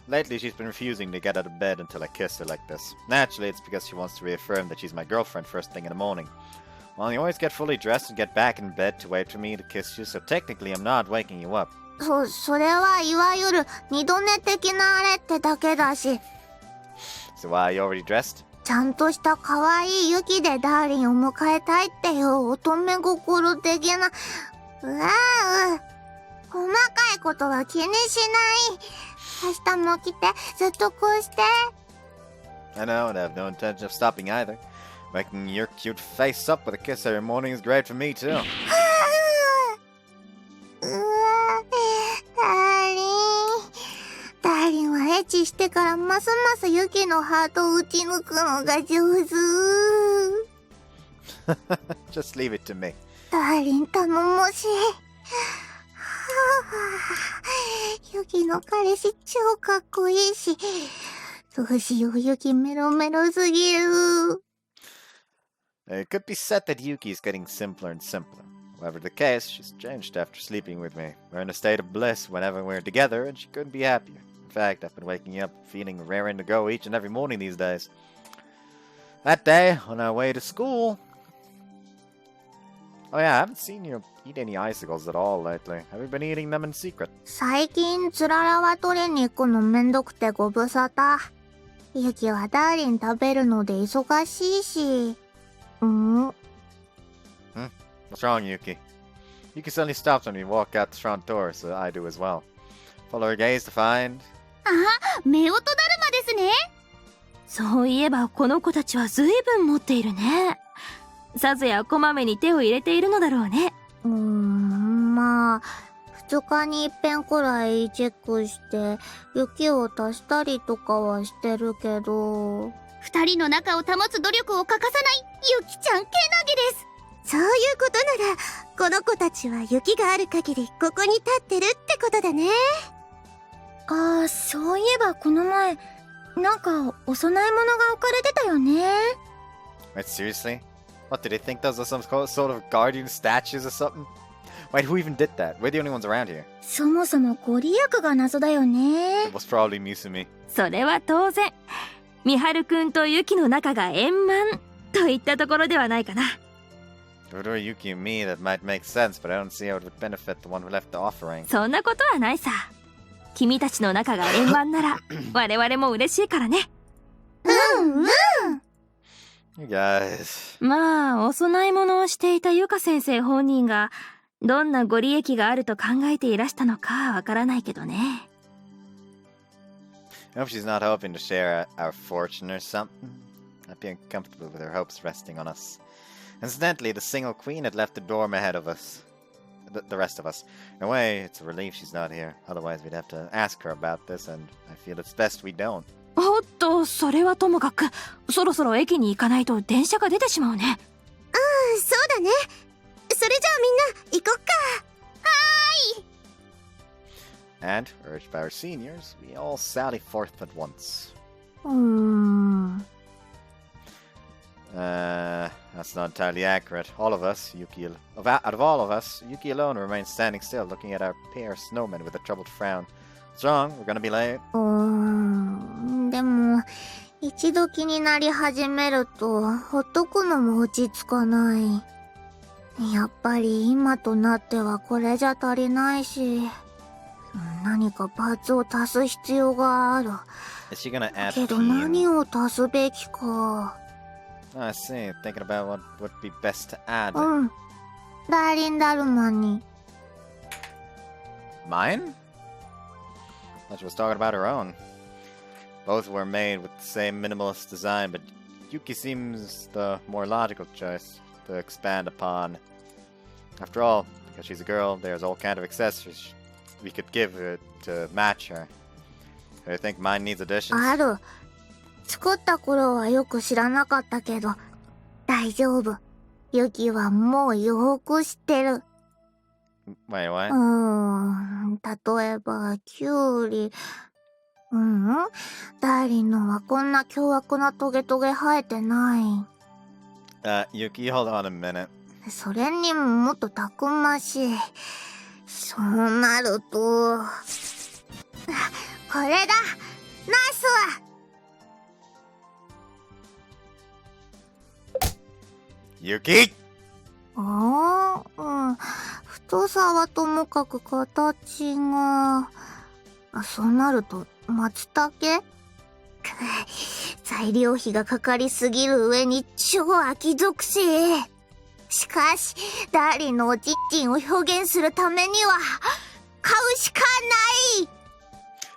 Lately, she's been refusing to get out of bed until I kiss her like this. Naturally, it's because she wants to reaffirm that she's my girlfriend first thing in the morning. Well, you always get fully dressed and get back in bed to wait for me to kiss you, so technically I'm not waking you up. それはいわゆる二度寝的なあれってだけだし。So why are you already dressed? ちゃんとした可愛いユキでダーリンを迎えたいっていう乙女心的な。細かいことは気にしない。明日も来て、ずっとこうして。I know, and I have no intention of stopping either. Making your cute face up with a kiss every morning is great for me too. ダーリンはエッチしてからますますユキのハートを打ち抜くのが上手。Just leave it to me. ダーリン頼もしい。ユキの彼氏超かっこいいし。どうしよう、ユキメロメロすぎる。It could be said that Yuki is getting simpler and simpler. Whatever the case, she's changed after sleeping with me. We're in a state of bliss whenever we're together, and she couldn't be happier. In fact, I've been waking up feeling raring to go each and every morning these days. That day, on our way to school... Oh yeah, I haven't seen you eat any icicles at all lately. Have you been eating them in secret? 最近つららは取りに行くのめんどくてご無沙汰。ユキはダーリン食べるので忙しいし。What's wrong, Yuki? Yuki suddenly stops when we walk out the front door, so I do as well. Follow her gaze to find... あ、夫婦だるまですね。そういえばこの子たちは随分持っているね。さぞやこまめに手を入れているのだろうね。まあ、2日に一遍くらいチェックして、雪を足したりとかはしてるけど。二人の仲を保つ努力を欠かさないユキちゃんけなげです。そういうことならこの子たちは雪がある限りここに立ってるってことだね。ああ、そういえばこの前なんかお供え物が置かれてたよね。 Wait, seriously? What, did they think those are some sort of guardian statues or something? Wait, who even did that? We're the only ones around here. そもそもご利益が謎だよね。 It was probably Musumi. それは当然。みはるくんとユキの仲が円満といったところではないかな。If it were Yuki and me, that might make sense, but I don't see how it would benefit the one who left the offering. そんなことはないさ。君たちの仲が円満なら我々も嬉しいからね。You guys. まあ、お供え物をしていたゆか先生本人が、どんなご利益があると考えていらしたのかわからないけどね。I hope she's not hoping to share our fortune or something. I'd be uncomfortable with her hopes resting on us. Incidentally, the single queen had left the dorm ahead of us. The rest of us. In a way, it's a relief she's not here. Otherwise, we'd have to ask her about this, and I feel it's best we don't. おっと、それはともかく、そろそろ駅に行かないと電車が出てしまうね。そうだね。それじゃあみんな行こっか。And, urged by our seniors, we all sally forth at once. That's not entirely accurate. All of us, out of all of us, Yuki alone remains standing still, looking at our pair snowmen with a troubled frown. What's wrong? We're gonna be late. でも、一度気になり始めると、ほっとくのも落ち着かない。やっぱり今となってはこれじゃ足りないし、何かパーツを足す必要がある。Is she gonna add けど theme? 何を足すべきか。I see. Thinking about what would be best to add. ダーリンダルマに。Mine? Thought she was talking about her own. Both were made with the same minimalist design, but Yuki seems the more logical choice to expand upon. After all, because she's a girl, there's all kind of accessories we could give her to match her. Do you think mine needs additions? ある。作った頃はよく知らなかったけど、大丈夫。ユキはもうよく知ってる。Wait, what? 例えば、キュウリ。ダーリンのはこんな凶悪なトゲトゲ生えてない。Yuki, hold on a minute. それにもっとたくましい。そうなると、これだ！ナス！Yuki! 太さはともかく形が、そうなると松茸？材料費がかかりすぎる上に超秋属性。しかしダーリンのおちんちんを表現するためには買うしかない。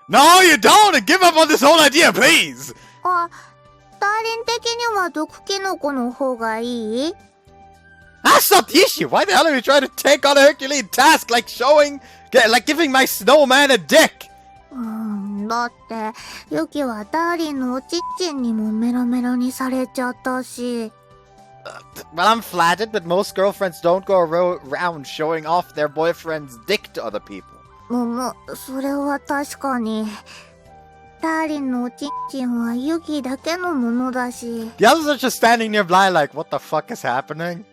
No, you don't! And give up on this whole idea, please! ダーリン的には毒キノコの方がいい？ That's not the issue! Why the hell are you trying to take on a Herculean task like giving my snowman a dick? だってユキはダーリンのおちんちんにもメラメラにされちゃったし。Well, I'm flattered, but most girlfriends don't go around showing off their boyfriend's dick to other people. それは確かに。ダーリンのおちんちんはユキだけのものだし。The others are just standing nearby like, what the fuck is happening?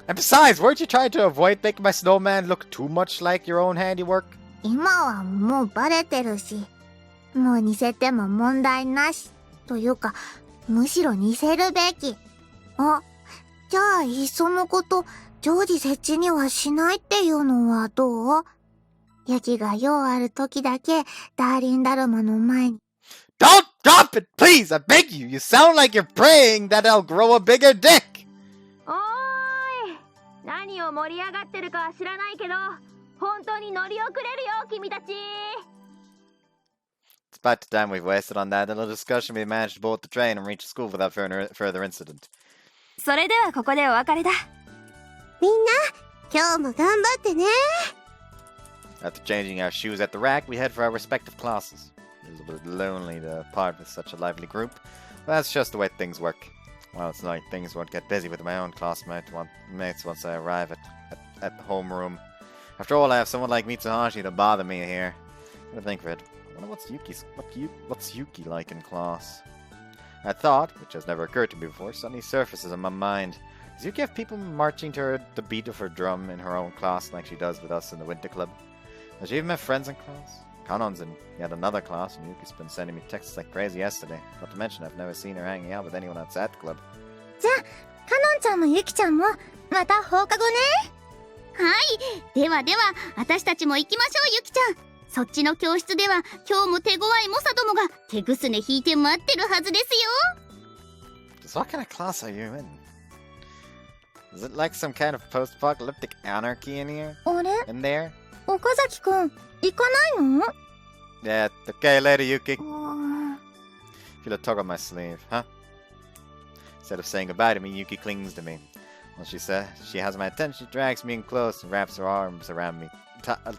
And besides, weren't you trying to avoid making my snowman look too much like your own handiwork? 今はもうバレてるし、もう似せても問題なし。というか、むしろ似せるべき。じゃあいっそのこと常時設置にはしないっていうのはどう？ユキが用ある時だけダーリンダルマの前に。Don't drop it, please! I beg you! You sound like you're praying that I'll grow a bigger dick! おーい、何を盛り上がってるかは知らないけど、本当に乗り遅れるよ、君たち。Despite the time we've wasted on that little discussion, we managed to board the train and reach school without further incident. それではここでお別れだ。みんな、今日も頑張ってね。After changing our shoes at the rack, we head for our respective classes. It was a bit lonely to part with such a lively group, but that's just the way things work. Well, it's not like things won't get busy with my own classmates once I arrive at the homeroom. After all, I have someone like Mitsuhashi to bother me here. What do you think of it? I wonder what's Yuki like in class? A thought, which has never occurred to me before, suddenly surfaces in my mind. Does Yuki have people marching to the beat of her drum in her own class like she does with us in the Winter Club? Does she even have friends in class? Kanon's in yet another class, and Yuki's been sending me texts like crazy yesterday. Not to mention, I've never seen her hanging out with anyone outside the club. じゃあ、カノンちゃんもユキちゃんもまた放課後ね。はい、ではでは私たちも行きましょう。ユキちゃん、そっちの教室では今日も手強い猛者どもが手ぐすね引いて待ってるはずですよ。So what kind of class are you in? Is it like some kind of post-apocalyptic anarchy in here? あれ In there? 岡崎くん、行かないの Yeah, okay, later, Yuki. うーん Feel a tug on my sleeve, huh? Instead of saying goodbye to me, Yuki clings to me. Well, she says she has my attention, she drags me in close and wraps her arms around me,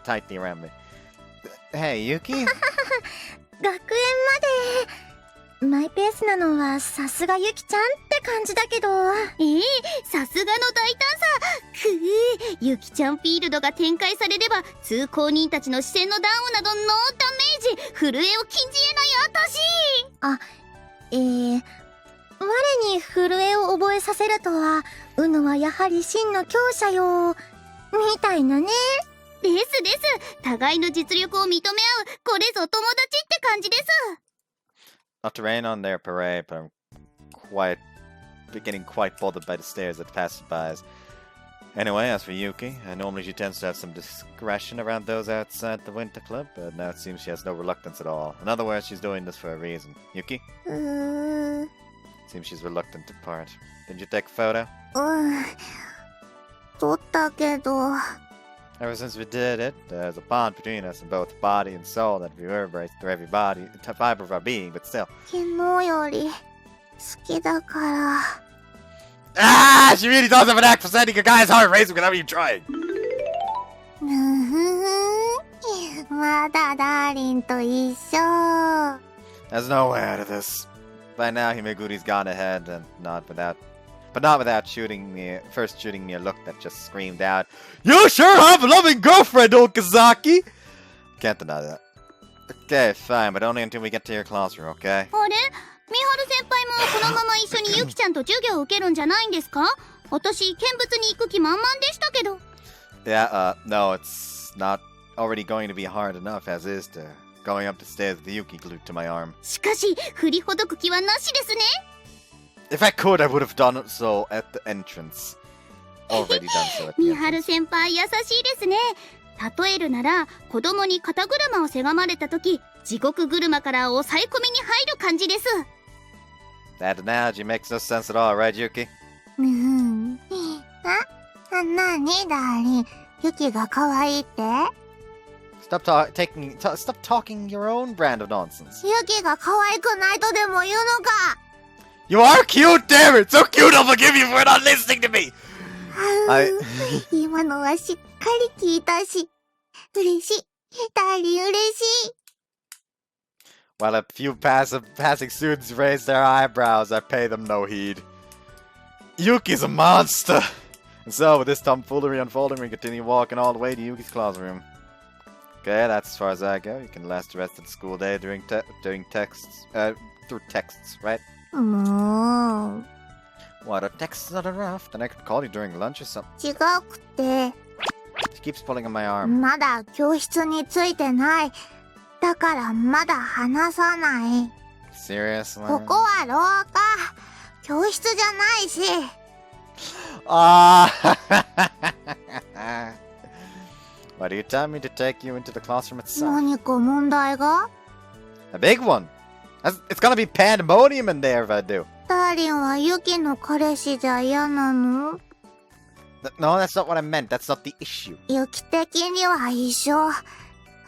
tightly around me. Hey, Yuki? 学園までマイペースなのはさすがゆきちゃんって感じだけど。さすがの大胆さ。ゆきちゃんフィールドが展開されれば通行人たちの視線のダウンなどノーダメージ、震えを禁じ得ない私。我に震えを覚えさせるとは、うぬはやはり真の強者よみたいなね。ですです。互いの実力を認め合う、これぞ友達って感じです。Not to rain on their parade, but I'm getting quite bothered by the stares that passersby. Anyway, as for Yuki, normally she tends to have some discretion around those outside the winter club, but now it seems she has no reluctance at all. In other words, she's doing this for a reason. Yuki? うーん Seems she's reluctant to part. Did you take a photo? 撮ったけど Ever since we did it, there's a bond between us in both body and soul that reverberates through every body, fiber of our being, but still. 昨日より好きだから Ah! She really does have an act for sending a guy's heart racing without even trying! ふふふまだダーリンと一緒 There's no way out of this. By now, Himeguri's gone ahead, and not without shooting me a look that just screamed out, "You sure have a loving girlfriend, Okazaki!" Can't deny that. Okay, fine, but only until we get to your classroom, okay? あれ、みはる先輩もこのまま一緒にゆきちゃんと授業を受けるんじゃないんですか？私、見物に行く気満々でしたけど。Yeah, no, it's not already going to be hard enough as is to going up the stairs with the Yuki glued to my arm. しかし、振りほどく気はなしですね。If I could, I would have done so at the entrance. Already done so at the みはる entrance. 先輩優しいですね。例えるなら、子供に肩車をせがまれたとき、地獄車から抑え込みに入る感じです。That analogy makes no sense at all, right, Yuki? うんなにダーリンユキが可愛いって Stop talking your own brand of nonsense. ユキが可愛くないとでも言うのか You are cute, damn it! So cute, I'll forgive you for not listening to me! 今のはしっかり聞いたし嬉しいダーリン嬉しい While a few passing students raise their eyebrows, I pay them no heed. Yuki's a monster! And so, with this tomfoolery unfolding, we continue walking all the way to Yuki's classroom. Okay, that's as far as I go. You can last the rest of the school day through texts, right? もう What, are texts not enough? Then I could call you during lunch or something. 違くて She keeps pulling on my arm. まだ教室についてないだからまだ話さない Seriously? ここは廊下教室じゃないし Ah! Why do you tell me to take you into the classroom itself? 何か問題が A big one! It's gonna be pandemonium in there if I do. ダーリンはユキの彼氏じゃ嫌なの No, that's not what I meant. That's not the issue. ユキ的には一緒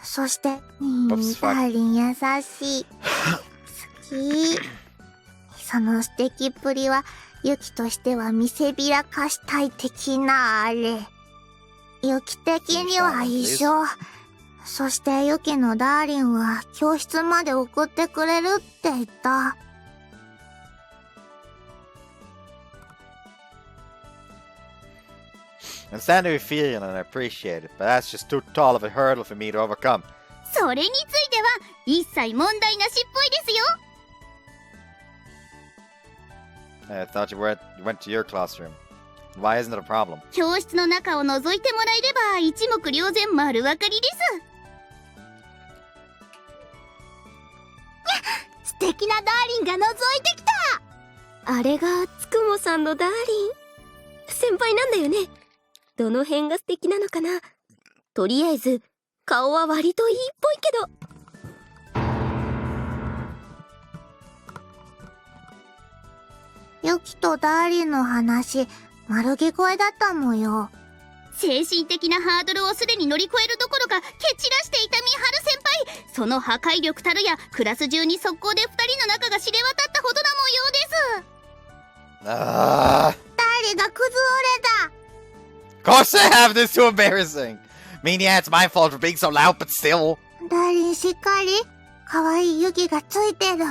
そして、ダ Oops, fuck. ーリン優しい好きその素敵っぷりはユキとしては見せびらかしたい的なあれユキ的には一緒そしてユキのダーリンは教室まで送ってくれるって言った I understand how you feel and I appreciate it, but that's just too tall of a hurdle for me to overcome. それについては一切問題なしっぽいですよ。 I thought you went to your classroom. Why isn't it a problem? 教室の中を覗いてもらえれば一目瞭然丸わかりです。素敵なダーリンが覗いてきた。あれがつくもさんのダーリン先輩なんだよね。どの辺が素敵なのかな。とりあえず顔は割といいっぽいけど。ユキとダーリンの話、丸聞こえだったもんよ。精神的なハードルをすでに乗り越えるどころか蹴散らしていたミハル先輩、その破壊力たるやクラス中に速攻で2人の仲が知れ渡ったほどな模様です。Ah, ダーリンがクズ折れ of course I have. This is too embarrassing. I mean, yeah, it's my fault for being so loud, but still. た。ダーリンしっかり。可愛いユキがついてる。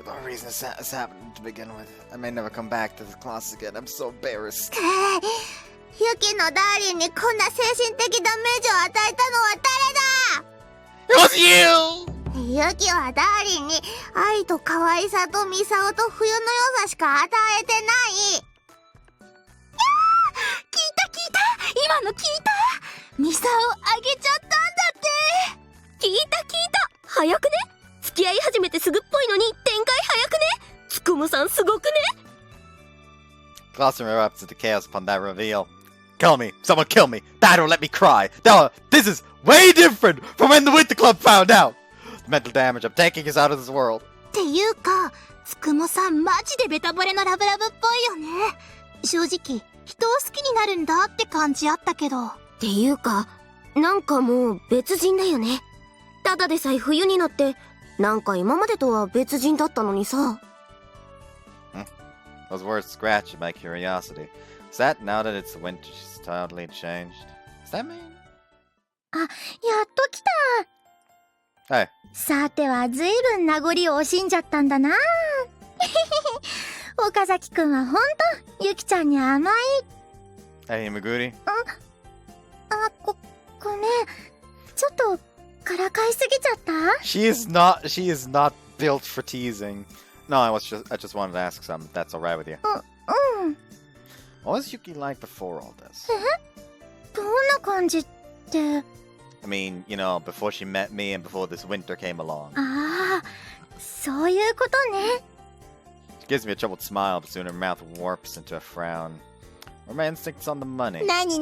The only reason this happened to begin with. I may never come back to this class again. I'm so embarrassed. ユキのダーリンにこんな精神的ダメージを与えたのは It was you! 誰だ。ユキはダーリンに愛と可愛さとミサオと冬の良さしか与えてない。聞いた今の聞いた。ミサをあげちゃったんだって。聞いた早くね。付き合い始めてすぐっぽいのに展開早くね。つくもさんすごくね。 Classroom erupts into chaos upon that reveal. Kill me! Someone kill me! Dad won't let me cry! No, this is way different from when the Winter Club found out! The mental damage I'm taking is out of this world. っていうか、つくもさんマジでベタボレのラブラブっぽいよね。正直、人を好きになるんだって感じあったけど。っていうか、なんかもう別人だよね。ただでさえ冬になって、なんか今までとは別人だったのにさ。Those words scratched my curiosity. Is that now that it's winter she's totally changed? Does that mean? やっと来た。Hey. さてはずいぶん名残を惜しんじゃったんだな。岡崎くんはほんとユキちゃんに甘い。 Hey, Himaguri. ごめん、ちょっとからかいすぎちゃった。 She is not built for teasing. No, I just wanted to ask something. If that's alright with you. うん。 What was Yuki like before all this? どんな感じって。I mean, you know, before she met me and before this winter came along. ああ、そういうことね。 She gives me a troubled smile, but soon her mouth warps into a frown. Or my instinct's on the money. なに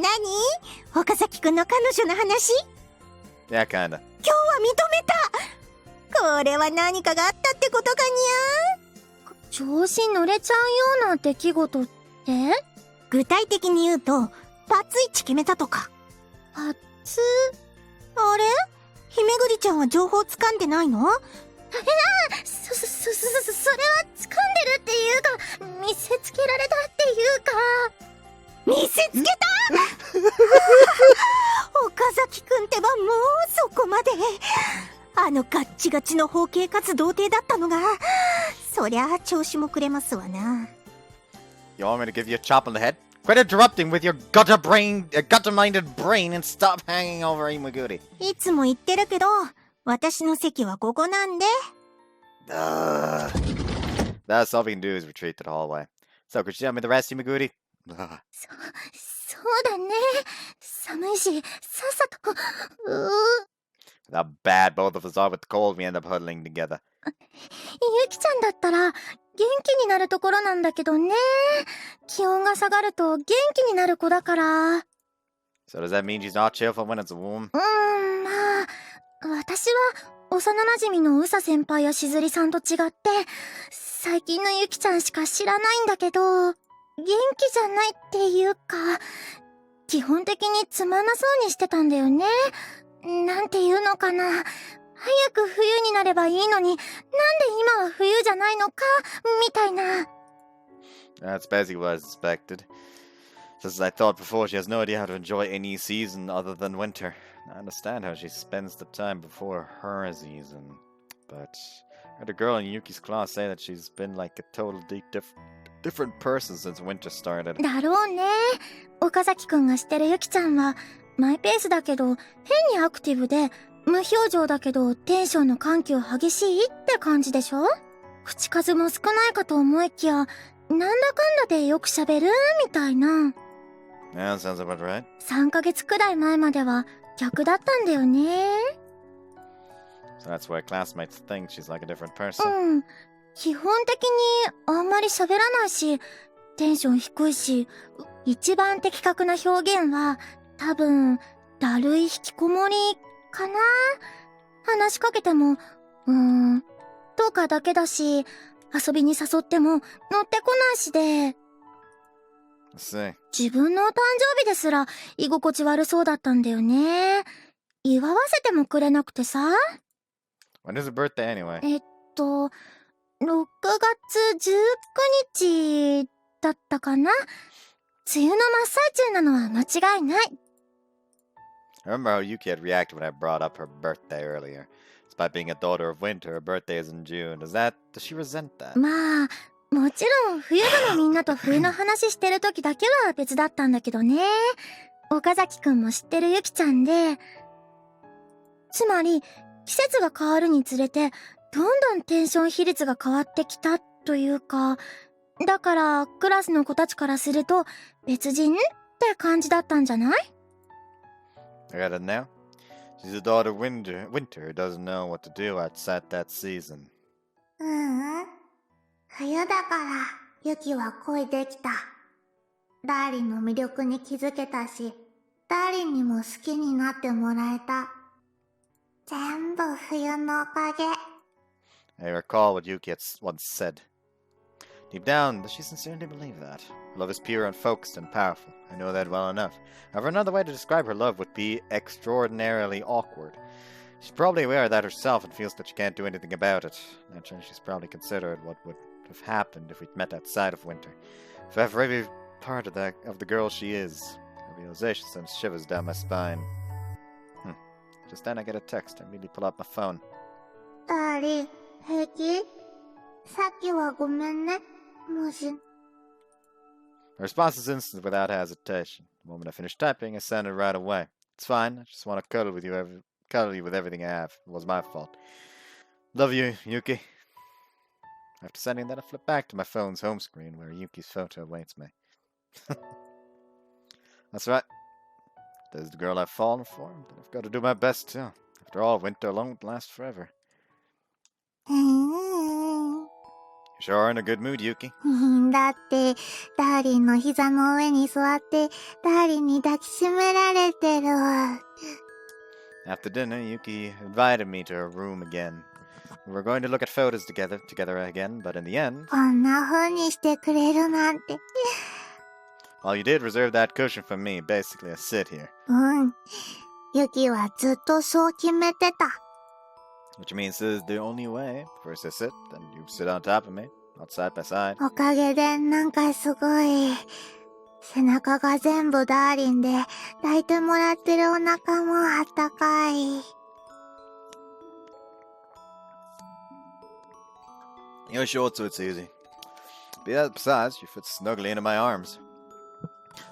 岡崎くんの彼女の話？ Yeah, kinda. 今日は認めた。これは何かがあったってことかにゃ。調子乗れちゃうような出来事って？具体的に言うと、バツイチ決めたとか。バツ？あれ？姫栗ちゃんは情報つかんでないの？それは掴んでるっていうか、見せつけられたっていうか。見せつけた岡崎くんってばもうそこまで。あのガッチガチの包茎かつ童貞だったのが、そりゃあ調子もくれますわな。You want me to give you a chop on the head? Quit interrupting with your gutter-minded brain and stop hanging over Imaguri. いつも言ってるけど、私の席はここなんで。That's all we can do is retreat to the hallway. So, could you tell me the rest, Imaguri? そうだね。寒いし、さっさと。How bad both of us are with the cold, we end up huddling together. ゆきちゃんだったら元気になるところなんだけどね。気温が下がると元気になる子だから。So does that mean she's not cheerful when it's warm? まあ、私は幼馴染の宇佐先輩やしずりさんと違って最近のゆきちゃんしか知らないんだけど、元気じゃないっていうか、基本的につまんなそうにしてたんだよね。なんていうのかな。早く冬になればいいのに、なんで今は冬じゃないのか、みたいな。That's basically what I suspected. Just as I thought before, she has no idea how to enjoy any season other than winter. I understand how she spends the time before her season. But I heard a girl in Yuki's class say that she's been like a totally different person since winter started. だろうね。岡崎くんが知ってるゆきちゃんは、マイペースだけど、変にアクティブで、無表情だけど、テンションの緩急激しいって感じでしょ？口数も少ないかと思いきや、なんだかんだでよく喋るみたいな。Yeah, sounds about right. 3ヶ月くらい前までは逆だったんだよね。So that's why classmates think she's like a different person. うん。基本的にあんまり喋らないし、テンション低いし、一番的確な表現は、多分、だるい引きこもりかな。話しかけても、とかだけだし、遊びに誘っても乗ってこないしで、Let's see. 自分のお誕生日ですら居心地悪そうだったんだよね。祝わせてもくれなくてさ。When is her birthday anyway? 6月19日だったかな。梅雨の真っ最中なのは間違いない。I remember how Yuki had reacted when I brought up her birthday earlier. Despite being a daughter of winter, her birthday is in June. Does she resent that? まあ、もちろん冬部のみんなと冬の話してる時だけは別だったんだけどね。岡崎くんも知ってるゆきちゃんで。つまり、季節が変わるにつれて、どんどんテンション比率が変わってきたというか、だからクラスの子たちからすると別人って感じだったんじゃない？ I got it now. She's a daughter of winter who doesn't know what to do outside that season. 冬だからユキは恋できた。ダーリンの魅力に気づけたし、ダーリンにも好きになってもらえた。全部冬のおかげ。I recall what Yuki had once said. Deep down, does she sincerely believe that? Her love is pure and focused and powerful. I know that well enough. However, another way to describe her love would be extraordinarily awkward. She's probably aware of that herself and feels that she can't do anything about it. Naturally, she's probably considered what would have happened if we'd met outside of winter. If every part of the girl she is, the realization sends shivers down my spine. Just then I get a text. I immediately pull out my phone. ダーリン、平気？さっきはごめんね。もし。Her response is instant without hesitation. The moment I finish typing, I send it right away. It's fine. I just want to cuddle you with everything I have. It was my fault. Love you, Yuki. After sending that, I flip back to my phone's home screen where Yuki's photo awaits me. That's right. If there's the girl I've fallen for, then I've got to do my best too. After all, winter alone won't last forever. You sure are in a good mood, Yuki. だって、ダーリンの膝の上に座って、ダーリンに抱きしめられてる。After dinner, Yuki invited me to her room again. We were going to look at photos together again, but in the end... こんな風にしてくれるなんて。All you did, reserve that cushion for me. Basically, I sit here. ユキはずっとそう決めてた。Which means this is the only way. First I sit, then you sit on top of me, not side by side. おかげでなんかすごい。背中が全部ダーリンで、抱いてもらってるお腹もあったかい。You're short, so it's easy. Besides, you fit snugly into my arms.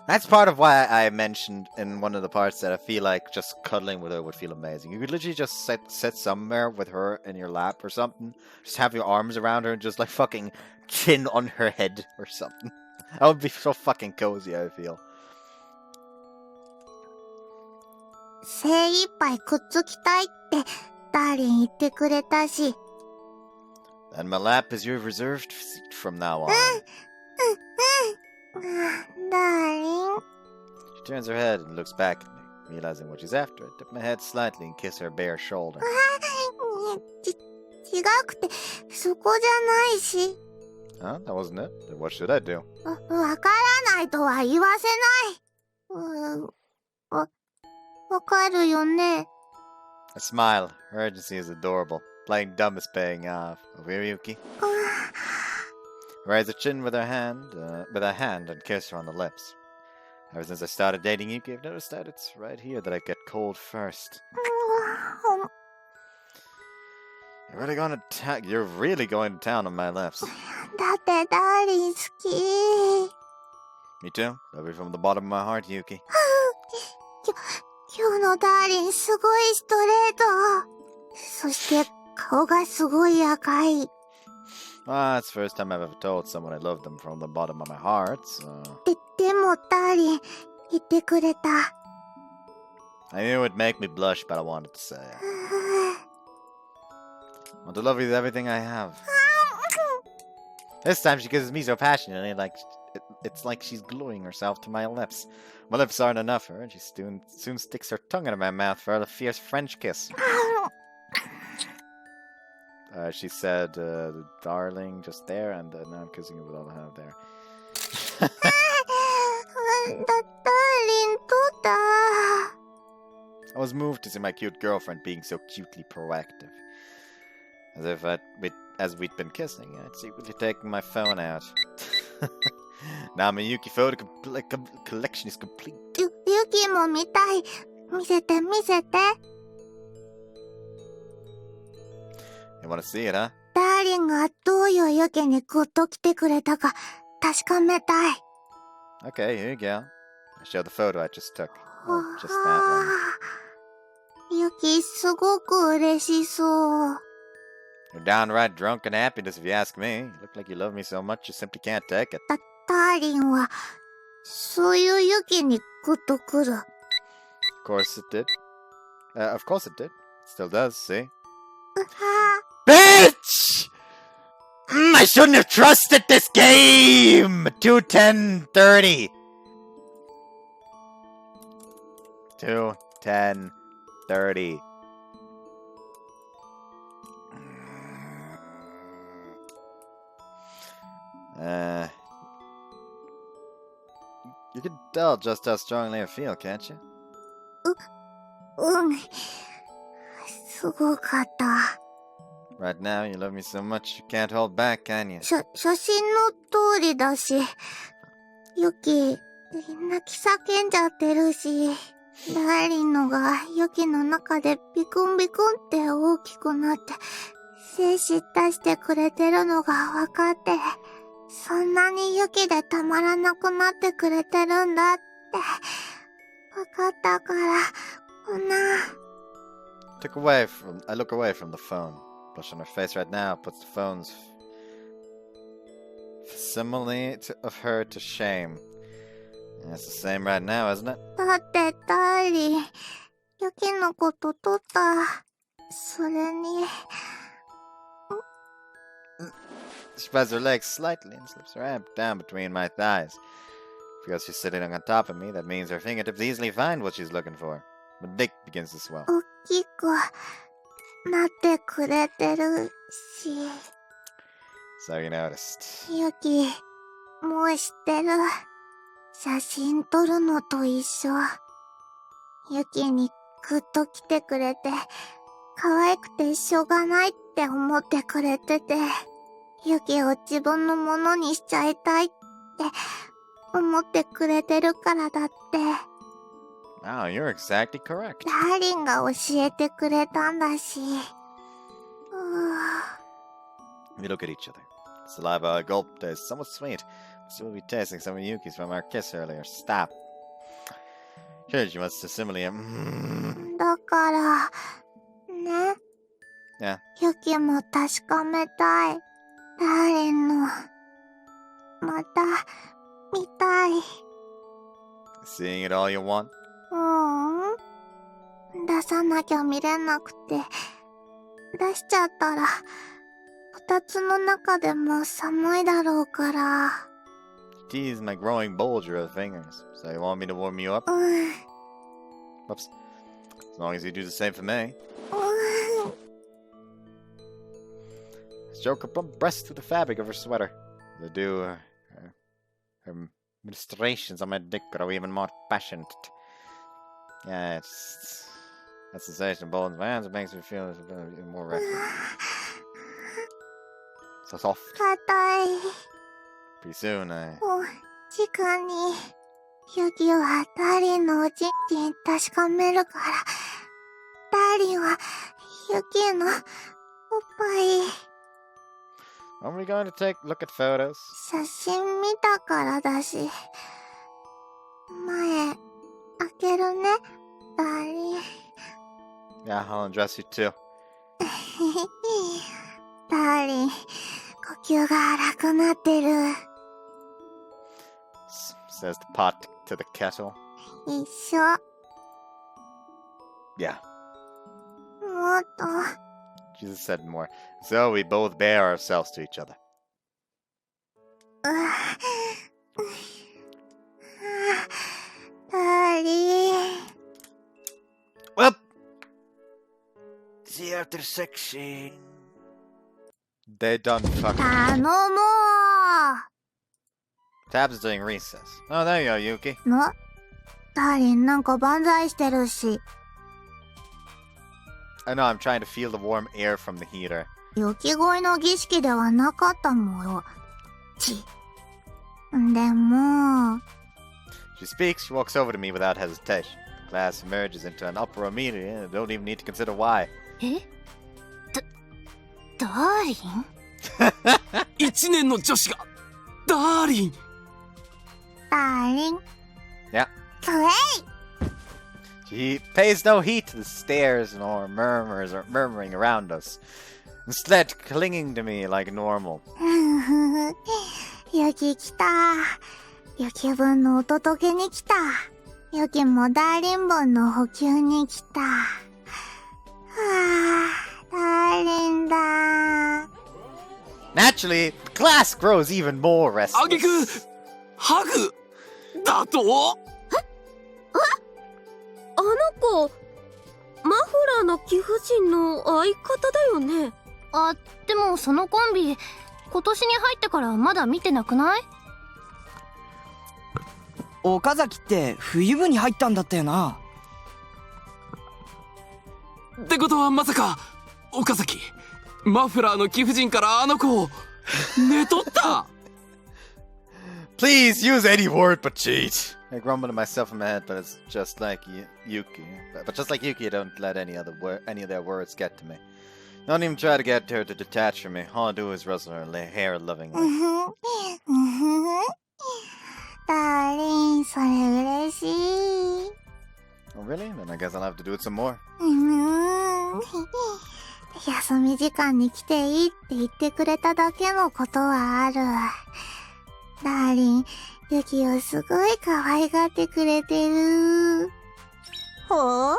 That's part of why I mentioned in one of the parts that I feel like just cuddling with her would feel amazing. You could literally just sit somewhere with her in your lap or something. Just have your arms around her and just like fucking chin on her head or something. That would be so fucking cozy, I feel. 精一杯くっつきたいってダーリン言ってくれたし。And my lap is your reserved seat from now on. ダーリン。 She turns her head and looks back at me. Realizing what she's after, I tip my head slightly and kiss her bare shoulder. 違くて、そこじゃないし。Huh? That wasn't it? Then what should I do? わからないとは言わせない。わかるよね。I smile. Her urgency is adorable. Playing dumb is paying off. Over here, Yuki. Raise her chin with her hand, and kiss her on the lips. Ever since I started dating Yuki, I've noticed that it's right here that I get cold first. You're really going to town on my lips. だってダーリン好き。Me too. Love you from the bottom of my heart, Yuki. 今日のダーリンすごいストレート。そして顔がすごい赤い。It's the first time I've ever told someone I love them from the bottom of my heart, so... でもダーリン言ってくれた。I knew it would make me blush, but I wanted to say it. I want to love you with everything I have. This time she kisses me so passionately, it's like she's gluing herself to my lips. My lips aren't enough for her, and she soon sticks her tongue into my mouth for a fierce French kiss. She said, darling, just there, and now I'm kissing you with all I have there. ダーリン、どうだ I was moved to see my cute girlfriend being so cutely proactive. As we'd been kissing, I'd secretly taken my phone out. Now my Yuki photo collection is complete. ユキも見たい。見せて、見せて。 You wanna see it, huh? ダーリンがどういうユキにグッと来てくれたか確かめたい。 Okay, here you go. I'll show the photo I just took. Oh, just that one. ユキ、すごく嬉しそう。 You're downright drunk and happiness if you ask me. You look like you love me so much you simply can't take it. ダーリンは、そういうユキにグッとくる。 Of course it did. Of course it did. It still does, see? Bitch! I shouldn't have trusted this game! 2:10:30. 2:10:30. You can tell just how strongly I feel, can't you? うん。すごかった。 Right now, you love me so much you can't hold back, can you? 写真の通りだし、ユキ、泣き叫んじゃってるし、ダーリンのがユキの中でビクンビクンって大きくなって、精子出してくれてるのが分かって、そんなにユキでたまらなくなってくれてるんだって、分かったから、I look away from the phone. Blush on her face right now puts the phone's facsimile of her to shame. And it's the same right now, isn't it? だってダーリン、ユキのこと撮った。それに、She spreads her legs slightly and slips her hand down between my thighs. Because she's sitting on top of me, that means her fingertips easily find what she's looking for. My dick begins to swell. 大きくなってくれてるし。 So you noticed. ユキ、もう知ってる。写真撮るのと一緒。ユキにグッと来てくれて、可愛くてしょうがないって思ってくれてて、ユキを自分のものにしちゃいたいって思ってくれてるからだって。 Wow, you're exactly correct. ダーリンが教えてくれたんだし。We look at each other. Saliva I gulp tastes somewhat sweet. Still be tasting some of Yuki's from our kiss earlier. Stop. Sure, she wants to simile. だから、ね。Yeah. ユキも確かめたい。ダーリンの、また、見たい。 Seeing it all you want? 出さなきゃ見れなくて、出しちゃったら、こたつの中でも寒いだろうから。Tease my growing bulge of fingers. So you want me to warm you up? Whoops. As long as you do the same for me. Stroke her plump breast through the fabric of her sweater. To do her ministrations on my dick grow even more passionate. Yeah, it's that sensation of bones in my hands. It makes me feel even more restless. So soft. 硬い。 Pretty soon, I... 直に、ユキはダーリンのおちんちん確かめるから、ダーリンはユキのおっぱい。Are we going to take a look at photos? 写真見たからだし、前、開けるね、ダーリン。Yeah, I'll undress you too. ダーリン、呼吸が荒くなってる。Says the pot to the kettle. 一緒。Yeah. もっと。 Jesus said more. So we both bear ourselves to each other. ダーリン。 Well, see you after section. They done fucking. 頼も Tab's doing recess. Oh, there you go, Yuki. う。ダーリンなんか万歳してるし。 I know, I'm trying to feel the warm air from the heater. 雪恋の儀式ではなかったもよ。でも She speaks, she walks over to me without hesitation. The class emerges into an uproar immediately, and I don't even need to consider why. ダーリン一年の女子がダーリン。ダーリン Yeah. つえい She pays no heed to the stares nor murmurs or murmuring around us. Instead, clinging to me like normal. 雪来た。雪分のお届けに来た。雪もダーリン分の補給に来た。はぁ、ダーリンだ。 Naturally, the class grows even more あげく restless. ハグだと。あの子マフラーの貴婦人の相方だよね。あ、でもそのコンビ今年に入ってからまだ見てなくない？岡崎って冬部に入ったんだったよな。ってことはまさか岡崎マフラーの貴婦人からあの子を寝取った。Please use any word but cheat. I grumble to myself in my head, but it's just like Yuki. But just like Yuki, I don't let any of their words get to me. Don't even try to get her to detach from me. All I do is rustle her hair lovingly. ダーリン、それ嬉しい。 Oh, really? Then I guess I'll have to do it some more. 休み時間に来ていいって言ってくれただけのことはある。ダーリン、ユキをすごい可愛がってくれてる。ほう、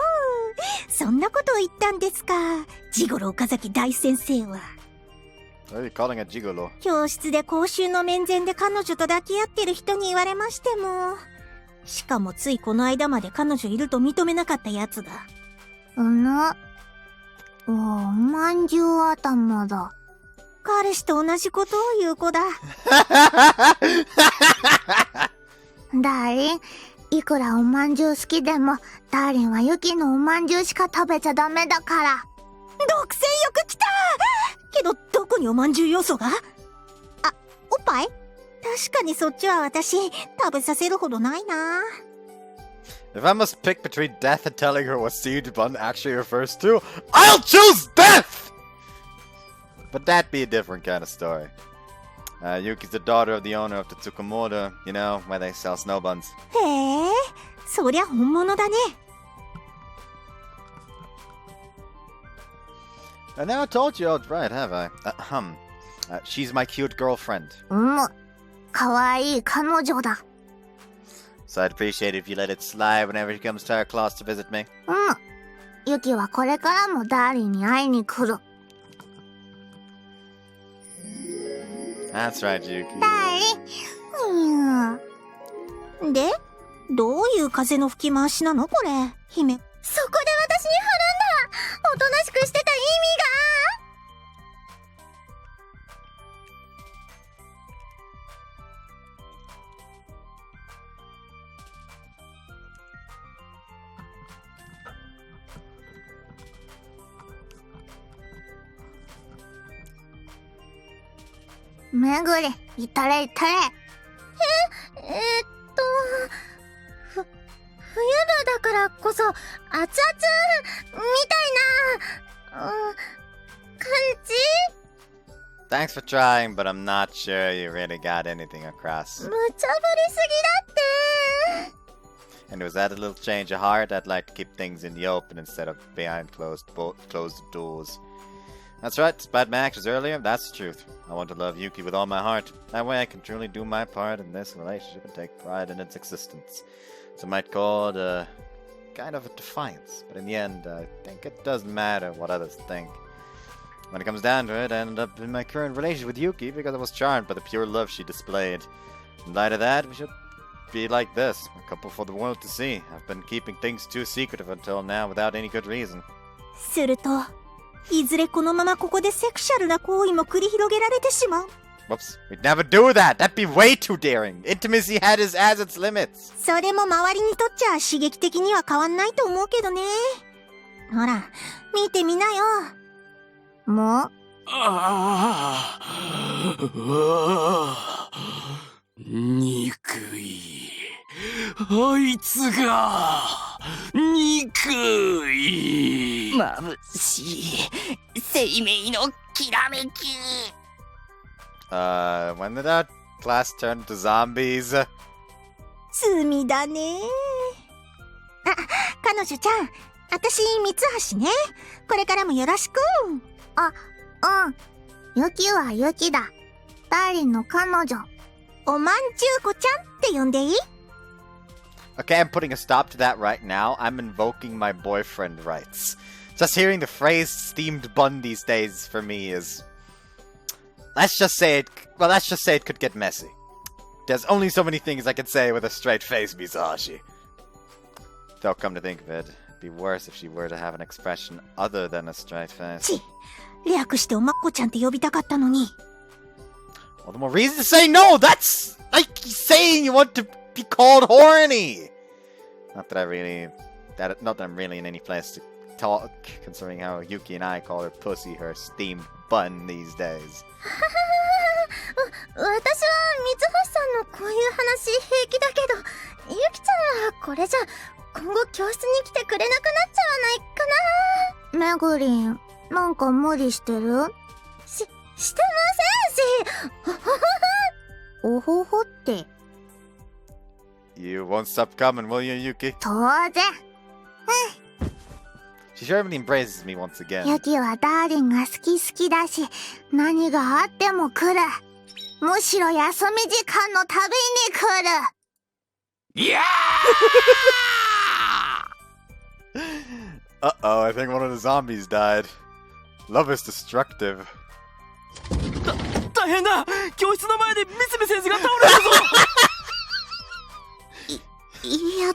そんなことを言ったんですか、ジゴロ岡崎大先生は。 What are you calling a gigolo? 教室で公衆の面前で彼女と抱き合ってる人に言われましても。しかもついこの間まで彼女いると認めなかったやつだ。おまんじゅう頭だ。彼氏と同じことを言う子だ。ダーリン、いくらおまんじゅう好きでも、ダーリンはユキのおまんじゅうしか食べちゃダメだから。独占欲きた。けどどこにおまんじゅう要素が？あ、おっぱい？確かにそっちは私食べさせるほどないな。 If I must pick between death and telling her what seed bun actually refers to, I'll choose death! But that'd be a different kind of story. Yuki's the daughter of the owner of the Tsukumoto, you know, where they sell snow buns. へえ、そりゃ本物だね。I never told you outright, have I? She's my cute girlfriend. 可愛い彼女だ。 So I'd appreciate it if you let it slide whenever she comes to our class to visit me. ユキはこれからもダーリンに会いに来る。 That's right, Yuki. ダーリン。で、どういう風の吹き回しなのこれ、姫。そこで私に貼るんだ。おとなしくしてた意味めぐり、いたれいたれ。冬場だからこそ熱々みたいな、感じ。 Thanks for trying, but I'm not sure you really got anything across. 無茶ぶりすぎだって。 And was that a little change of heart? I'd like to keep things in the open instead of behind closed doors. That's right, despite my actions earlier, that's the truth. I want to love Yuki with all my heart. That way I can truly do my part in this relationship and take pride in its existence. Some might call it a kind of a defiance, but in the end, I think it doesn't matter what others think. When it comes down to it, I ended up in my current relationship with Yuki because I was charmed by the pure love she displayed. In light of that, we should be like this, a couple for the world to see. I've been keeping things too secretive until now without any good reason. すると、いずれこのままここでセクシャルな行為も繰り広げられてしまう。 Whoops. We'd never do that. That'd be way too daring. Intimacy has its limits. それも周りにとっちゃ刺激的には変わんないと思うけどね。ほら、見てみなよ。もうああ、憎い。あいつが憎い。眩しい生命のきらめき。 When did that class turn to zombies? 罪だね。あ、彼女ちゃん、私三橋ね。これからもよろしく。ユキはユキだ。ダーリンの彼女。おまんじゅう子ちゃんって呼んでいい？ Okay, I'm putting a stop to that right now. I'm invoking my boyfriend rights. Just hearing the phrase steamed bun these days for me is... Let's just say it could get messy. There's only so many things I can say with a straight face, Misashi. Though, come to think of it, it'd be worse if she were to have an expression other than a straight face. ち、略しておまっこちゃんって呼びたかったのに。 All the more reason to say no! That's like saying you want to be called horny! Not that I'm really in any place to talk, considering how Yuki and I call her pussy her steamed bun these days. 私は三橋さんのこういう話平気だけど、ゆきちゃんはこれじゃ今後教室に来てくれなくなっちゃわないかな。めぐりん、なんか無理してる？してませんし。おほほって。You won't stop coming, will you, Yuki? 当然。She sharply embraces me once again. ユキはダーリンが好きだし、何があっても来る。むしろ休み時間のたびに来る。いやー Uh-oh, I think one of the zombies died. Love is destructive. 大変だ。教室の前でミスミ先生が倒れるぞ。いや、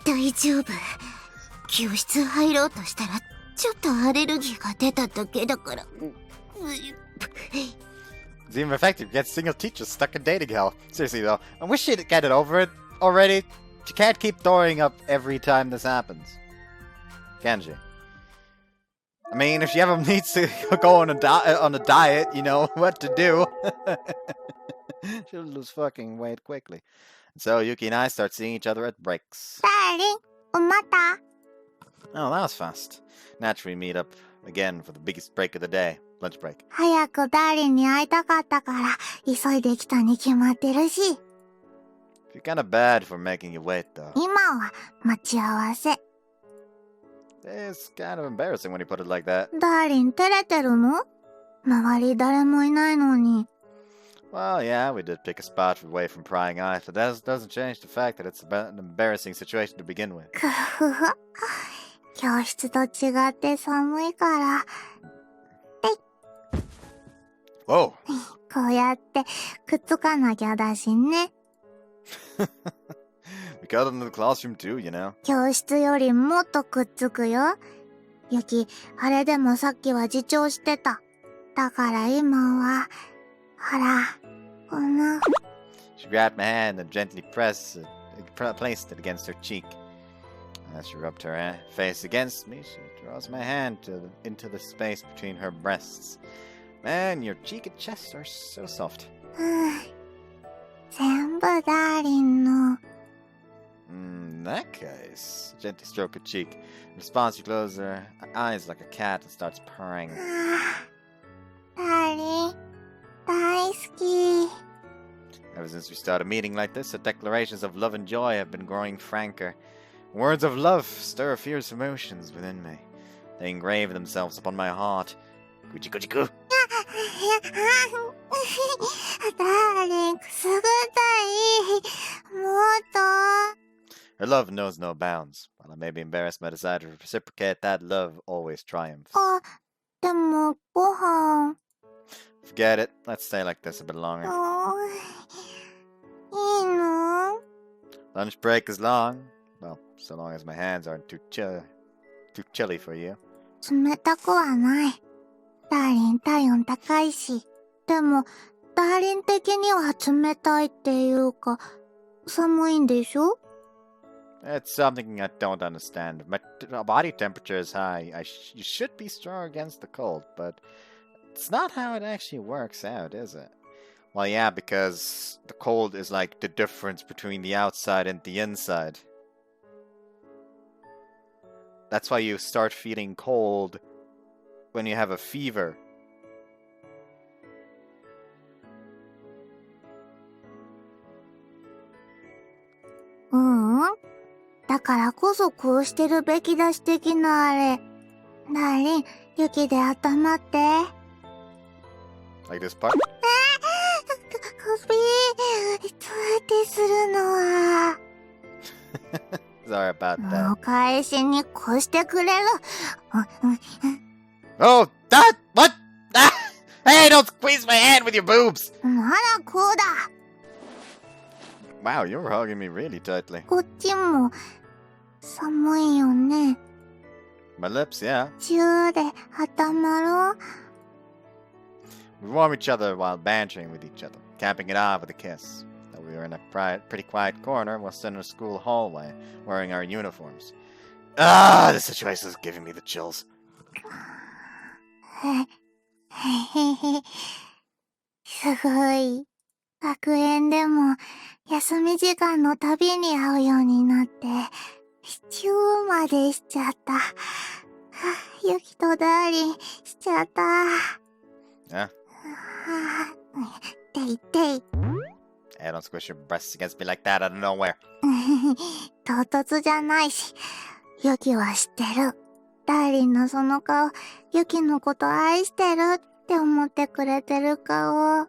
大丈夫。教室入ろうとしたらちょっとアレルギーが出ただけだから。 It's even effective. You get single teachers stuck in dating hell. Seriously though, I wish she'd get it over it already. She can't keep throwing up every time this happens. Can she? I mean, if she ever needs to go on a diet, you know what to do. She'll lose fucking weight quickly. So Yuki and I start seeing each other at breaks. ダーリン、埋まった？ Oh, that was fast. Naturally, meet up again for the biggest break of the day. Lunch break. 早くダーリンに会いたかったから、急いできたに決まってるし。You're kinda bad for making you wait, though. 今は待ち合わせ。It's kind of embarrassing when you put it like that. ダーリン照れてるの？周り誰もいないのに。Well, yeah, we did pick a spot away from prying eyes, but that doesn't change the fact that it's an embarrassing situation to begin with. くふふ。教室と違って寒いから、Whoa! こうやってくっつかなきゃだしね。We got into the classroom too, you know. 教室よりもっとくっつくよ。ユキ、あれでもさっきは自重してた。だから今は、ほら、この。 She grabbed my hand and gently placed it against her cheek. As she rubbed her face against me, she draws my hand into the space between her breasts. Man, your cheek and chest are so soft. 全部ダーリンの。 In that case, gently stroke her cheek. In response, she closes her eyes like a cat and starts purring. ダーリン、大好き。 Ever since we started meeting like this, the declarations of love and joy have been growing franker. Words of love stir fierce emotions within me. They engrave themselves upon my heart. Kuchi-kuchi-ku. ダーリン、くすぐったい。もっと。 Her love knows no bounds. While I may be embarrassed, my desire to reciprocate that love always triumphs. あ、でも、ご飯。 Forget it. Let's stay like this a bit longer. いいの？ Lunch break is long. Well, so long as my hands aren't too chilly for you. 冷たくはない。体温高いし。でも、ダーリン的には冷たいっていうか、寒いんでしょ？ It's something I don't understand. My body temperature is high. You should be strong against the cold, but it's not how it actually works out, is it? Well, yeah, because the cold is like the difference between the outside and the inside. That's why you start feeling cold when you have a fever. Mm-hmm. だからこそこうしてるべきだし的なあれ。ダーリン、雪で温まって。Like this part? 首、そうやってするのは。Sorry about that. お返しにこしてくれる。Oh, that! What? Ah! Hey, don't squeeze my hand with your boobs! ならこうだ。Wow, you're hugging me really tightly. こっちも寒いよね。My lips, yeah. チューで温まろう。We warm each other while bantering with each other, capping it off with a kiss. Though we were in a pretty quiet corner, while still in a school hallway, wearing our uniforms. Ah, this situation is giving me the chills. すごい。学園でも休み時間のたびに会うようになって、チューまでしちゃった。ユキとダーリンしちゃった。Yeah? ていてい。Hey, don't squish your breasts against me like that out of nowhere. 唐突じゃないし、ユキは知ってる。ダーリンのその顔、ユキのこと愛してるって思ってくれてる顔。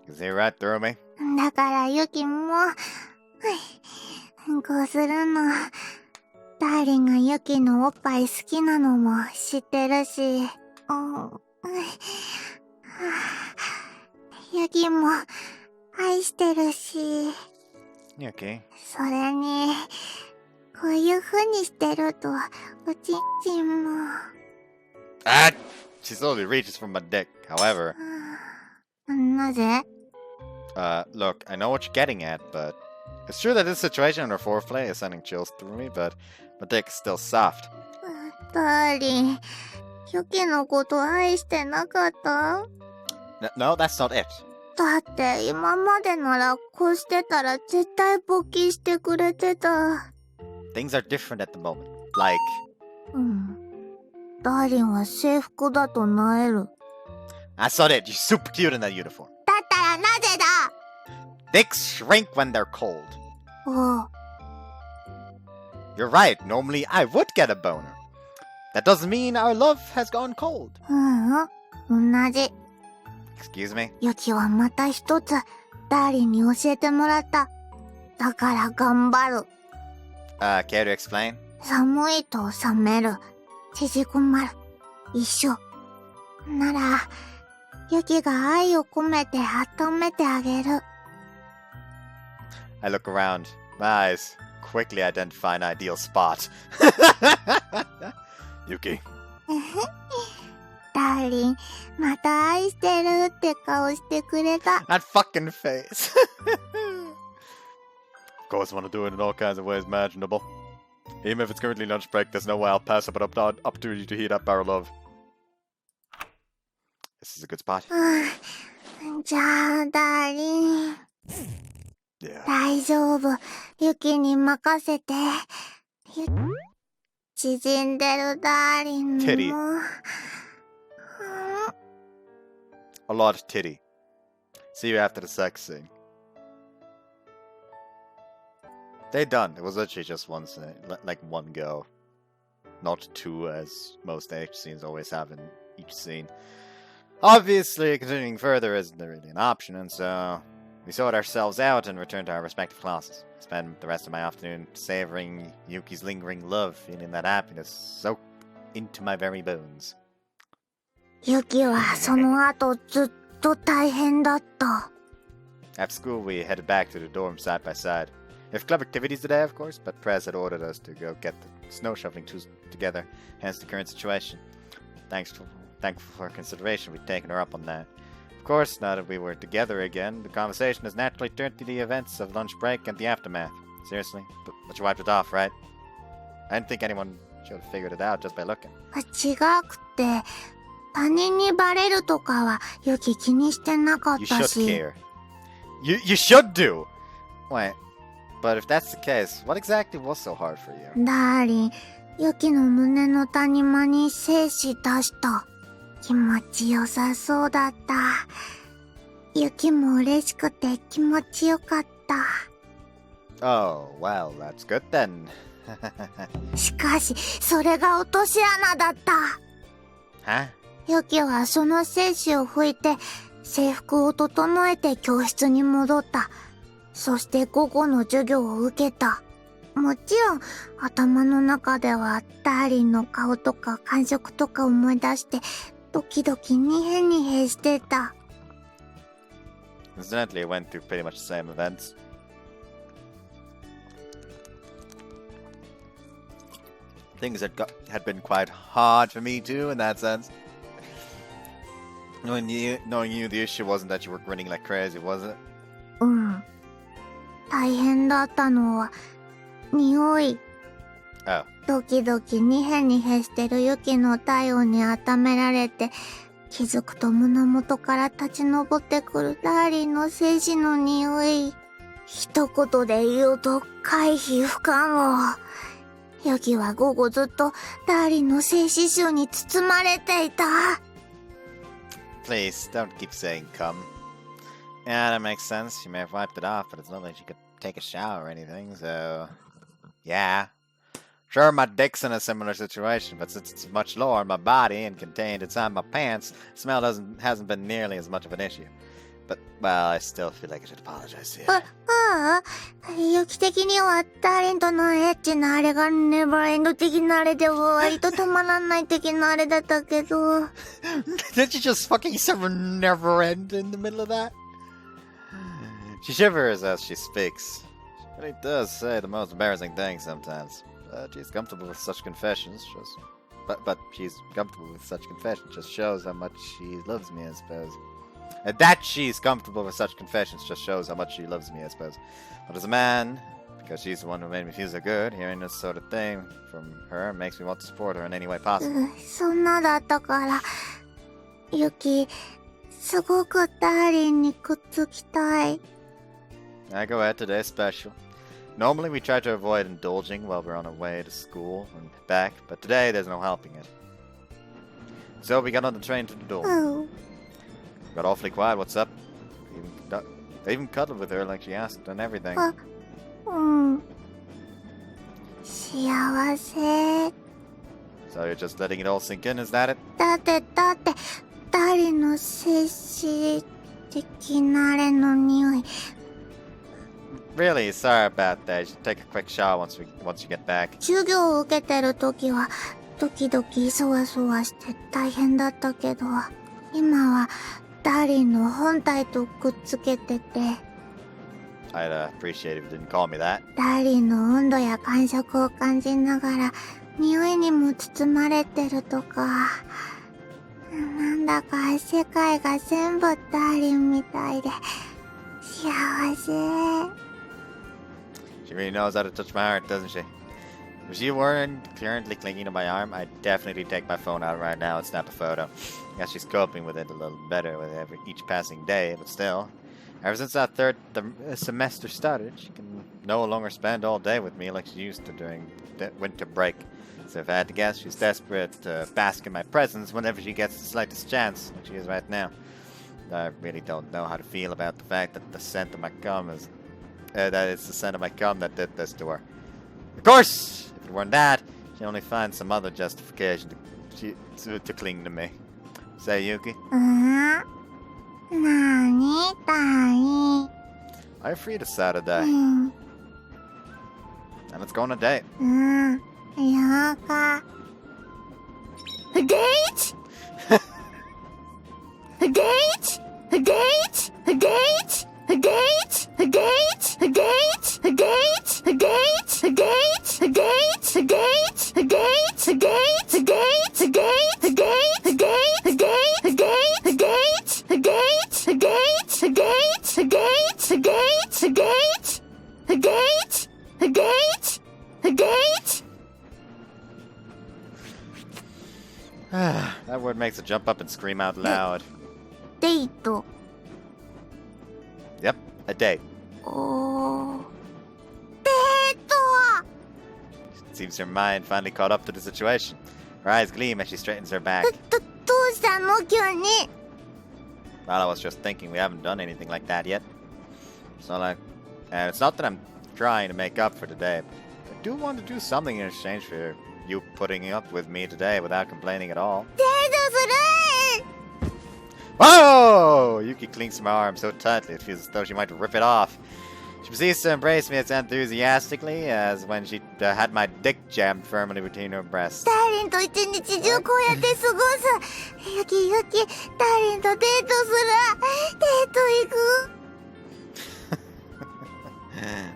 You see right through me? だからユキも、こうするの。ダーリンがユキのおっぱい好きなのも知ってるし、ユキも愛してるし、Yuki. それに、こういう風にしてると、おちんちんも。Ah! She slowly reaches for my dick. However, なぜ？ look, I know what you're getting at, but it's true that this situation under foreplay is sending chills through me, but my dick is still soft. ダーリン、ユキのこと愛してなかった？ No, that's not it. だって今までならこうしてたら絶対勃起してくれてた。Things are different at the moment. Like, ダーリンは制服だとなえる。that's not it. You're super cute in that uniform. だったらなぜだ？ Dicks shrink when they're cold. おう。 You're right. Normally, I would get a boner. That doesn't mean our love has gone cold. 同じ。Excuse me? ユキはまた一つダーリンに教えてもらった。だから頑張る。Care to explain? 寒いと冷める。縮こまる。一緒。なら、ユキが愛を込めて温めてあげる。I look around. My eyes quickly identify an ideal spot. Yuki. ダーリン、また愛してるって顔してくれた。That fucking face. Of course, I want to do it in all kinds of ways imaginable. Even if it's currently lunch break, there's no way I'll pass up an opportunity to heat up our love. This is a good spot. じゃあ、ダーリン。Yeah. 大丈夫。ユキに任せて。縮んでるダーリンも。Titty. A lot of titty. See you after the sex scene. They done. It was literally just one scene, like one go. Not two, as most H scenes always have in each scene. Obviously, continuing further isn't really an option, and so we sort ourselves out and returned to our respective classes. I spent the rest of my afternoon savoring Yuki's lingering love, feeling that happiness soak into my very bones. ユキはその後ずっと大変だった。After school, we headed back to the dorm side by side. We have club activities today, of course, but Prez had ordered us to go get the snow shoveling tools together, hence the current situation. Thanks thankful for her consideration. We'd taken her up on that. Of course, now that we were together again, the conversation has naturally turned to the events of lunch break and the aftermath. Seriously? But you wiped it off, right? I didn't think anyone should have figured it out just by looking. 違くて、他人にバレるとかはユキ気にしてなかっ You た should し。 care. You should do! Wait, but if that's the case, what exactly was so hard for you? ダーリン、ユキの胸の谷間に精子出した。気持ちよさそうだった。ユキも嬉しくて気持ちよかった。Oh, well, that's good then. しかし、それが落とし穴だった。Huh? ユキはその精子を拭いて、制服を整えて教室に戻った。そして午後の授業を受けた。もちろん、頭の中ではダーリンの顔とか感触とか思い出して、ドキドキニヘニヘしてた。Incidentally, I went through pretty much the same events. Things had been quite hard for me too, in that sense. Knowing you, the issue wasn't that you were grinning like crazy, was it? うん。大変だったのは、匂い。Oh. ドキドキニヘニヘしてるユキの体温に温められて、気づくと胸元から立ち上ってくるダーリンの精子の匂い。一言で言うと回避不可能。ユキは午後ずっとダーリンの精子臭に包まれていた。Please, don't keep saying come. Yeah, that makes sense. She may have wiped it off, but it's not like she could take a shower or anything, so... Yeah. Sure, my dick's in a similar situation, but since it's much lower in my body and contained inside my pants, smell hasn't been nearly as much of an issue. But, well, I still feel like I should apologize to you. ああ、ユキ的にはダーリンとのエッチなあれがネバーエンド的なあれで割と止まらない的なあれだったけど。Did you just fucking never end in the middle of that? She shivers as she speaks. She really does say the most embarrassing things sometimes. She's comfortable with such confessions. But she's comfortable with such confessions just shows how much she loves me, I suppose. That she's comfortable with such confessions just shows how much she loves me, I suppose. But as a man, because she's the one who made me feel so good, hearing this sort of thing from her makes me want to support her in any way possible. そんなだったから、ユキ、すごくダーリンにくっつきたい。I go ahead, today's special. Normally we try to avoid indulging while we're on our way to school and back, but today there's no helping it. So we got on the train to the dorm. Got awfully quiet, what's up? They even cuddled with her like she asked and everything. うん。幸せ。So you're just letting it all sink in, is that it? だって、ダーリンの精子的なあれの匂い。Really, sorry about that. You should take a quick shower once you get back. 授業を受けてるときは、ドキドキそわそわして大変だったけど、今はダーリンの本体とくっつけてて、I'd appreciate if you didn't call me that. ダーリンの温度や感触を感じながら、匂いにも包まれてるとか、なんだか世界が全部ダーリンみたいで、幸せ。She really knows how to touch my heart, doesn't she? If she weren't currently clinging to my arm, I'd definitely take my phone out right now and snap a photo. I guess she's coping with it a little better with each passing day, but still. Ever since that third semester started, she can no longer spend all day with me like she used to during the winter break. So if I had to guess, she's desperate to bask in my presence whenever she gets the slightest chance, like she is right now. I really don't know how to feel about the fact that the scent of my cum is... that it's the scent of my cum that did this to her. Of course! If it weren't that, she'd only find some other justification to cling to me. Say, Yuki? なにだい I'm free to Saturday. うん、 And let's go on a date. うん、了解。デートデートデートデートデート That word makes her jump up and scream out loud. デート。 Yep, a date. おー。デート It seems her mind finally caught up to the situation. Her eyes gleam as she straightens her back. どうしたの急に Well, I was just thinking we haven't done anything like that yet. So like, and it's not that I'm trying to make up for today. But I do want to do something in exchange for you putting up with me today without complaining at all. デートする Whoa! Yuki clings to my arm so tightly it feels as though she might rip it off. She proceeds to embrace me as enthusiastically as when she had my dick jammed firmly between her breasts. ダーリンと一日中こうやって過ごすユキダーリンとデートするデート行く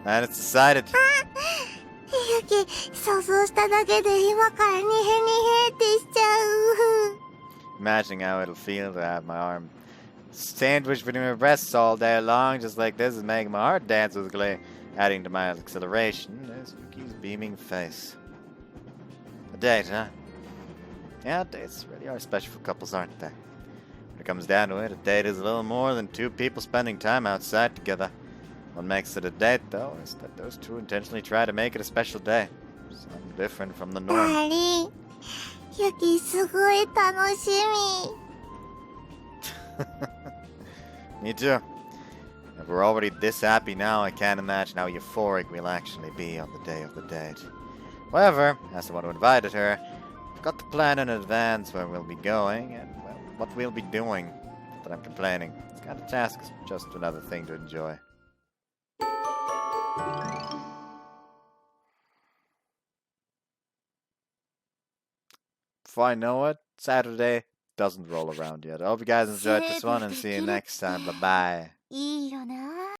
And it's decided. ユキ想像しただけで今からニヘニヘってしちゃう Imagining how it'll feel to have my arm sandwiched between her breasts all day long, just like this, is making my heart dance with glee, adding to my exhilaration. There's Yuki's beaming face. A date, huh? Yeah, dates really are special for couples, aren't they? When it comes down to it, a date is a little more than two people spending time outside together. What makes it a date, though, is that those two intentionally try to make it a special day. Something different from the ダ norm. ーリンユキすごい楽しみ Me too. If we're already this happy now, I can't imagine how euphoric we'll actually be on the day of the date. However, as someone who invited her, I've got to plan in advance where we'll be going and, well, what we'll be doing. Not that I'm complaining. This kind of task is just another thing to enjoy. Before I know it, Saturday doesn't roll around yet. I hope you guys enjoyed this one and see you next time. Bye bye. いいよな